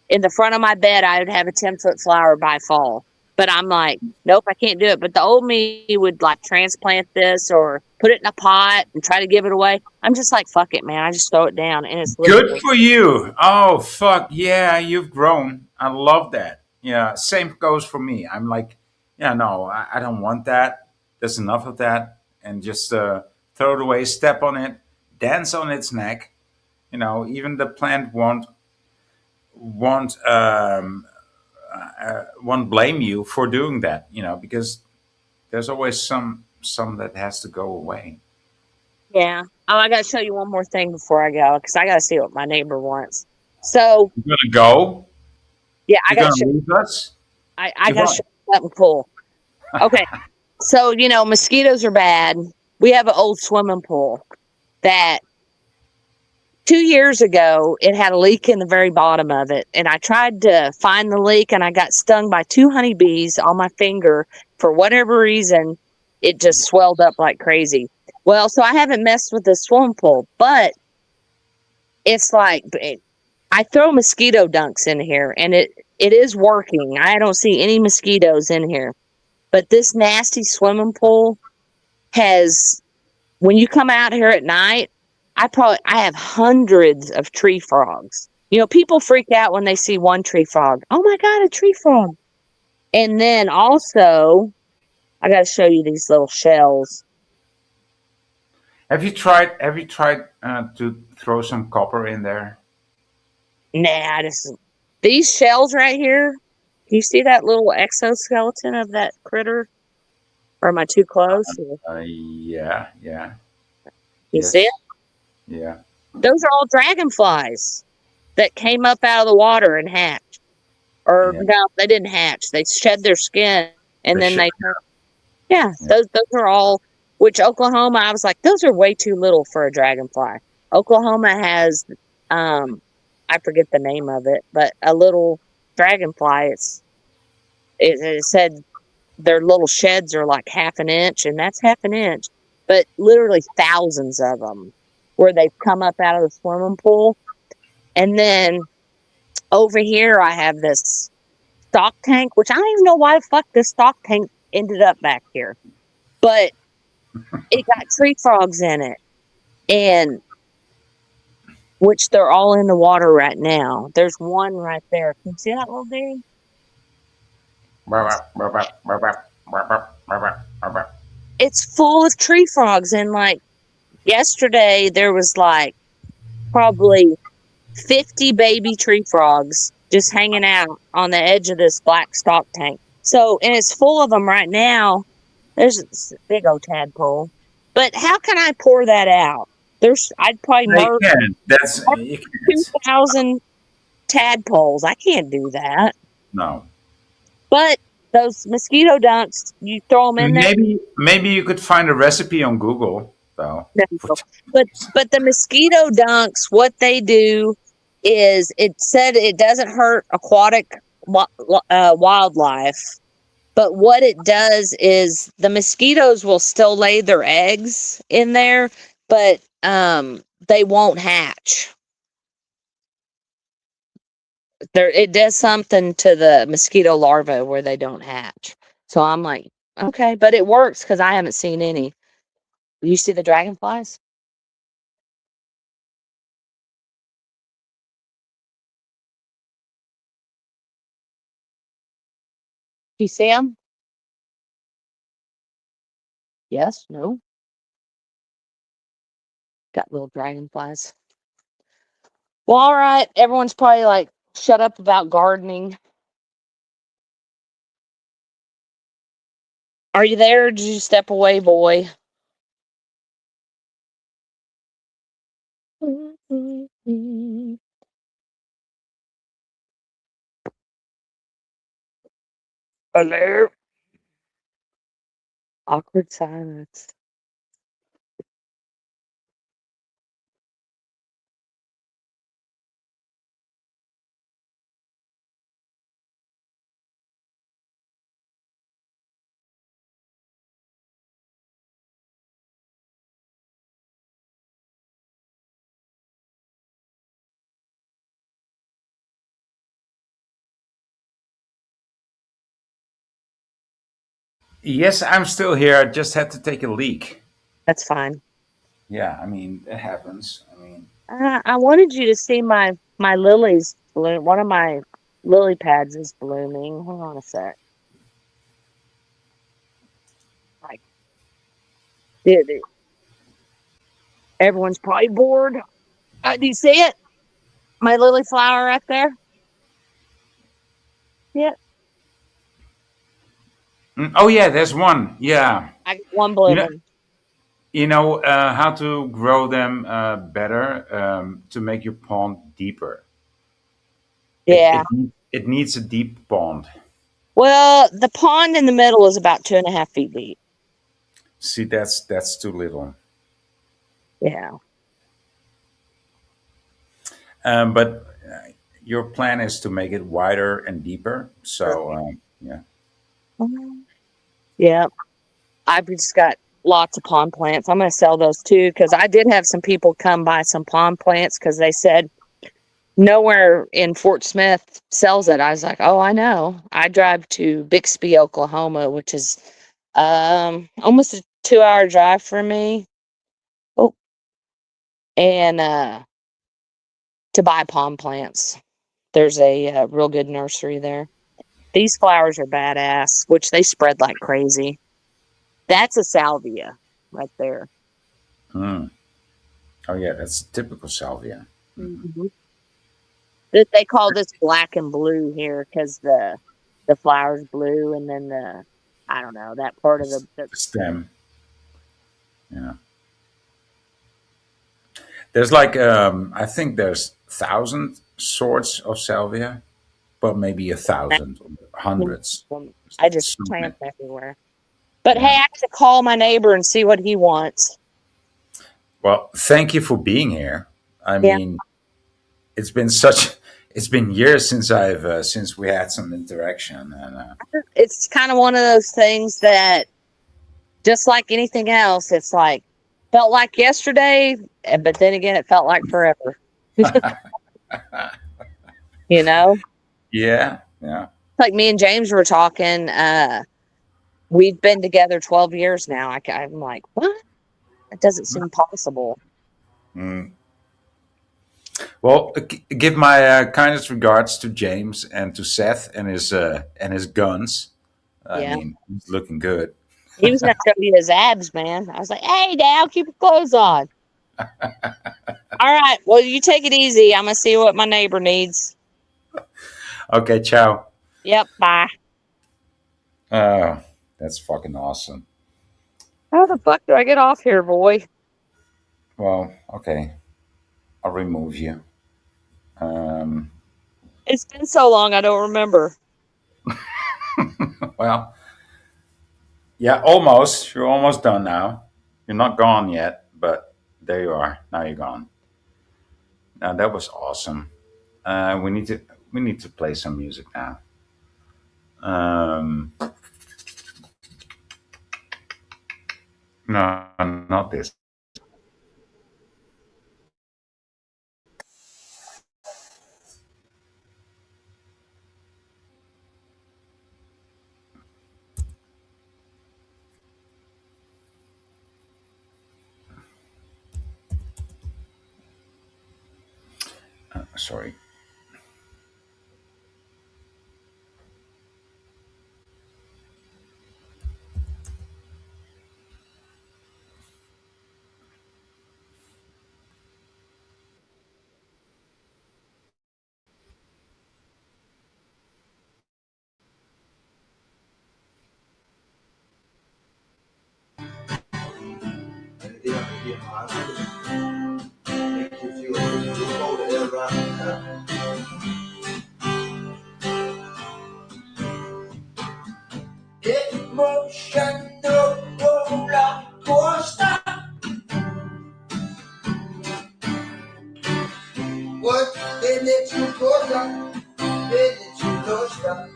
in the front of my bed, I would have a 10-foot flower by fall. But I'm like, nope, I can't do it. But the old me would like transplant this or put it in a pot and try to give it away. I'm just like, fuck it, man. I just throw it down and it's Good liberating. for you. Oh fuck yeah, you've grown. I love that. Yeah, same goes for me. I'm like, yeah, no, I don't want that. There's enough of that, and just throw it away, step on it, dance on its neck. Even the plant won't blame you for doing that. Because there's always some that has to go away. Yeah. Oh, I got to show you one more thing before I go because I got to see what my neighbor wants. So, You're gonna go. yeah, I You're got to gonna show. leave us. I got to Goodbye. show you something cool. Okay. So, mosquitoes are bad. We have an old swimming pool that 2 years ago it had a leak in the very bottom of it, and I tried to find the leak, and I got stung by 2 honeybees on my finger for whatever reason. It just swelled up like crazy. Well, so I haven't messed with the swimming pool, but it's like I throw mosquito dunks in here and it is working. I don't see any mosquitoes in here. But this nasty swimming pool has when you come out here at night, I have hundreds of tree frogs. People freak out when they see one tree frog. Oh my god, a tree frog. And then also, I got to show you these little shells. Have you tried to throw some copper in there? Nah, these shells right here. Do you see that little exoskeleton of that critter? Or am I too close? Yeah, yeah, You see it? yes, yeah. Those are all dragonflies that came up out of the water and hatched. Or Yeah. no, they didn't hatch. They shed their skin and For then sure. yeah, Yeah. those are all. Which Oklahoma, I was like, those are way too little for a dragonfly. Oklahoma has, I forget the name of it, but a little dragonfly. It said their little sheds are like half an inch, and that's half an inch, but literally thousands of them where they've come up out of the swimming pool. And then over here, I have this stock tank, which I don't even know why the fuck this stock tank ended up back here, but it got tree frogs in it, and which they're all in the water right now. There's one right there. Can you see that little dude? It's full of tree frogs, and like yesterday, there was like probably 50 baby tree frogs just hanging out on the edge of this black stock tank. So, and it's full of them right now. There's a big old tadpole. But how can I pour that out? I'd probably No, you murder can't. You can't. 2,000 tadpoles. I can't do that. No. But those mosquito dunks, you throw them in there. Maybe you could find a recipe on Google though. No. But the mosquito dunks, what they do is it said it doesn't hurt aquatic wildlife, but what it does is the mosquitoes will still lay their eggs in there, but they won't hatch. It does something to the mosquito larvae where they don't hatch. So I'm like, okay, but it works because I haven't seen any. You see the dragonflies? You see him? Yes, no. Got little dragonflies. Well, all right. Everyone's probably like, shut up about gardening. Are you there or did you step away, boy? Hello? Awkward silence. Yes, I'm still here. I just had to take a leak. That's fine. Yeah, I mean, it happens. I mean, I wanted you to see my lilies bloom. One of my lily pads is blooming. Hold on a sec. Like, dude, everyone's probably bored. Do you see it? My lily flower right there. Yeah, oh yeah, there's one. Yeah, I got one you know, blooming. how to grow them better to make your pond deeper. It Yeah. it it needs a deep pond. Well, the pond in the middle is about 2.5 feet deep. See, that's too little. Yeah. But your plan is to make it wider and deeper. So yeah. Yeah. I've just got lots of pond plants. I'm going to sell those too because I did have some people come buy some pond plants because they said nowhere in Fort Smith sells it. I was like, oh, I know. I drive to Bixby, Oklahoma, which is almost a 2-hour drive for me. Oh, and to buy pond plants. There's a real good nursery there. These flowers are badass, which they spread like crazy. That's a salvia right there. Mm. Oh yeah, that's typical salvia. Mm-hmm. They call this black and blue here because the flower's blue, and then I don't know that part of the Stem. Yeah. There's like I think there's 1,000 sorts of salvia, but maybe 1,000 or hundreds. I just So plant many. everywhere. But hey, I Yeah. have to call my neighbor and see what he wants. Well, thank you for being here. I Yeah, mean, it's been such. It's been years since since we had some interaction, and it's kind of one of those things that, just like anything else, it's like felt like yesterday, but then again, it felt like forever. You know, yeah, yeah. like me and James were talking. We've been together 12 years now. I'm like, what? That doesn't seem possible. Mm. Well, give my kindest regards to James and to Seth and his guns. I Yeah. mean, he's looking good. He was gonna show you his abs, man. I was like, hey, Dal, keep your clothes on. All right. Well, you take it easy. I'm gonna see what my neighbor needs. Okay, ciao. Yep. Bye. Uh, that's fucking awesome. How the fuck do I get off here, boy? Well, okay, I'll remove you. Um, It's been so long, I don't remember. well, yeah, almost. You're almost done now. You're not gone yet, but there you are. Now you're gone. Now that was awesome. We need to play some music now. Um, no, not this. Sorry. Emotional roller coaster. What in it you go down? In it you go down.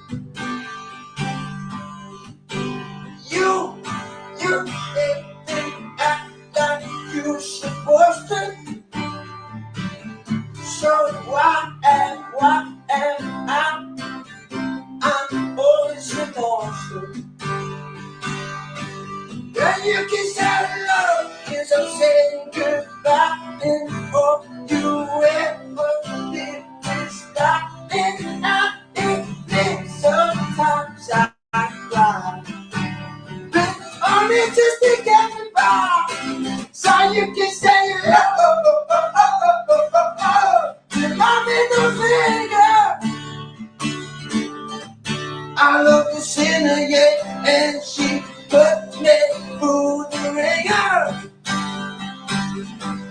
You didn't act like you supposed to. So why am I'm always a monster. And you can say love is I'm saying goodbye. And all you ever did is stop. And I admit sometimes I cry. But only just to get me by. So you can say love. You love me no finger. I love the sinner, yeah, and she put me through the ringer.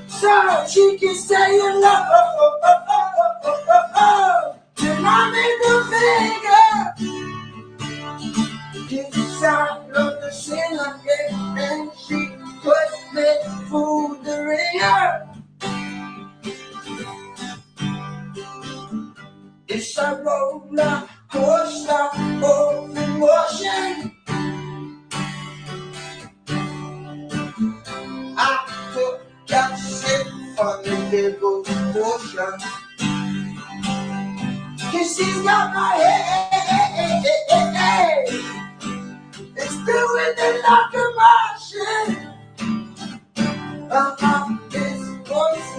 So she can say you love, you love me the finger. Yes, I love the sinner, yeah, and she put me through the ringer. It's a roller coaster of emotion. I took a sip from the devil's potion. Cause she's got my head. It's doing it like a Martian. This voice,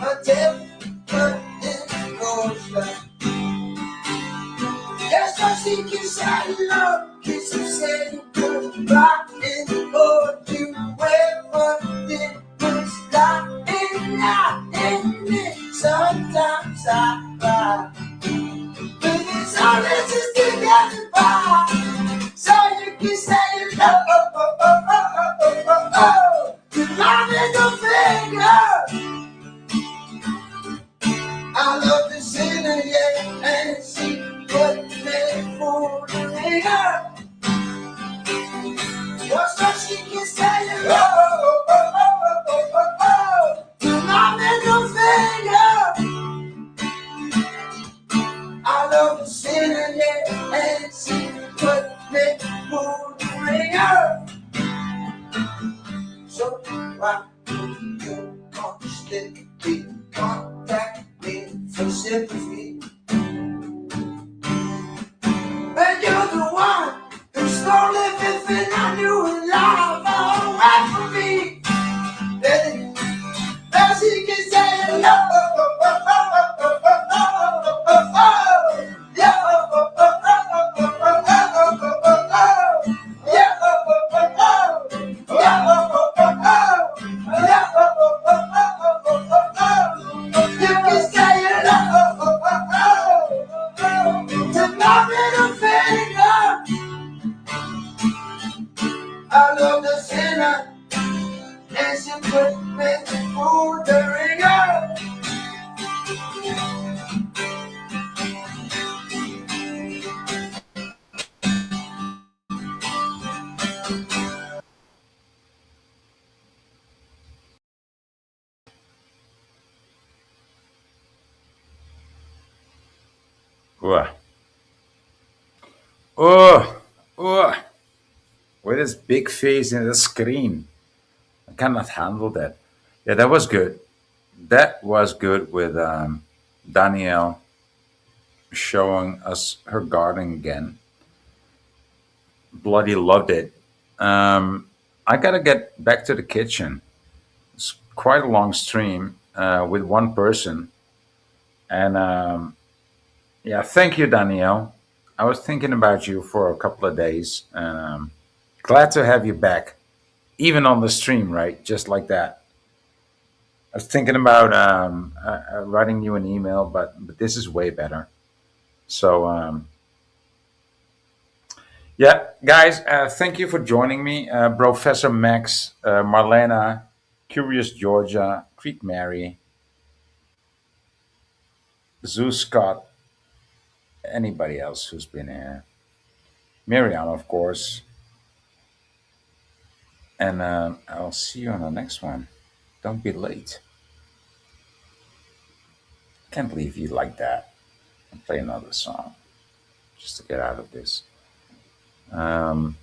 a temper in motion. Yes, so she can say love, kiss and say goodbye. And all you ever did was lie. And I admit sometimes I cry. But it's only just to get me by. So you can say love, you love me no finger. I love the sinner, yeah, and she put me through the ringer. What's so she can say you love me no finger. I love the sinner, yeah, and she put me through the ringer. So why do you constantly contact me for sympathy? But you're the one who stole everything I knew in life away from me. As he can say love, you can say love to my middle finger. I love the sinner, and she put me through the ringer. Ugh. Oh, oh, with his big face in the screen. I cannot handle that. Yeah, that was good. That was good with Danielle showing us her garden again. Bloody loved it. I gotta get back to the kitchen. It's quite a long stream with one person. And yeah, thank you, Danielle. I was thinking about you for a couple of days. And glad to have you back, even on the stream, right? Just like that. I was thinking about writing you an email, but this is way better. So yeah, guys, thank you for joining me, Professor Max, Marlena, Curious Georgia, Creek Mary, Zoo Scott, anybody else who's been here. Miriam, of course. And I'll see you on the next one. Don't be late. Can't believe you like that. I'll play another song just to get out of this. Um,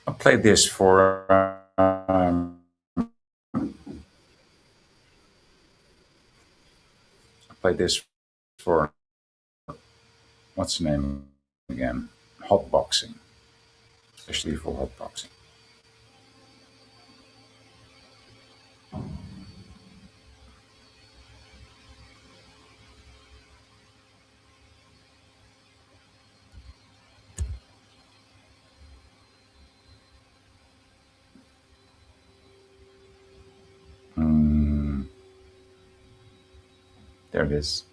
I'll play this for. I'll play this for. What's the name again? Hotboxing. Especially for hotboxing. There it is.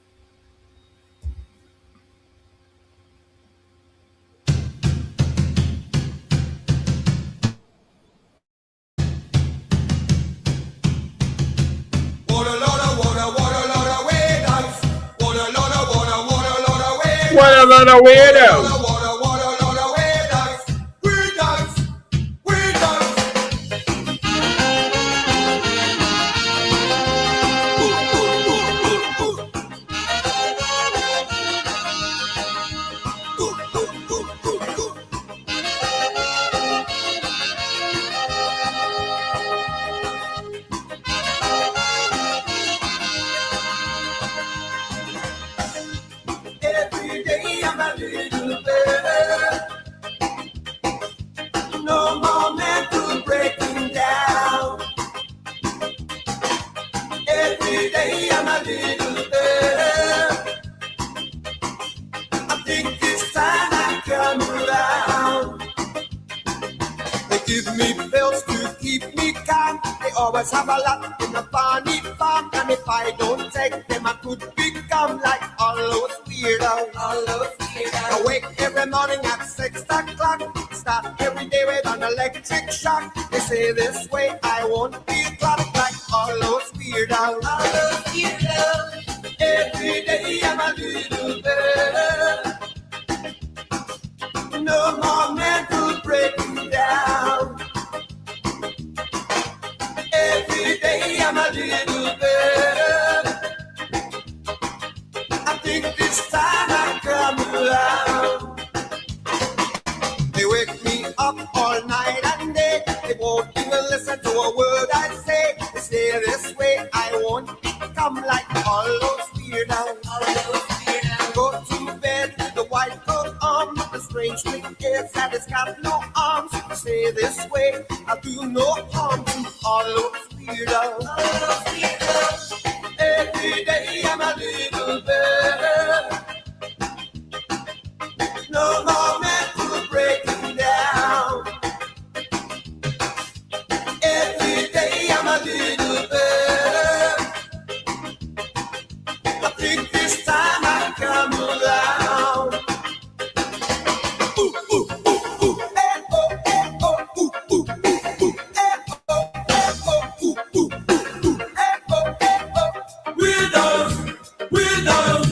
What a lot of weirdos! Every day I'm a little better. No more mental breaking down. Every day I'm a little better. I think it's time I come around. They give me pills to keep me calm. They always have a lot in the funny farm. And if I don't take them, I could become like all those weirdos. I wake every morning at 6 o'clock. Start every day with an electric shock. They say this way I won't be clocked like all those weirdos. Every day I'm a little better. No more mental breaking down. Every day I'm a little better. I think this time I come around. They wake me up all night and day. They won't even listen to a word I say. They say this way I won't become like all those weirdos. Go to bed with the white coat on. The strange thing is that it's got no arms. They say this way I'll do no harm to all those weirdos. Every day I'm a little better. No more mental breaking down. Every day I'm a little better. I think this time I come around. Ooh, ooh, ooh, ooh. Eh, oh, eh, oh, ooh, ooh, ooh, ooh. Eh, oh, eh, oh, ooh, ooh, ooh, ooh. Eh, oh, eh, oh. Weirdos, weirdos.